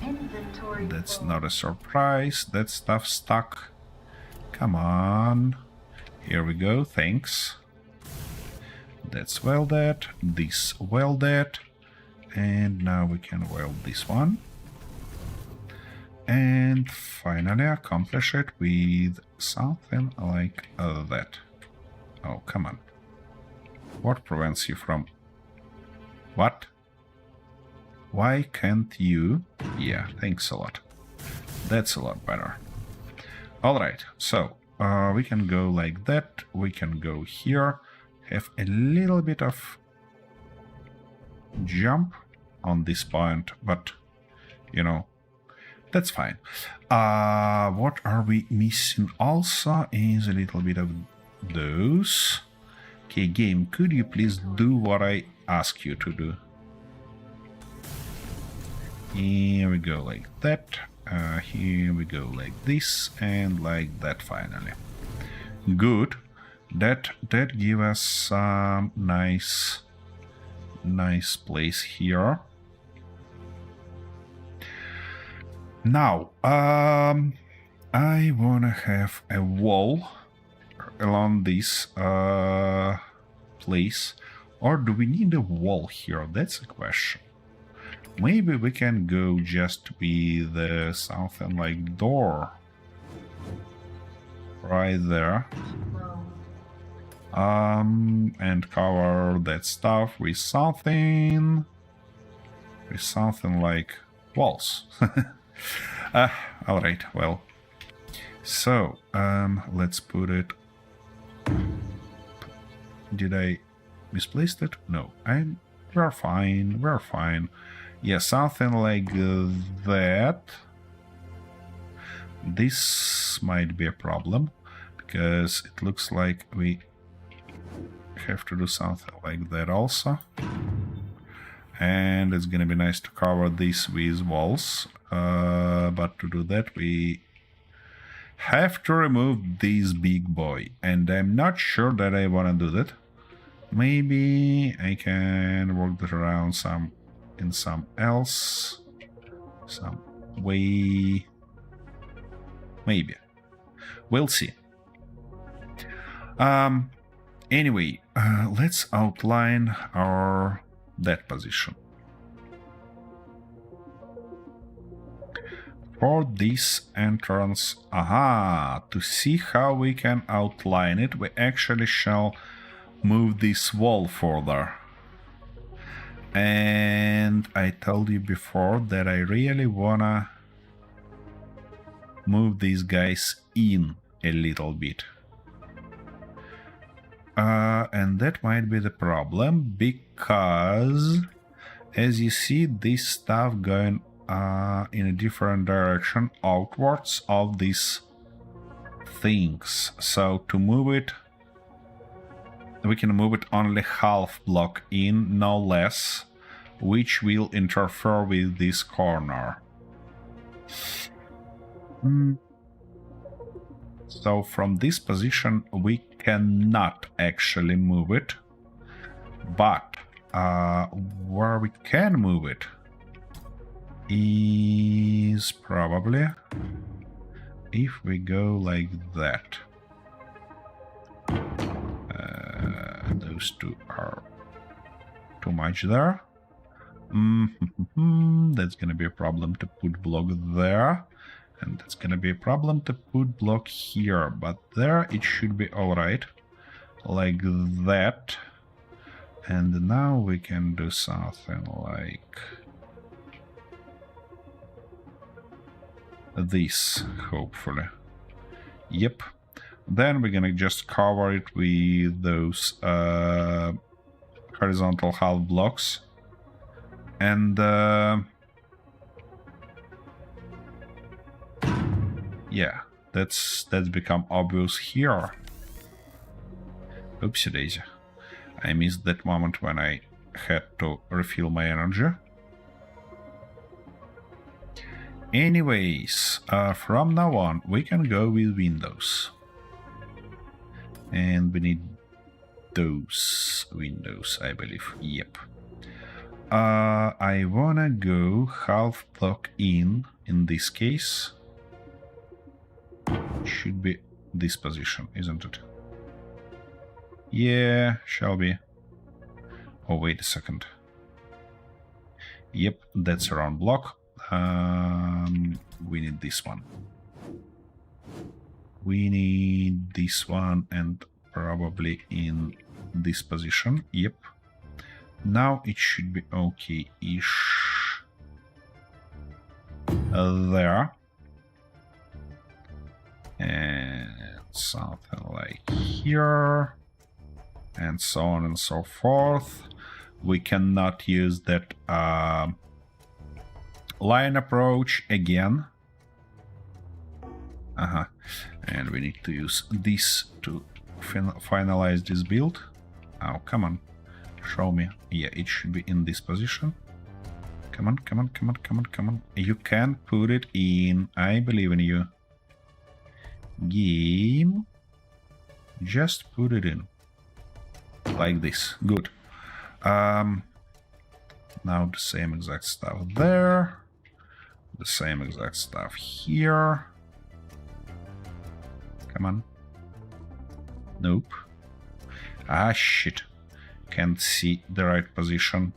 Inventory. That's full. not a surprise. That stuff stuck. Come on. Here we go, thanks. That's welded. This welded. And now we can weld this one. And finally accomplish it with something like that. Oh, come on. What prevents you from... What? Why can't you... Yeah, thanks a lot. That's a lot better. Alright, so we can go like that. We can go here. Have a little bit of jump on this point, but, you know, that's fine. What are we missing also is a little bit of those. Okay, game, could you please do what I ask you to do? Here we go like that. Here we go like this, and like that finally. Good. That give us some nice place here. Now, I wanna have a wall along this place, or do we need a wall here? That's a question. Maybe we can go just with something like door right there. And cover that stuff with something like walls. All right, well, so let's put it. Did I misplace it? No, we're fine. We're fine. Yeah, something like that. This might be a problem because it looks like we have to do something like that also. And it's gonna be nice to cover this with walls, but to do that we have to remove this big boy, and I'm not sure that I want to do that. Maybe I can work that around some else, some way. Maybe we'll see. Anyway, let's outline our that position. For this entrance, aha, to see how we can outline it, we actually shall move this wall further. And I told you before that I really wanna move these guys in a little bit. And that might be the problem, because as you see, this stuff going in a different direction outwards of these things. So to move it, we can move it only half block in, no less, which will interfere with this corner. So from this position we cannot actually move it, but where we can move it is probably if we go like that. Those two are too much there. That's gonna be a problem to put block there, and that's gonna be a problem to put block here, but there it should be alright, like that. And now we can do something like this, hopefully. Yep. Then we're gonna just cover it with those horizontal half blocks. And yeah, that's become obvious here. Oopsie daisy. I missed that moment when I had to refill my energy. Anyways, from now on we can go with windows. And we need those windows, I believe. Yep. I wanna go half block in this case. Should be this position, isn't it? Yeah, shall be. Oh, wait a second. Yep, that's a round block. We need this one. We need this one, and probably in this position. Yep. Now it should be okay-ish. There. And something like here. And so on and so forth. We cannot use that line approach again. And we need to use this to finalize this build. Oh, come on. Show me. Yeah, it should be in this position. Come on, come on, come on, come on, come on. You can put it in. I believe in you. Game. Just put it in. Like this. Good. Now the same exact stuff there. The same exact stuff here. Come on. Nope. Ah, shit. Can't see the right position.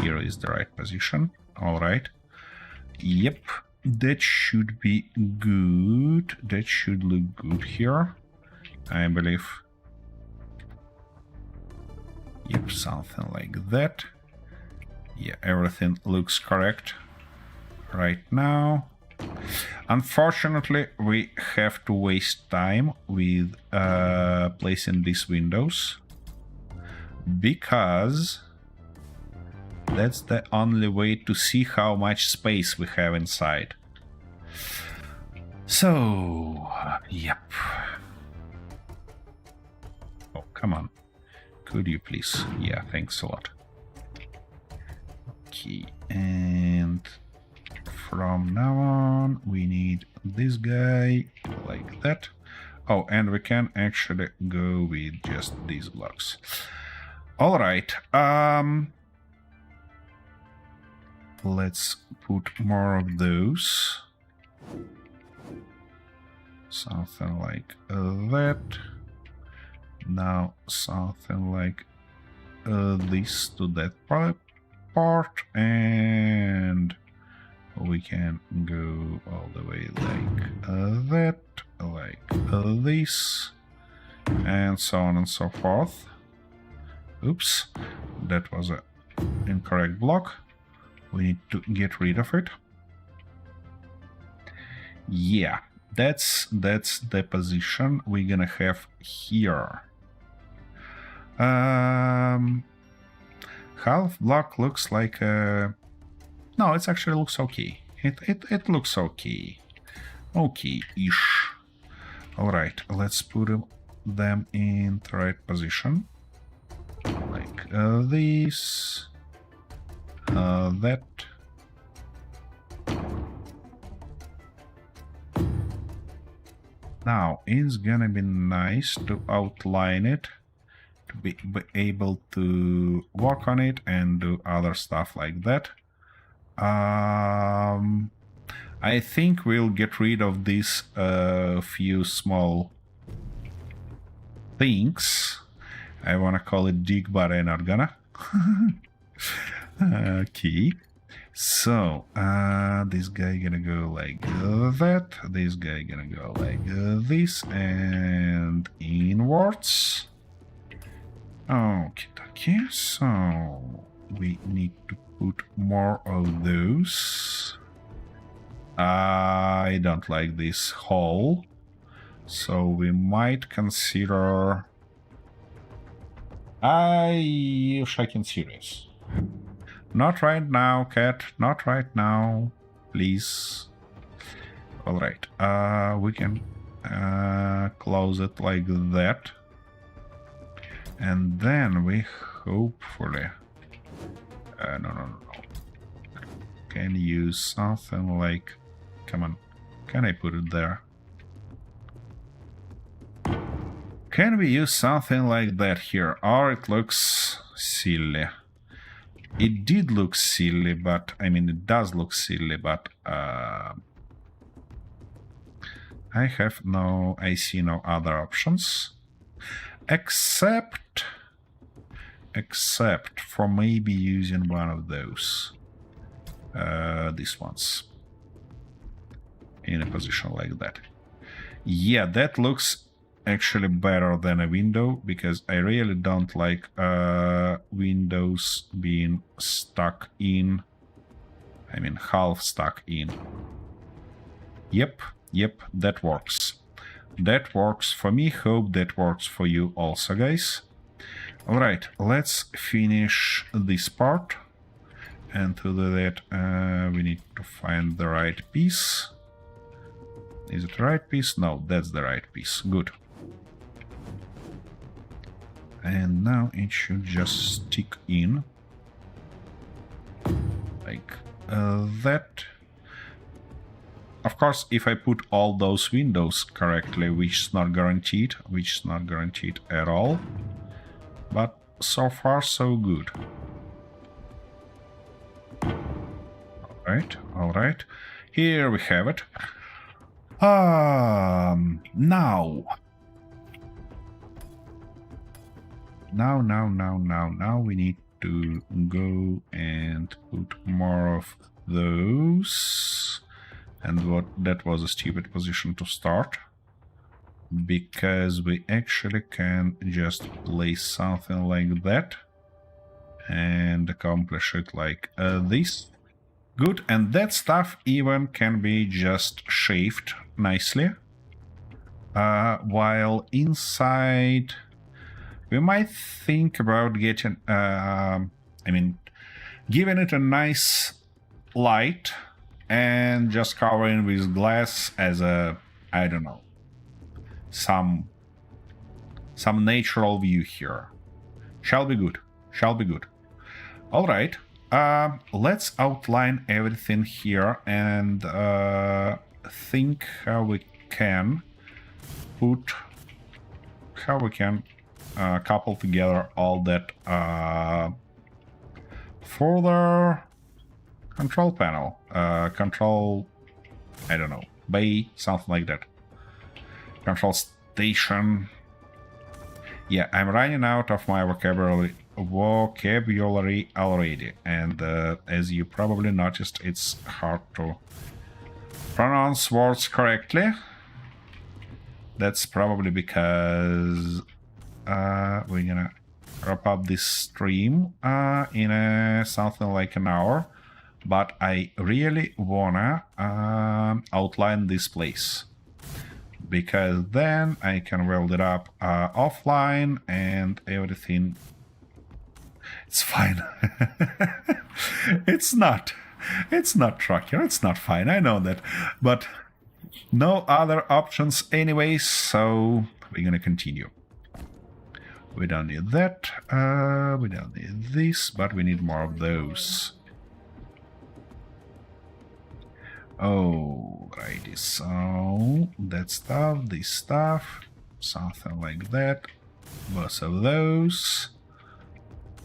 Here is the right position. Alright. Yep. That should be good. That should look good here, I believe. Yep, something like that. Yeah, everything looks correct right now. Unfortunately, we have to waste time with placing these windows, because that's the only way to see how much space we have inside. So, yep. Oh, come on. Could you please? Yeah, thanks a lot. Okay, and from now on, we need this guy like that. Oh, and we can actually go with just these blocks. All right. Let's put more of those. Something like that. Now something like this to that part, and we can go all the way like that, like this, and so on and so forth. Oops, that was an incorrect block. We need to get rid of it. Yeah, that's the position we're gonna have here. Half block looks like a... No, it actually looks okay. It looks okay. Okay-ish. Alright, let's put them in the right position. Like this. That. Now, it's gonna be nice to outline it, to be able to work on it and do other stuff like that. I think we'll get rid of these few small things. I wanna call it dig, but I'm not gonna. Okay. So, this guy gonna go like that, this guy gonna go like this, and inwards. Okay, so we need to put more of those. I don't like this hole, so we might consider... I shaking serious. Not right now, cat. Not right now. Please. Alright. We can close it like that. And then we hopefully... No. Can use something like... Come on. Can I put it there? Can we use something like that here? Or it looks silly. It did look silly, but... I mean, it does look silly, but... I see no other options. Except for maybe using one of those. These ones. In a position like that. Yeah, that looks actually better than a window, because I really don't like windows being stuck in. I mean, half stuck in. Yep, that works. That works for me. Hope that works for you also, guys. Alright, let's finish this part. And to do that, we need to find the right piece. Is it the right piece? No, that's the right piece. Good. And now it should just stick in. Like that. Of course, if I put all those windows correctly, which is not guaranteed at all. But so far, so good. Alright. Here we have it. Now we need to go and put more of those. And that was a stupid position to start. Because we actually can just place something like that. And accomplish it like this. Good, and that stuff even can be just shaved nicely. While inside, we might think about getting, giving it a nice light and just covering with glass as a, I don't know, some natural view here. Shall be good. All right. Let's outline everything here and think how we can couple together all that further control panel, control, I don't know, bay, something like that. Control station. Yeah, I'm running out of my vocabulary vocabulary already, and as you probably noticed, it's hard to pronounce words correctly. That's probably because we're gonna wrap up this stream in something like an hour, but I really wanna outline this place, because then I can weld it up offline and everything. It's fine. It's not Tracker, it's not fine, I know that, but no other options anyway, so we're gonna continue. We don't need that, we don't need this, but we need more of those. Alrighty, so that stuff, this stuff, something like that, both of those.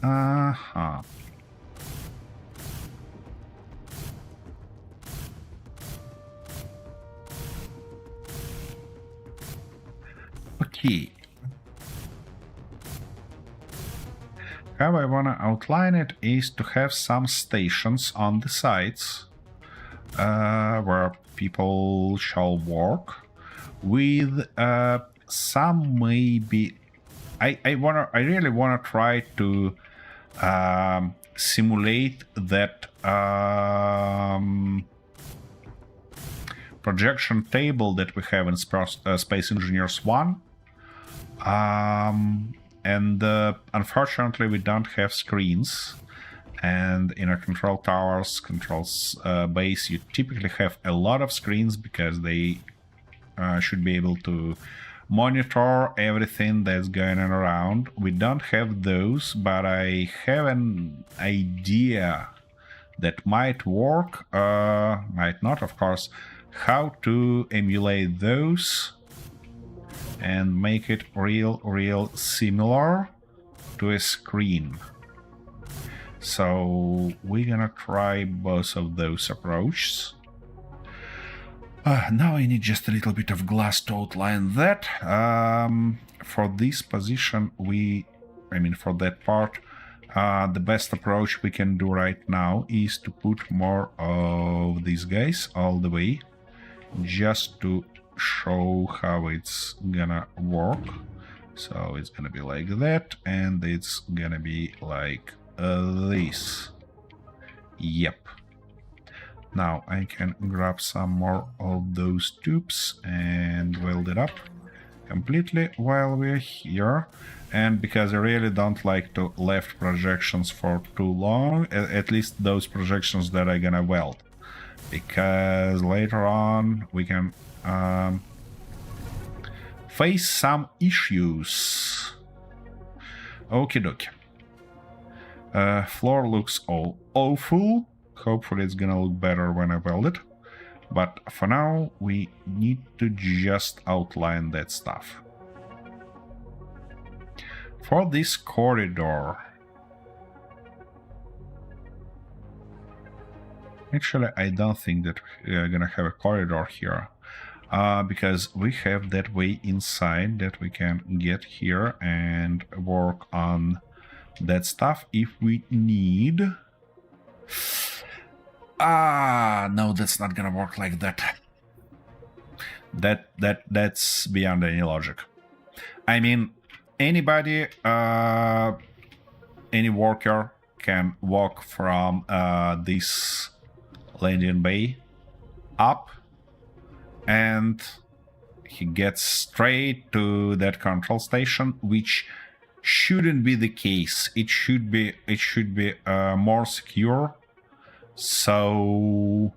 Uh-huh. Okay. How I wanna outline it is to have some stations on the sides where people shall work with some maybe. I really wanna try to simulate that projection table that we have in Space Engineers 1. And unfortunately we don't have screens, and in a control towers, controls base, you typically have a lot of screens because they should be able to monitor everything that's going on around. We don't have those, but I have an idea that might work, might not, of course, how to emulate those and make it real similar to a screen. So we're gonna try both of those approaches. Now I need just a little bit of glass to outline that. For this position, for that part, the best approach we can do right now is to put more of these guys all the way, just to show how it's gonna work. So it's gonna be like that, and it's gonna be like this. Yep. Now I can grab some more of those tubes and weld it up completely while we're here. And because I really don't like to left projections for too long, at least those projections that I'm gonna weld, because later on we can face some issues. Okie dokie. Floor looks all awful. Hopefully it's gonna look better when I weld it. But for now, we need to just outline that stuff. For this corridor... Actually, I don't think that we're gonna have a corridor here. Because we have that way inside that we can get here and work on that stuff if we need. No, that's not gonna work like that. That's beyond any logic. I mean, anybody, any worker can walk from this landing bay up, and he gets straight to that control station, which shouldn't be the case. It should be more secure. So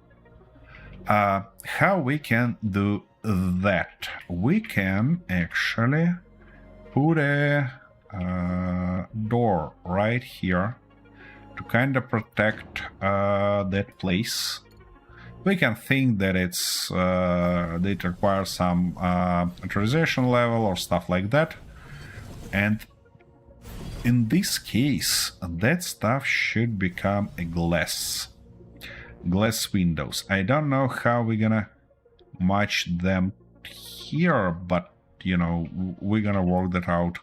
how we can do that? We can actually put a door right here to kind of protect that place. We can think that it's it requires some authorization level or stuff like that, and in this case, that stuff should become a glass windows. I don't know how we're gonna match them here, but you know, we're gonna work that out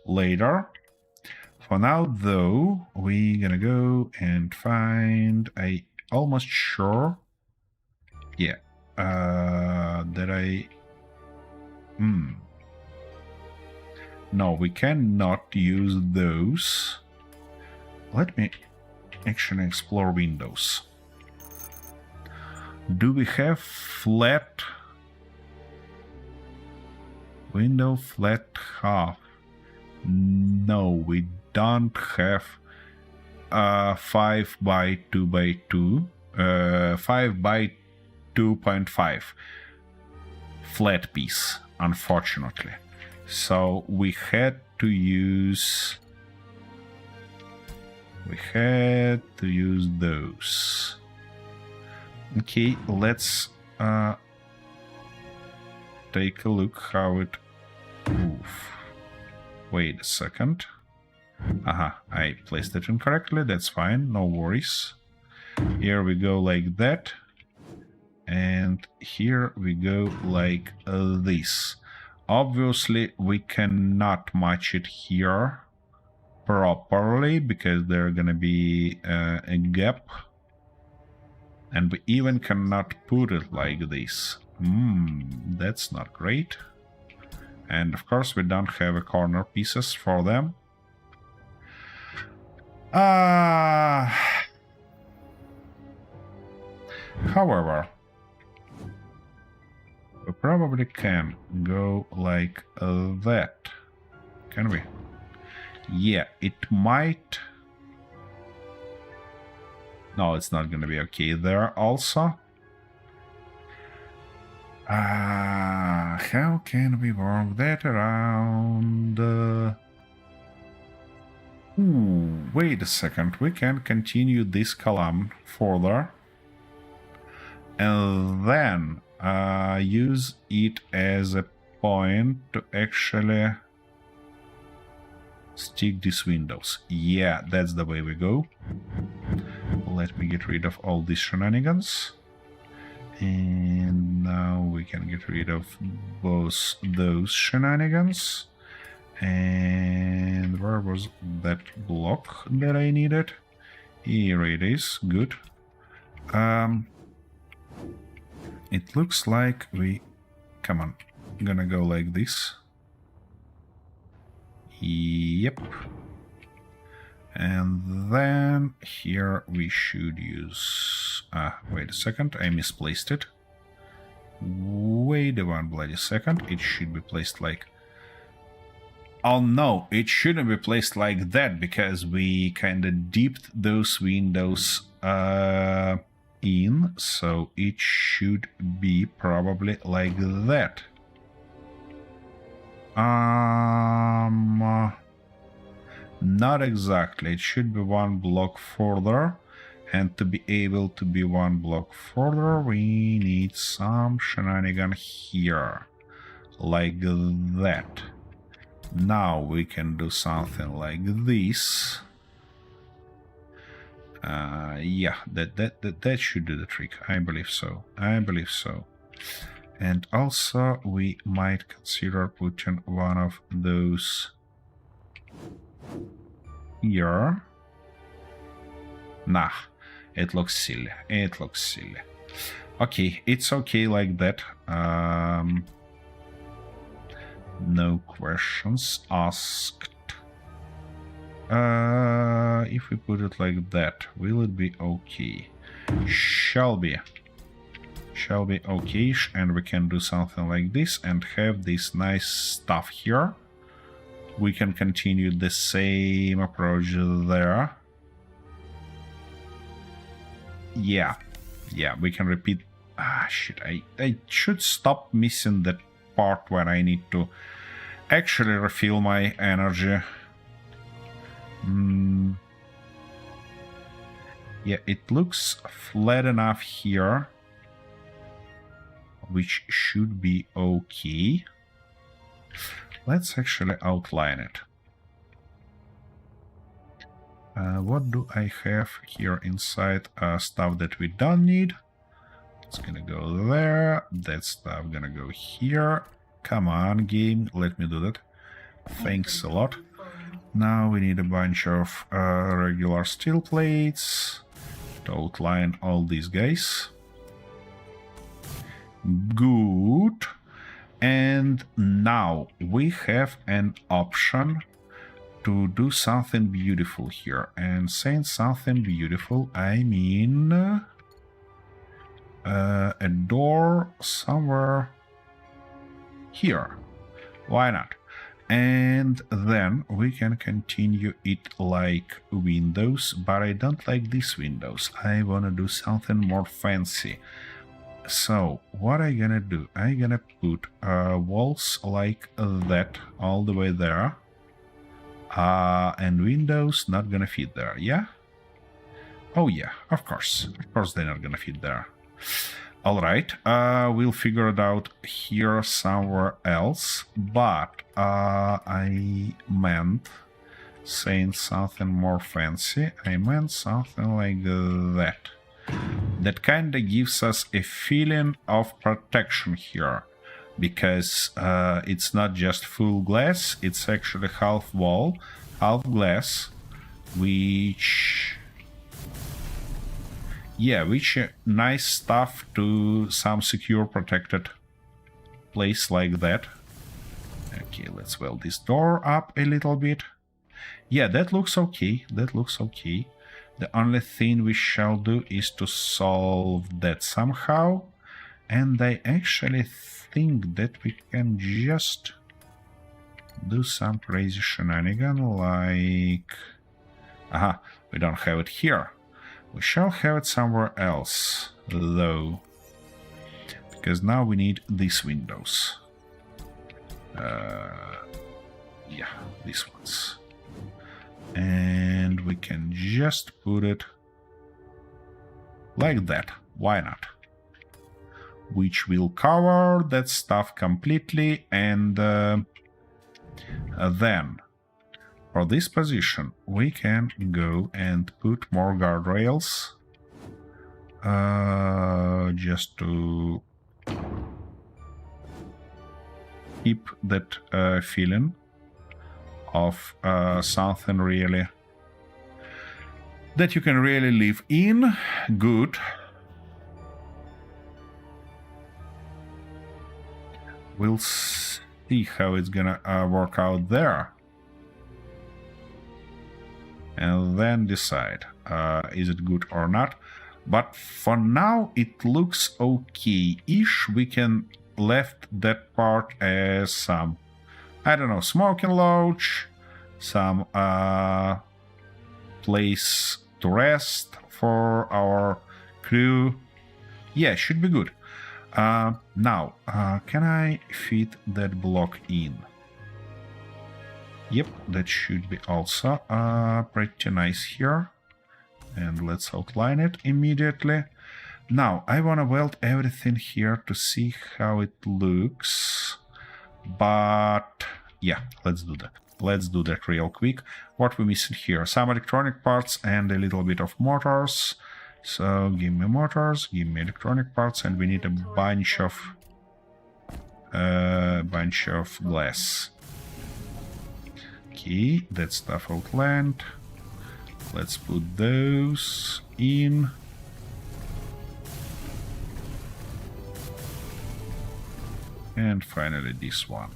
later. For now, though, we're gonna go and find. I almost sure. Yeah. That I. No, we cannot use those. Let me actually explore windows. Do we have flat window, flat half? No, we don't have 5 by 2 by 2, 5 by 2.5 flat piece, unfortunately. So we had to use those. Okay, let's take a look how it. Oof. Wait a second. Aha, I placed it incorrectly. That's fine, no worries. Here we go like that. And here we go like this. Obviously, we cannot match it here properly because there's gonna be a gap. And we even cannot put it like this. That's not great. And of course, we don't have a corner pieces for them. However, we probably can go like that. Can we? Yeah, it might. No, it's not gonna be okay there also. How can we work that around? Wait a second. We can continue this column further. And then use it as a point to actually stick these windows. Yeah, that's the way we go. Let me get rid of all these shenanigans. And now we can get rid of both those shenanigans. And where was that block that I needed? Here it is. Good. It looks like we... Come on. I'm gonna go like this. Yep. And then here we should use... wait a second, I misplaced it. Wait one bloody second, it should be placed like... Oh no, it shouldn't be placed like that, because we kinda dipped those windows in, so it should be probably like that. Not exactly. It should be one block further, and to be able to be one block further, we need some shenanigan here, like that. Now we can do something like this. Yeah, that should do the trick. I believe so. I believe so. And also, we might consider putting one of those here. Nah, it looks silly. It looks silly. Okay, it's okay like that. No questions asked. If we put it like that, will it be okay? Shall be okay, and we can do something like this and have this nice stuff here. We can continue the same approach there. Yeah, we can repeat. Shit, I should stop missing that part where I need to actually refill my energy. Yeah, it looks flat enough here, which should be okay. Let's actually outline it. What do I have here inside? Stuff that we don't need. It's gonna go there. That stuff gonna go here. Come on, game, let me do that. Thanks a lot. Now we need a bunch of regular steel plates to outline all these guys. Good. And now we have an option to do something beautiful here. And saying something beautiful, I mean a door somewhere here. Why not? And then we can continue it like windows, but I don't like these windows. I want to do something more fancy. So what I'm gonna do, I'm gonna put walls like that all the way there, and windows not gonna fit there, yeah? Oh yeah, of course they're not gonna fit there. Alright, we'll figure it out here somewhere else, but I meant saying something more fancy. I meant something like that. That kinda gives us a feeling of protection here, because it's not just full glass, it's actually half wall, half glass, which... yeah, which nice stuff to some secure protected place like that. Okay, let's weld this door up a little bit. Yeah, that looks okay, that looks okay. The only thing we shall do is to solve that somehow. And I actually think that we can just do some crazy shenanigan like... aha, we don't have it here. We shall have it somewhere else, though. Because now we need these windows. Yeah, these ones. And we can just put it like that. Why not? Which will cover that stuff completely. And then for this position we can go and put more guardrails, just to keep that feeling of something really that you can really live in. Good. We'll see how it's gonna work out there, and then decide is it good or not. But for now it looks okay-ish. We can left that part as some, I don't know, smoking lodge, some place to rest for our crew. Yeah, should be good. Now, can I fit that block in? Yep, that should be also pretty nice here. And let's outline it immediately. Now, I want to weld everything here to see how it looks. But yeah, let's do that. Let's do that real quick. What we're missing here? Some electronic parts and a little bit of motors. So give me motors, give me electronic parts, and we need a bunch of glass. Okay, that stuff outlined. Let's put those in. And finally this one.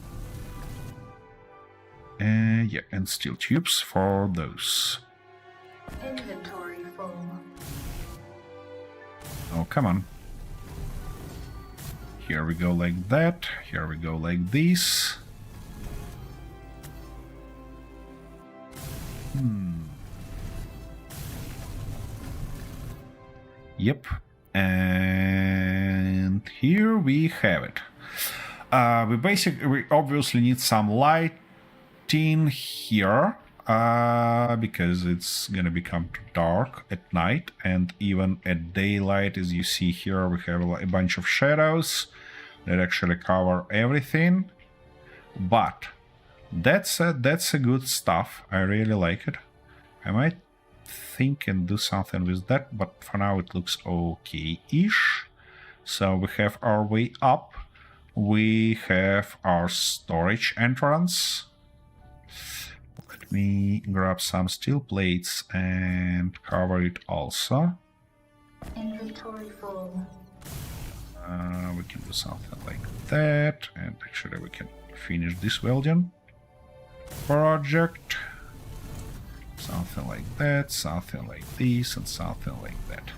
Yeah, and steel tubes for those. Inventory full. Oh, come on. Here we go like that. Here we go like this. Yep. And here we have it. We obviously need some lighting here, because it's gonna become too dark at night, and even at daylight, as you see here, we have a bunch of shadows that actually cover everything. But that's a good stuff. I really like it. I might think and do something with that, but for now it looks okay-ish. So we have our way up. We have our storage entrance. Let me grab some steel plates and cover it also. Inventory full. We can do something like that, and actually we can finish this welding project. Something like that, something like this, and something like that.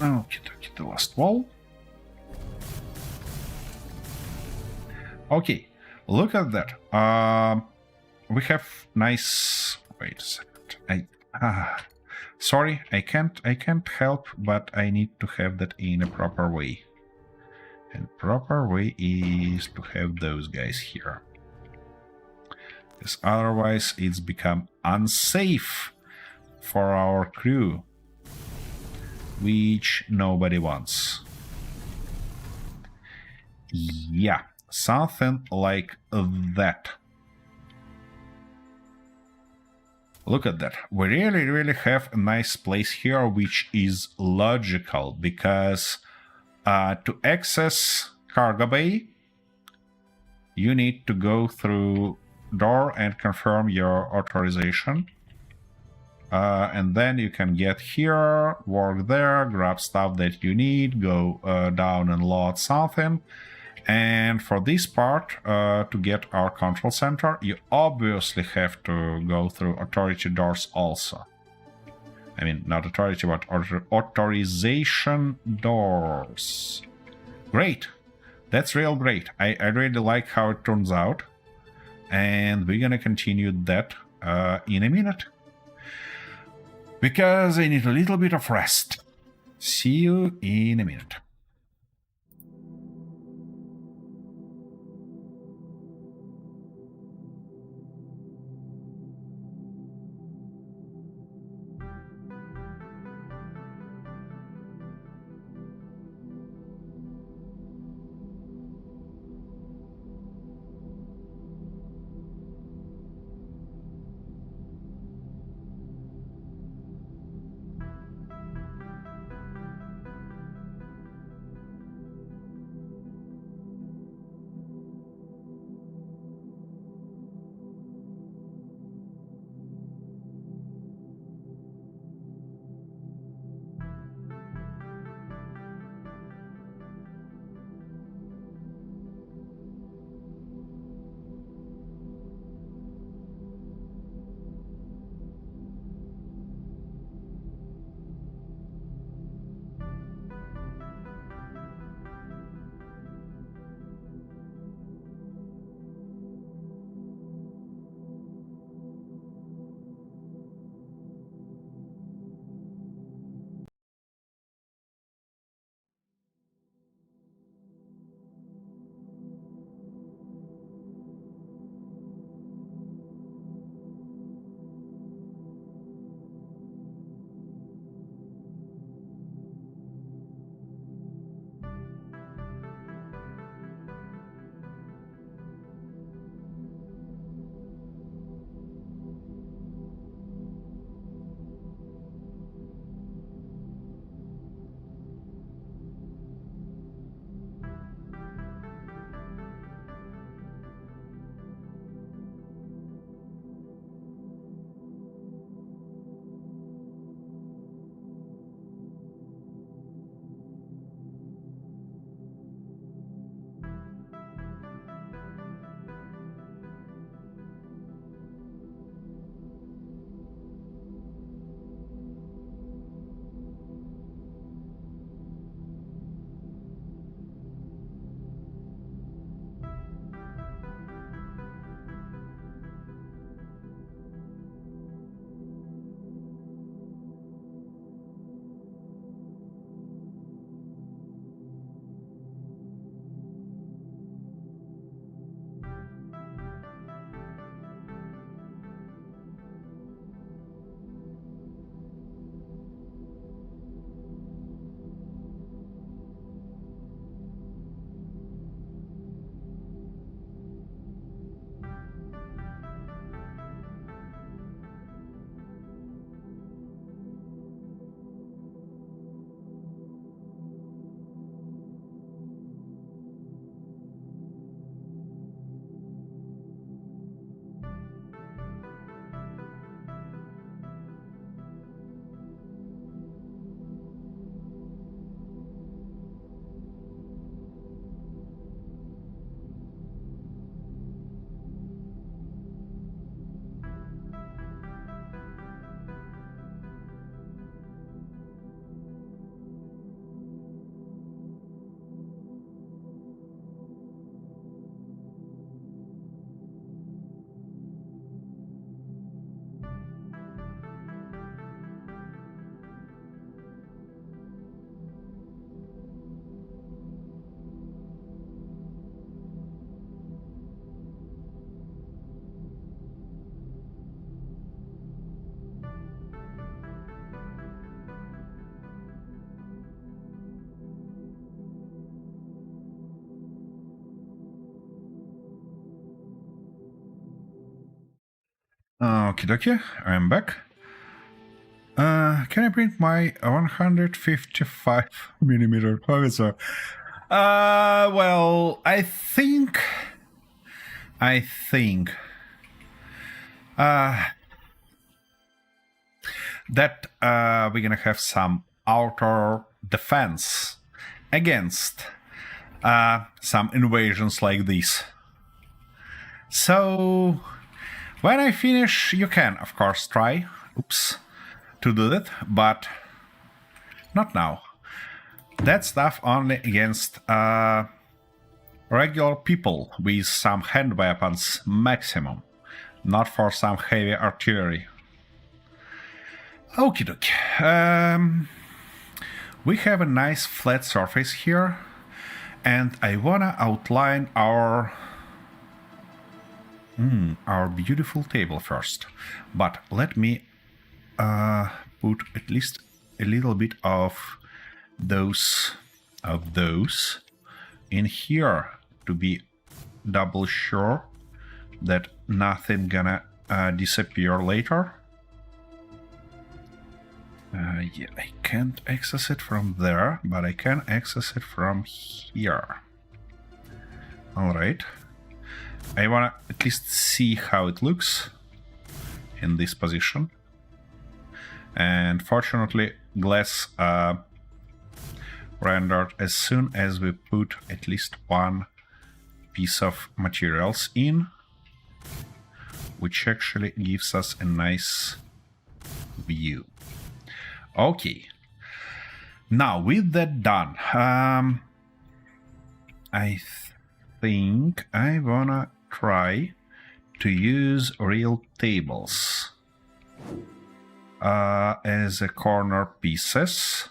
Okay, the last wall. Okay, look at that. We have nice. Wait a second. Sorry, I can't help, but I need to have that in a proper way. And proper way is to have those guys here. Because otherwise it's become unsafe for our crew, which nobody wants. Yeah, something like that. Look at that. We really have a nice place here, which is logical, because to access cargo bay, you need to go through door and confirm your authorization. And then you can get here, work there, grab stuff that you need, go down and load something. And for this part, to get our control center, you obviously have to go through authority doors also. I mean, not authority, but authorization doors. Great. That's real great. I really like how it turns out. And we're gonna continue that in a minute. Because I need a little bit of rest. See you in a minute. Okie dokie, I'm back. Can I bring my 155mm howitzer? Well, I think that we're gonna have some outer defense against some invasions like this. So when I finish, you can, of course, try, to do that, but not now. That stuff only against regular people with some hand weapons maximum, not for some heavy artillery. Okie dokie. We have a nice flat surface here, and I wanna outline our beautiful table first. But let me put at least a little bit of those in here to be double sure that nothing gonna disappear later. Yeah, I can't access it from there, but I can access it from here. Alright. I wanna at least see how it looks in this position. And fortunately, glass rendered as soon as we put at least one piece of materials in, which actually gives us a nice view. Okay. Now, with that done, I think I wanna try to use real tables as a corner pieces.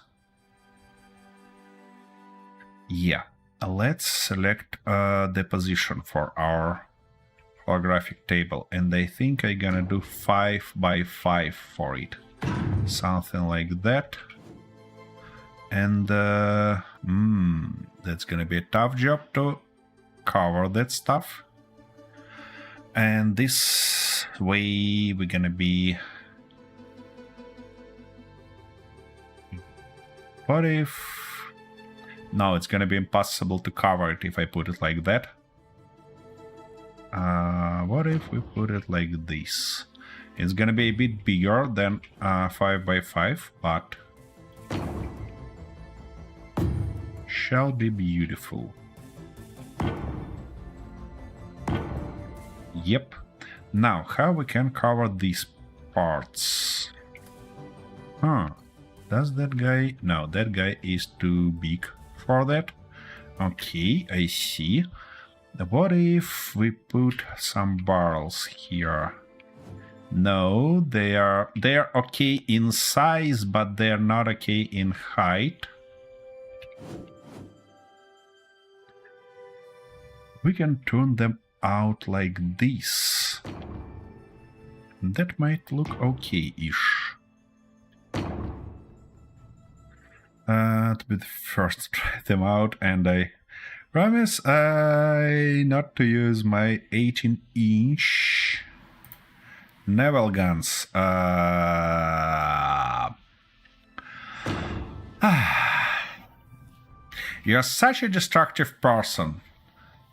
Yeah, let's select the position for our holographic table, and I think I'm gonna do 5 by 5 for it, something like that. And that's gonna be a tough job to cover that stuff. And this way we're gonna be... What if... No, it's gonna be impossible to cover it if I put it like that. What if we put it like this? It's gonna be a bit bigger than 5 by 5, but shall be beautiful. Yep. Now, how we can cover these parts? Huh. Does that guy... No, that guy is too big for that. Okay, I see. What if we put some barrels here? No, they are okay in size, but they are not okay in height. We can turn them out like this. That might look okay-ish. To be the first to try them out, and I promise not to use my 18-inch naval guns. You're such a destructive person.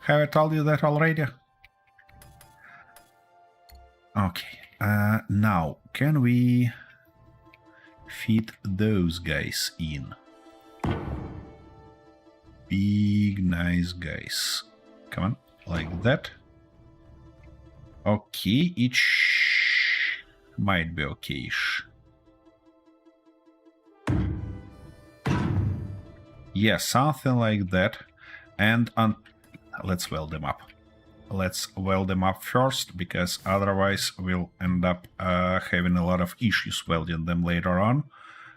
Have I told you that already? Okay. Now, can we fit those guys in? Big, nice guys. Come on, like that. Okay, each might be okay-ish. Yeah, something like that. And let's weld them up. Let's weld them up first, because otherwise we'll end up having a lot of issues welding them later on.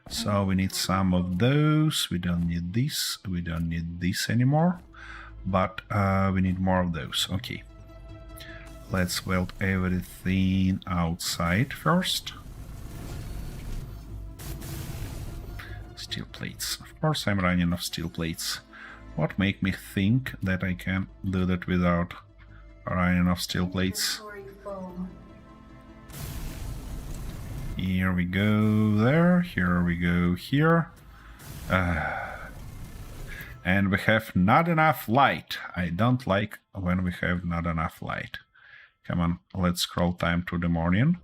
So we need some of those. We don't need this. We don't need this anymore. But we need more of those. Okay. Let's weld everything outside first. Steel plates. Of course I'm running off steel plates. What make me think that I can do that without running off steel plates? Inventory full. Here we go there, here we go here. And we have not enough light. I don't like when we have not enough light. Come on, let's scroll time to the morning.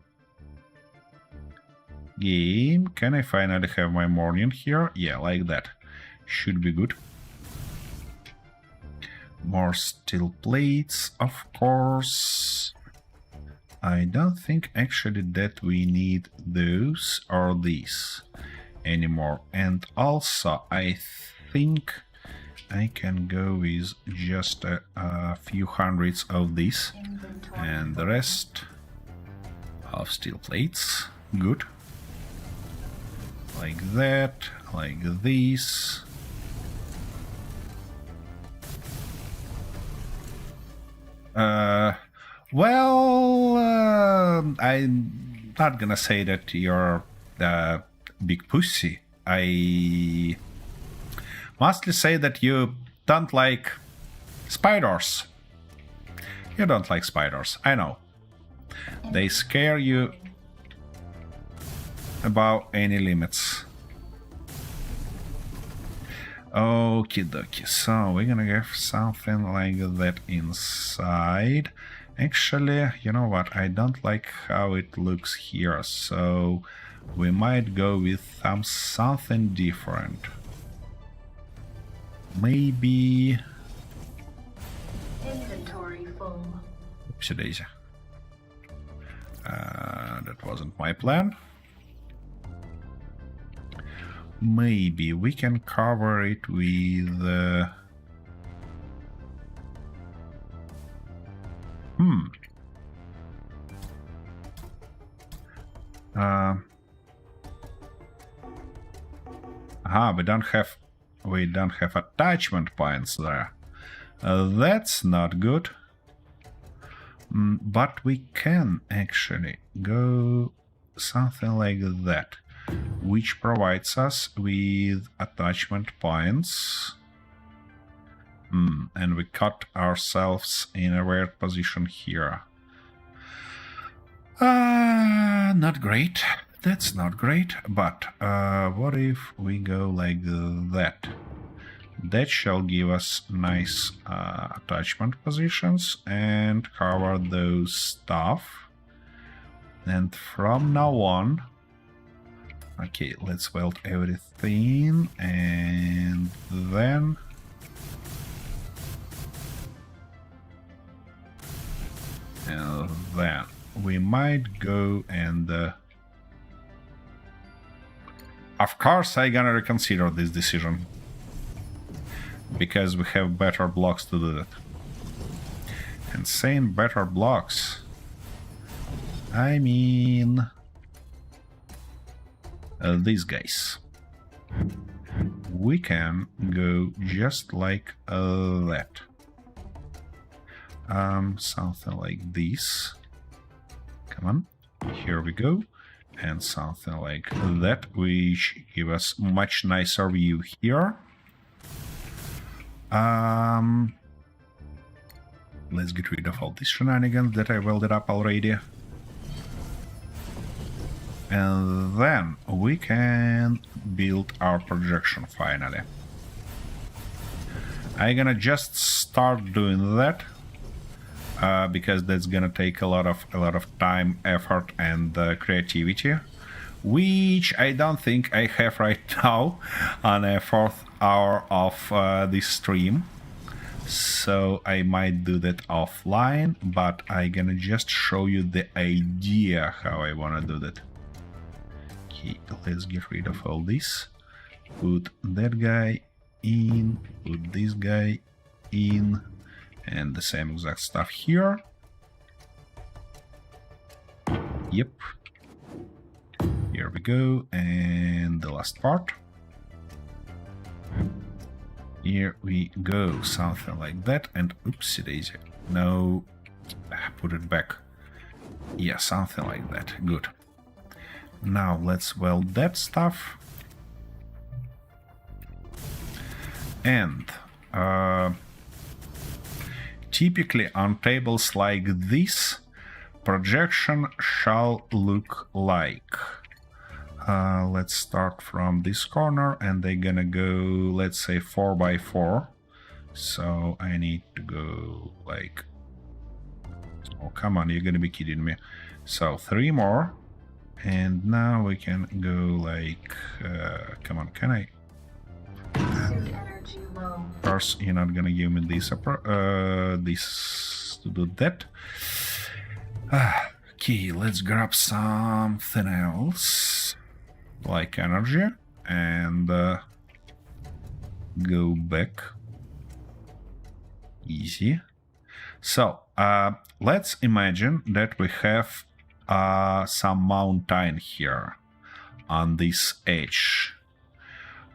Game, can I finally have my morning here? Yeah, like that. Should be good. More steel plates, of course. I don't think actually that we need those or these anymore. And also, I think I can go with just a few hundreds of these. And the rest of steel plates. Good. Like that, like this. I'm not gonna say that you're a big pussy. I mostly say that you don't like spiders. You don't like spiders, I know. They scare you above any limits. Okie dokie, so we're gonna have something like that inside. Actually, you know what, I don't like how it looks here, so we might go with something different. Maybe... Inventory full. Oopsie daisy. That wasn't my plan. Maybe we can cover it with... we don't have attachment points there. That's not good. But we can actually go something like that, which provides us with attachment points. And we cut ourselves in a weird position here. Not great. That's not great. But what if we go like that? That shall give us nice attachment positions and cover those stuff. And from now on... Okay, let's weld everything, and then... we might go and... Of course I'm gonna reconsider this decision. Because we have better blocks to do that. And saying better blocks... I mean... these guys. We can go just like that. Something like this. Come on, here we go. And something like that, which give us much nicer view here. Let's get rid of all these shenanigans that I welded up already. And then we can build our projection finally. I'm gonna just start doing that because that's gonna take a lot of time, effort, and creativity, which I don't think I have right now on a 4th hour of this stream. So I might do that offline, but I'm gonna just show you the idea how I wanna do that. Okay, let's get rid of all this. Put that guy in, put this guy in, and the same exact stuff here. Yep. Here we go, and the last part. Here we go, something like that, and oopsie daisy. No, put it back. Yeah, something like that. Good. Now let's weld that stuff. And typically on tables like this, projection shall look like Let's start from this corner, and they're gonna go, let's say, 4 by 4. So I need to go like... Oh, come on, you're gonna be kidding me. So 3 more. And now we can go like... come on, can I... Suit energy low. Of course, you're not gonna give me this this to do that. Okay, let's grab something else, like energy, and go back. Easy. So, let's imagine that we have some mountain here on this edge.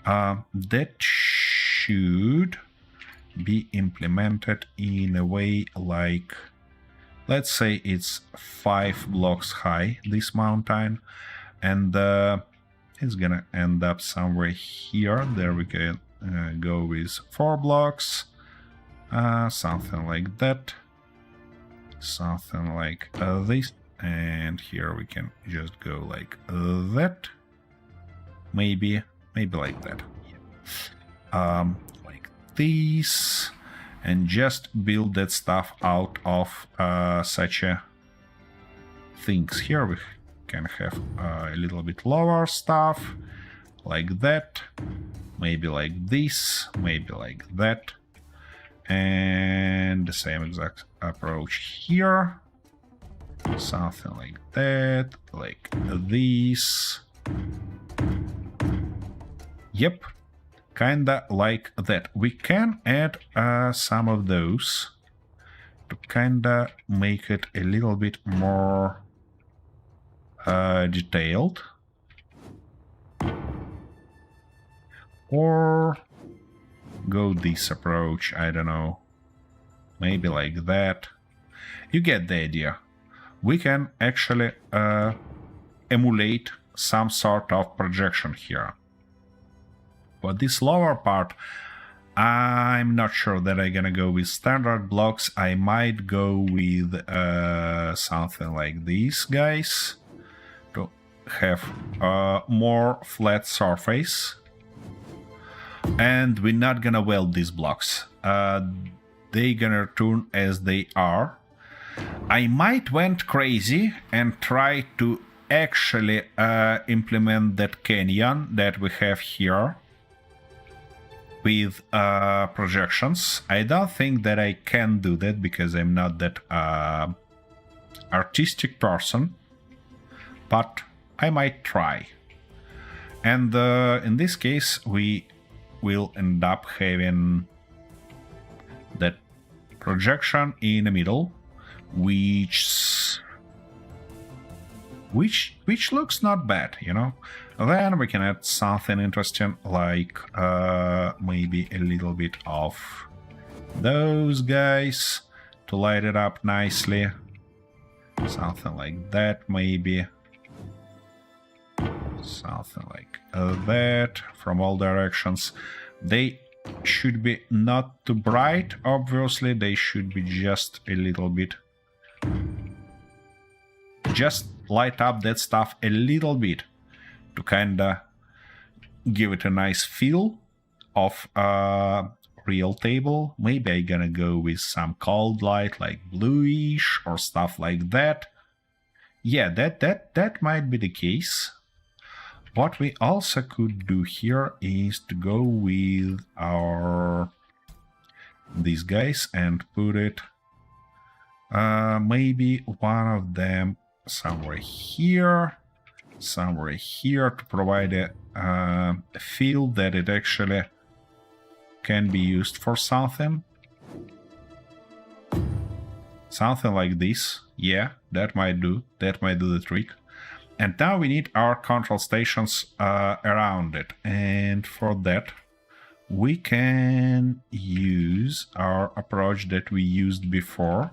That should be implemented in a way like, let's say it's 5 blocks high, this mountain, and it's gonna end up somewhere here. There we can go with 4 blocks, something like that, something like this, and here we can just go like that, maybe like that, like this, and just build that stuff out of such a things. Here we can have a little bit lower stuff, like that, maybe like this, maybe like that, and the same exact approach here, something like that, like this. Yep, kinda like that. We can add some of those to kinda make it a little bit more detailed. Or go this approach, I don't know. Maybe like that. You get the idea. We can actually emulate some sort of projection here. For this lower part, I'm not sure that I'm gonna go with standard blocks. I might go with something like these guys to have more flat surface. And we're not gonna weld these blocks. They're gonna turn as they are. I might went crazy and try to actually implement that canyon that we have here with projections. I don't think that I can do that because I'm not that artistic person, but I might try. And in this case, we will end up having that projection in the middle, which looks not bad, you know. Then we can add something interesting like maybe a little bit of those guys to light it up nicely, something like that, maybe something like that from all directions. They should be not too bright, obviously. They should be just a little bit, just light up that stuff a little bit to kinda give it a nice feel of a real table. Maybe I'm gonna go with some cold light like bluish or stuff like that. Yeah, that might be the case. What we also could do here is to go with our these guys and put it maybe one of them somewhere here to provide a feel that it actually can be used for something. Something like this. Yeah, that might do the trick. And now we need our control stations around it. And for that, we can use our approach that we used before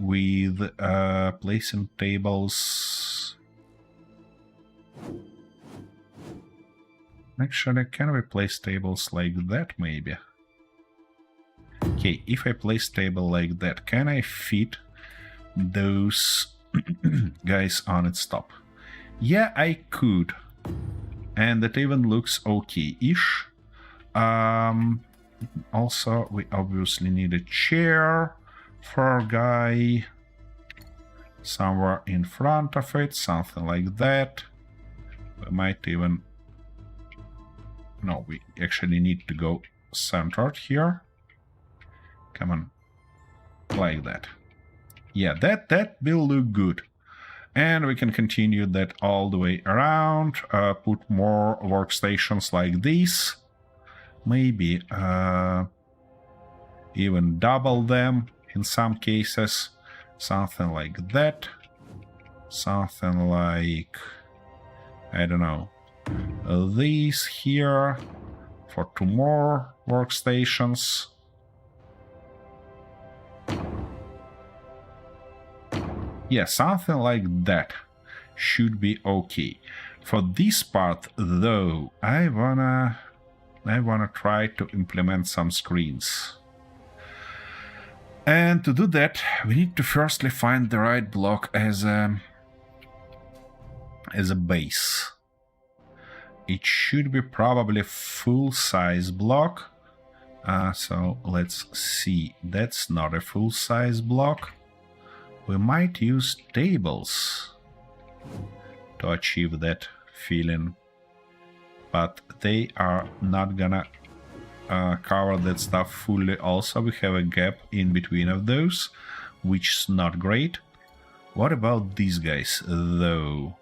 with placing tables. Actually, can we place tables like that, maybe? Okay, if I place table like that, can I fit those guys on its top? Yeah, I could. And it even looks okay-ish. Also, we obviously need a chair for a guy somewhere in front of it, something like that. We might even... No, we actually need to go centered here. Come on. Like that. Yeah, that will look good. And we can continue that all the way around. Put more workstations like this. Maybe even double them in some cases. Something like that. Something like... I don't know. These here for 2 more workstations. Yeah, something like that should be okay. For this part, though, I wanna try to implement some screens. And to do that, we need to firstly find the right block as a base. It should be probably full-size block. So let's see. That's not a full-size block. We might use tables to achieve that feeling, but they are not gonna cover that stuff fully. Also, we have a gap in between of those, which is not great. What about these guys, though?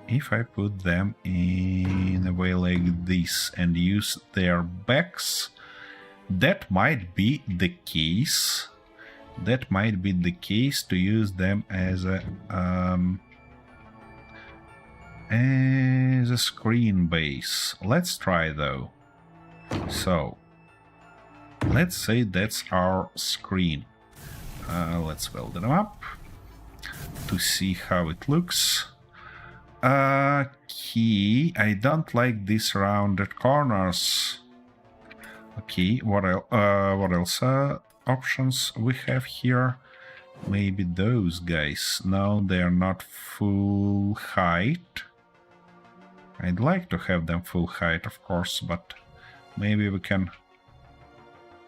If I put them in a way like this and use their backs, that might be the case. That might be the case to use them as a screen base. Let's try though. So let's say that's our screen. Let's weld them up to see how it looks. Okay, I don't like these rounded corners. Okay, what else? Options we have here. Maybe those guys. No, they're not full height. I'd like to have them full height, of course, but maybe we can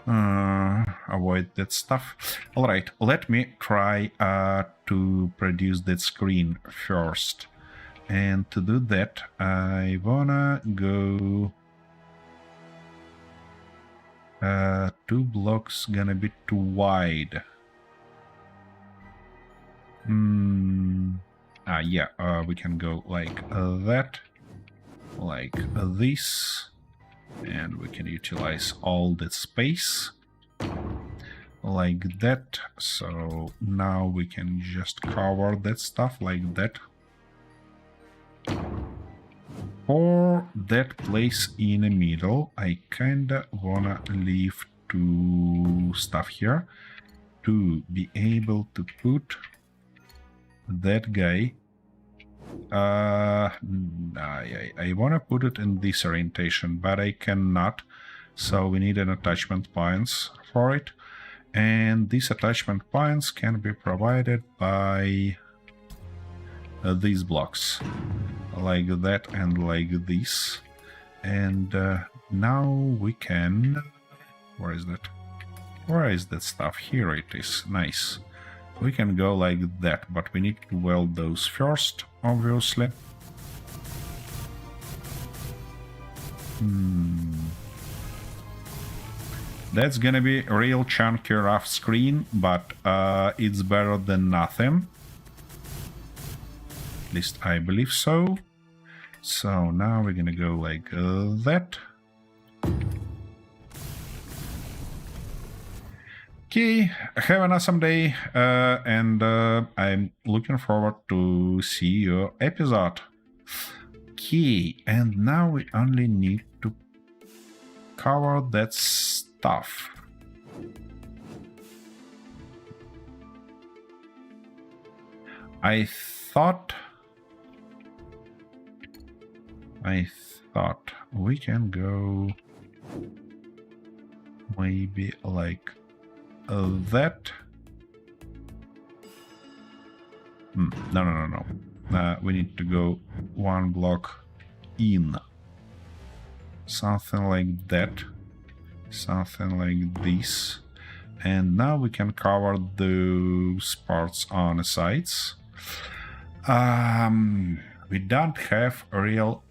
avoid that stuff. Alright, let me try to produce that screen first. And to do that, I wanna go... 2 blocks gonna be too wide. Yeah, we can go like that, like this, and we can utilize all that space like that. So now we can just cover that stuff like that. For that place in the middle, I kinda wanna leave 2 stuff here to be able to put that guy. I wanna put it in this orientation, but I cannot. So we need an attachment points for it, and these attachment points can be provided by these blocks. Like that and like this. And now we can... Where is that? Where is that stuff? Here it is. Nice. We can go like that, but we need to weld those first, obviously. That's gonna be a real chunky rough screen, but it's better than nothing. At least I believe so. So now we're gonna go like that. Okay, have an awesome day, and I'm looking forward to see your episode. Okay, and now we only need to cover that stuff. I thought we can go maybe like that. No. We need to go one block in. Something like that. Something like this. And now we can cover those parts on the sides. We don't have a real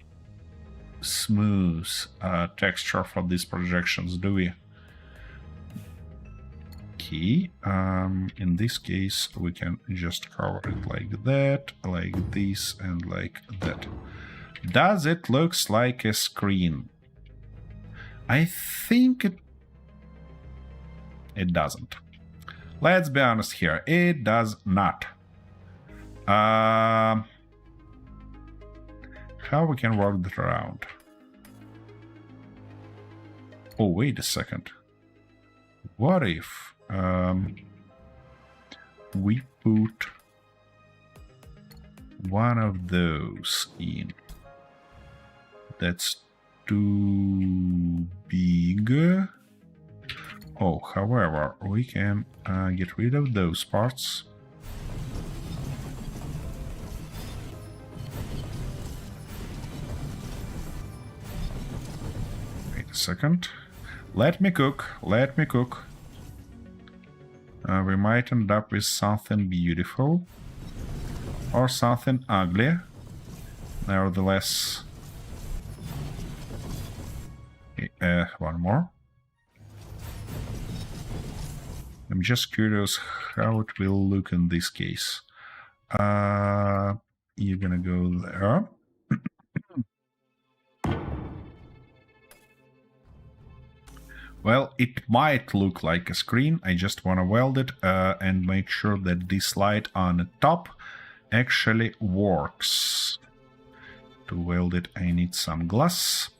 smooth texture for these projections, do we? Okay, in this case we can just cover it like that, like this, and like that. Does it looks like a screen? I think it doesn't. Let's be honest here, it does not. How we can work that around? Oh, wait a second. What if we put one of those in? That's too big. Oh, however, we can get rid of those parts. Wait a second. Let me cook. Let me cook. We might end up with something beautiful. Or something ugly. Nevertheless. One more. I'm just curious how it will look in this case. You're gonna go there. Well, it might look like a screen. I just want to weld it and make sure that this light on the top actually works. To weld it, I need some glass.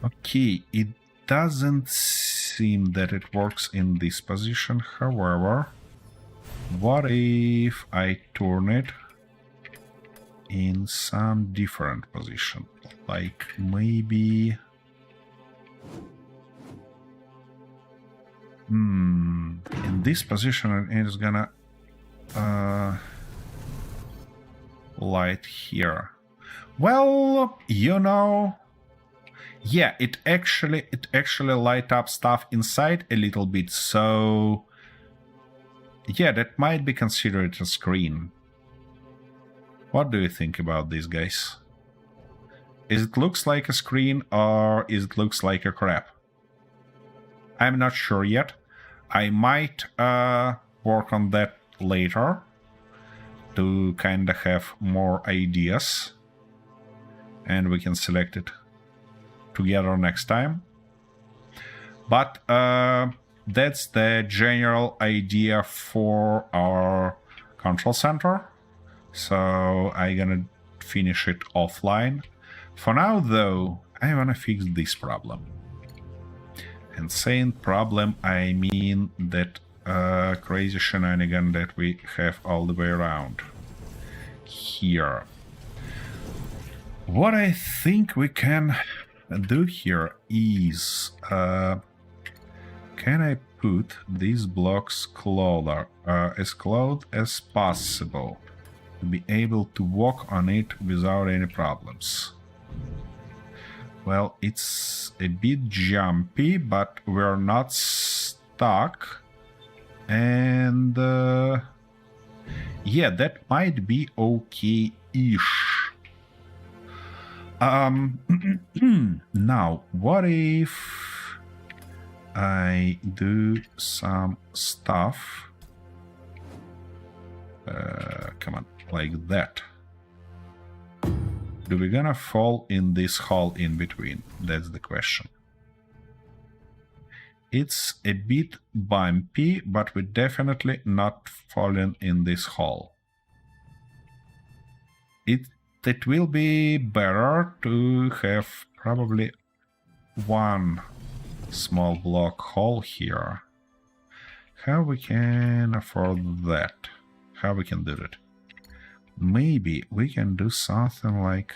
Okay, it doesn't seem that it works in this position. However, what if I turn it in some different position? Like maybe... in this position it is gonna light here. Well, you know, yeah, it actually light up stuff inside a little bit, so yeah, that might be considered a screen. What do you think about this, guys? Is it looks like a screen or is it looks like a crap? I'm not sure yet. I might work on that later to kind of have more ideas, and we can select it together next time. But that's the general idea for our control center. So I'm gonna finish it offline. For now, though, I wanna fix this problem. And saying problem, I mean that crazy shenanigan that we have all the way around here. What I think we can do here is, can I put these blocks closer, as close as possible, to be able to walk on it without any problems? Well, it's a bit jumpy, but we're not stuck. And yeah, that might be okay-ish. Now, what if I do some stuff? Come on, like that. Do we gonna fall in this hole in between? That's the question. It's a bit bumpy, but we're definitely not falling in this hole. It will be better to have probably one small block hole here. How we can afford that? How we can do that? Maybe we can do something like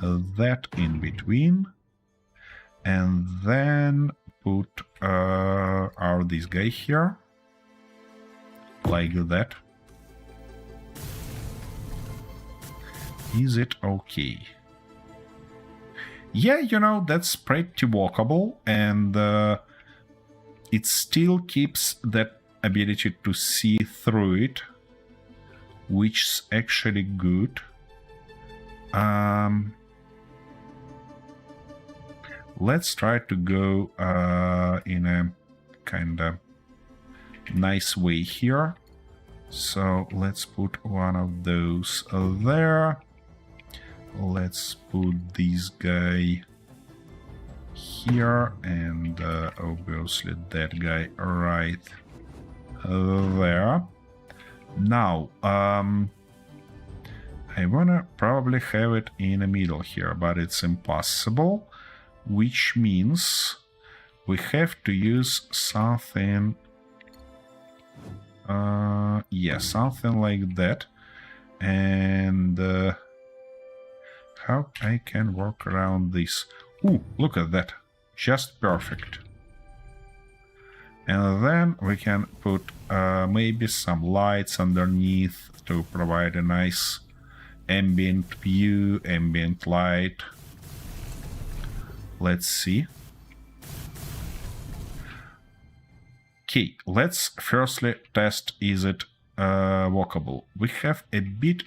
that in between, and then put this guy here. like that. Is it okay? Yeah, you know, that's pretty walkable, and it still keeps that ability to see through it, which is actually good. Let's try to go in a kind of nice way here. So let's put one of those there. Let's put this guy here, and obviously that guy right there. Now, I wanna probably have it in the middle here, but it's impossible, which means we have to use something, yeah, something like that. And how I can work around this? Ooh, look at that. Just perfect. And then we can put maybe some lights underneath to provide a nice ambient view, ambient light. Let's see. Okay, let's firstly test, is it walkable? We have a bit...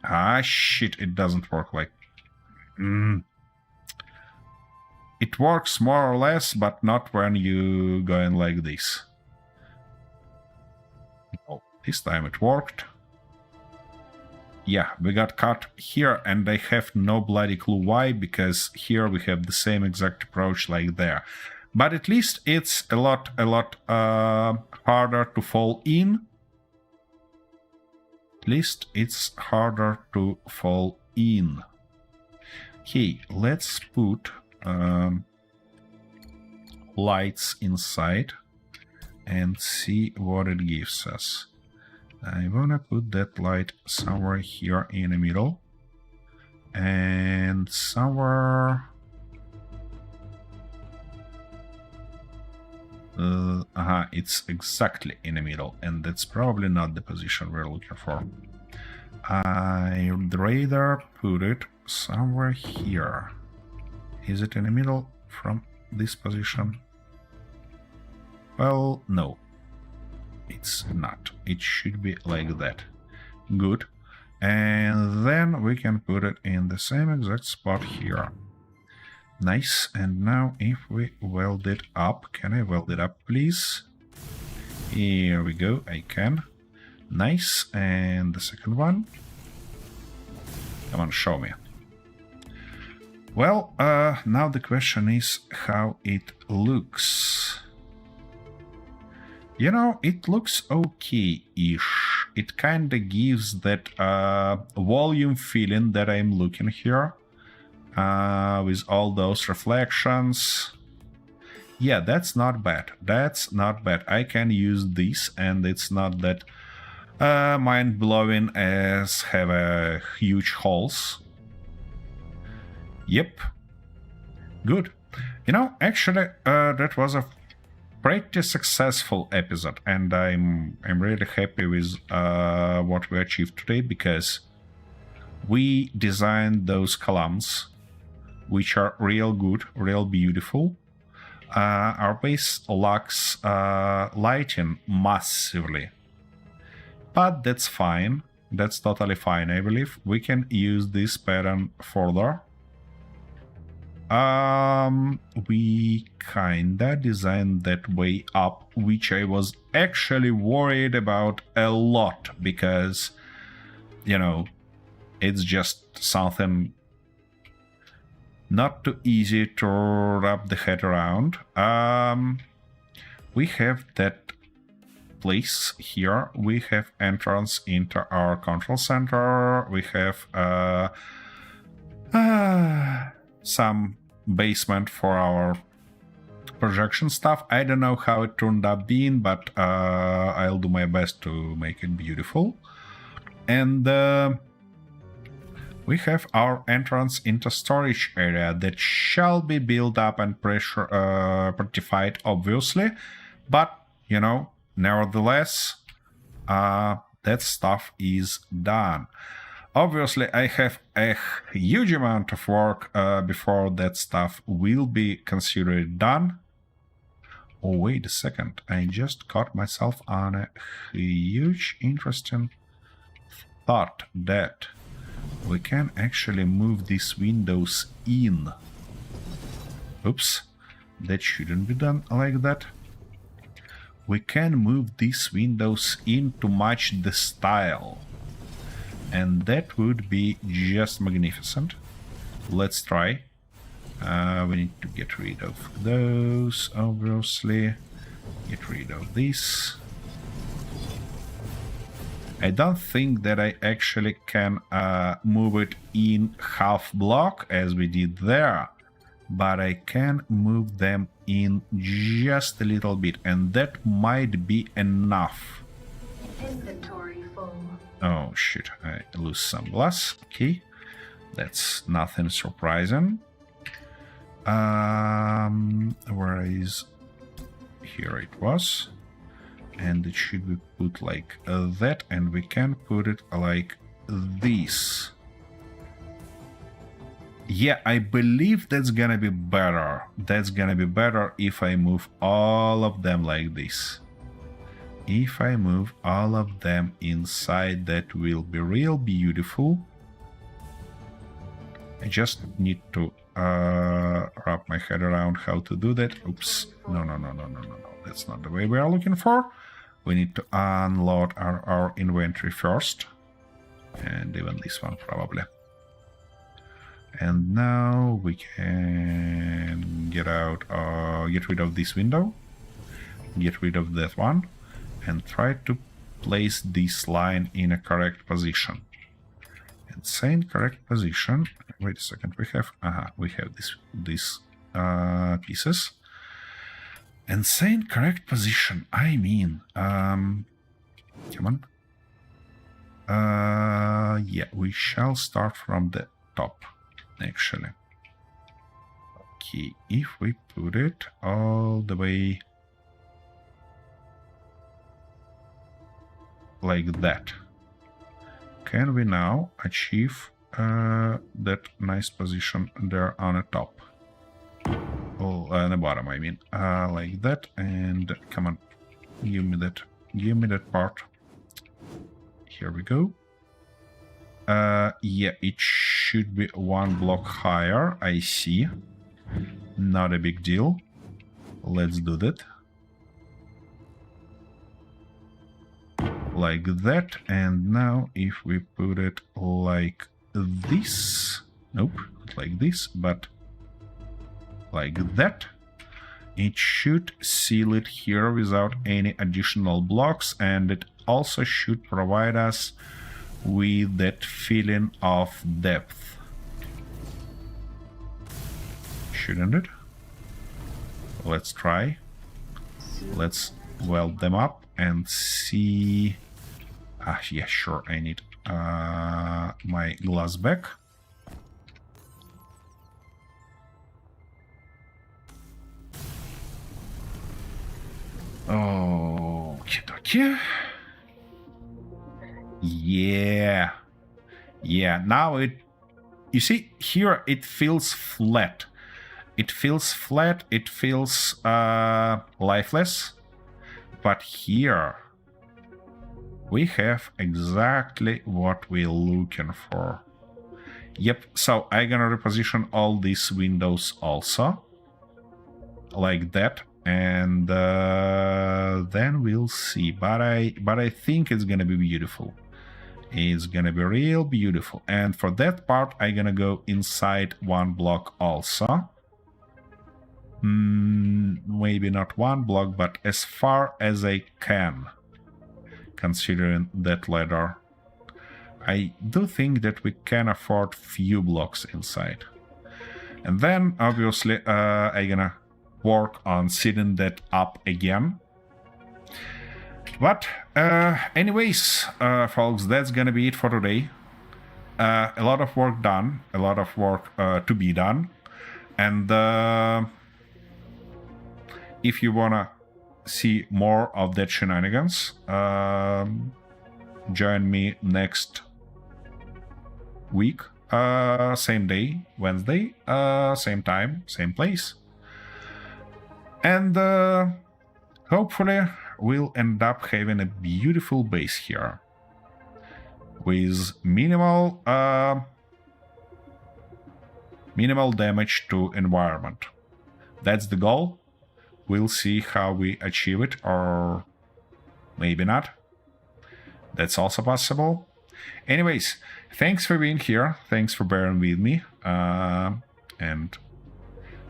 Ah, shit, it doesn't work like... It works more or less, but not when you go in like this. Oh, this time it worked. Yeah, we got caught here, and I have no bloody clue why, because here we have the same exact approach like there. But at least it's a lot harder to fall in. At least it's harder to fall in. Okay, let's put lights inside and see what it gives us. I wanna put that light somewhere here in the middle, and somewhere... it's exactly in the middle, and that's probably not the position we're looking for. I'd rather put it somewhere here. Is it in the middle from this position? Well, no. It's not. It should be like that. Good. And then we can put it in the same exact spot here. Nice. And now if we weld it up, can I weld it up, please? Here we go. I can. Nice. And the second one. Come on, show me. Well, now the question is how it looks. You know, it looks okay-ish. It kinda gives that volume feeling that I'm looking here. With all those reflections. Yeah, that's not bad. That's not bad. I can use this, and it's not that mind-blowing as have huge holes. Yep. Good. You know, actually, that was a pretty successful episode, and I'm really happy with what we achieved today, because we designed those columns, which are real good, real beautiful. Our base lacks lighting massively, but that's fine. That's totally fine, I believe. We can use this pattern further. We kinda designed that way up, which I was actually worried about a lot, because, you know, it's just something not too easy to wrap the head around. We have that place here. We have entrance into our control center. We have some basement for our projection stuff. I don't know how it turned up being, but I'll do my best to make it beautiful. And we have our entrance into storage area that shall be built up and pressure fortified, obviously, but, you know, nevertheless, that stuff is done. Obviously, I have a huge amount of work before that stuff will be considered done. Oh, wait a second. I just caught myself on a huge, interesting thought that we can actually move these windows in. Oops, that shouldn't be done like that. We can move these windows in to match the style. And that would be just magnificent. Let's try. We need to get rid of those, obviously. Get rid of this. I don't think that I actually can move it in half block as we did there, but I can move them in just a little bit, and that might be enough. Inventory full. Oh shit, I lose some glass. Okay, that's nothing surprising. Where is... Here it was. And it should be put like that, and we can put it like this. Yeah, I believe that's gonna be better. That's gonna be better if I move all of them like this. If I move all of them inside, that will be real beautiful. I just need to wrap my head around how to do that. Oops. No. That's not the way we are looking for. We need to unload our inventory first. And even this one probably. And now we can get rid of this window. Get rid of that one. And try to place this line in a correct position. And say in correct position. Wait a second, we have these pieces. And say in correct position, I mean, come on. Yeah, we shall start from the top, actually. Okay, if we put it all the way like that, can we now achieve that nice position there on the top? On the bottom, I mean, like that. And come on, give me that part. Here we go. Yeah, it should be one block higher. I see. Not a big deal. Let's do that. Like that. And now if we put it like this, nope, not like this, but like that, it should seal it here without any additional blocks, and it also should provide us with that feeling of depth. Shouldn't it? Let's try. Let's weld them up and see. Yeah, sure, I need my glass back. Okay. Yeah. Now you see here it feels flat. It feels lifeless. But here we have exactly what we're looking for. Yep, so I'm gonna reposition all these windows also. Like that. And then we'll see. But I think it's gonna be beautiful. It's gonna be real beautiful. And for that part, I'm gonna go inside one block also. Maybe not one block, but as far as I can, considering that ladder. I do think that we can afford few blocks inside. And then, obviously, I'm gonna work on setting that up again. But anyways, folks, that's gonna be it for today. A lot of work done, a lot of work to be done. And if you wanna see more of that shenanigans, join me next week, same day, Wednesday, same time, same place. And hopefully we'll end up having a beautiful base here with minimal damage to environment. That's the goal. We'll see how we achieve it, or maybe not. That's also possible. Anyways, thanks for being here. Thanks for bearing with me. And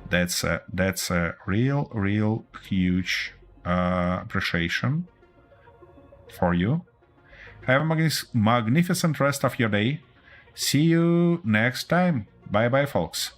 that's a real huge appreciation for you. Have a magnificent rest of your day. See you next time. Bye bye, folks.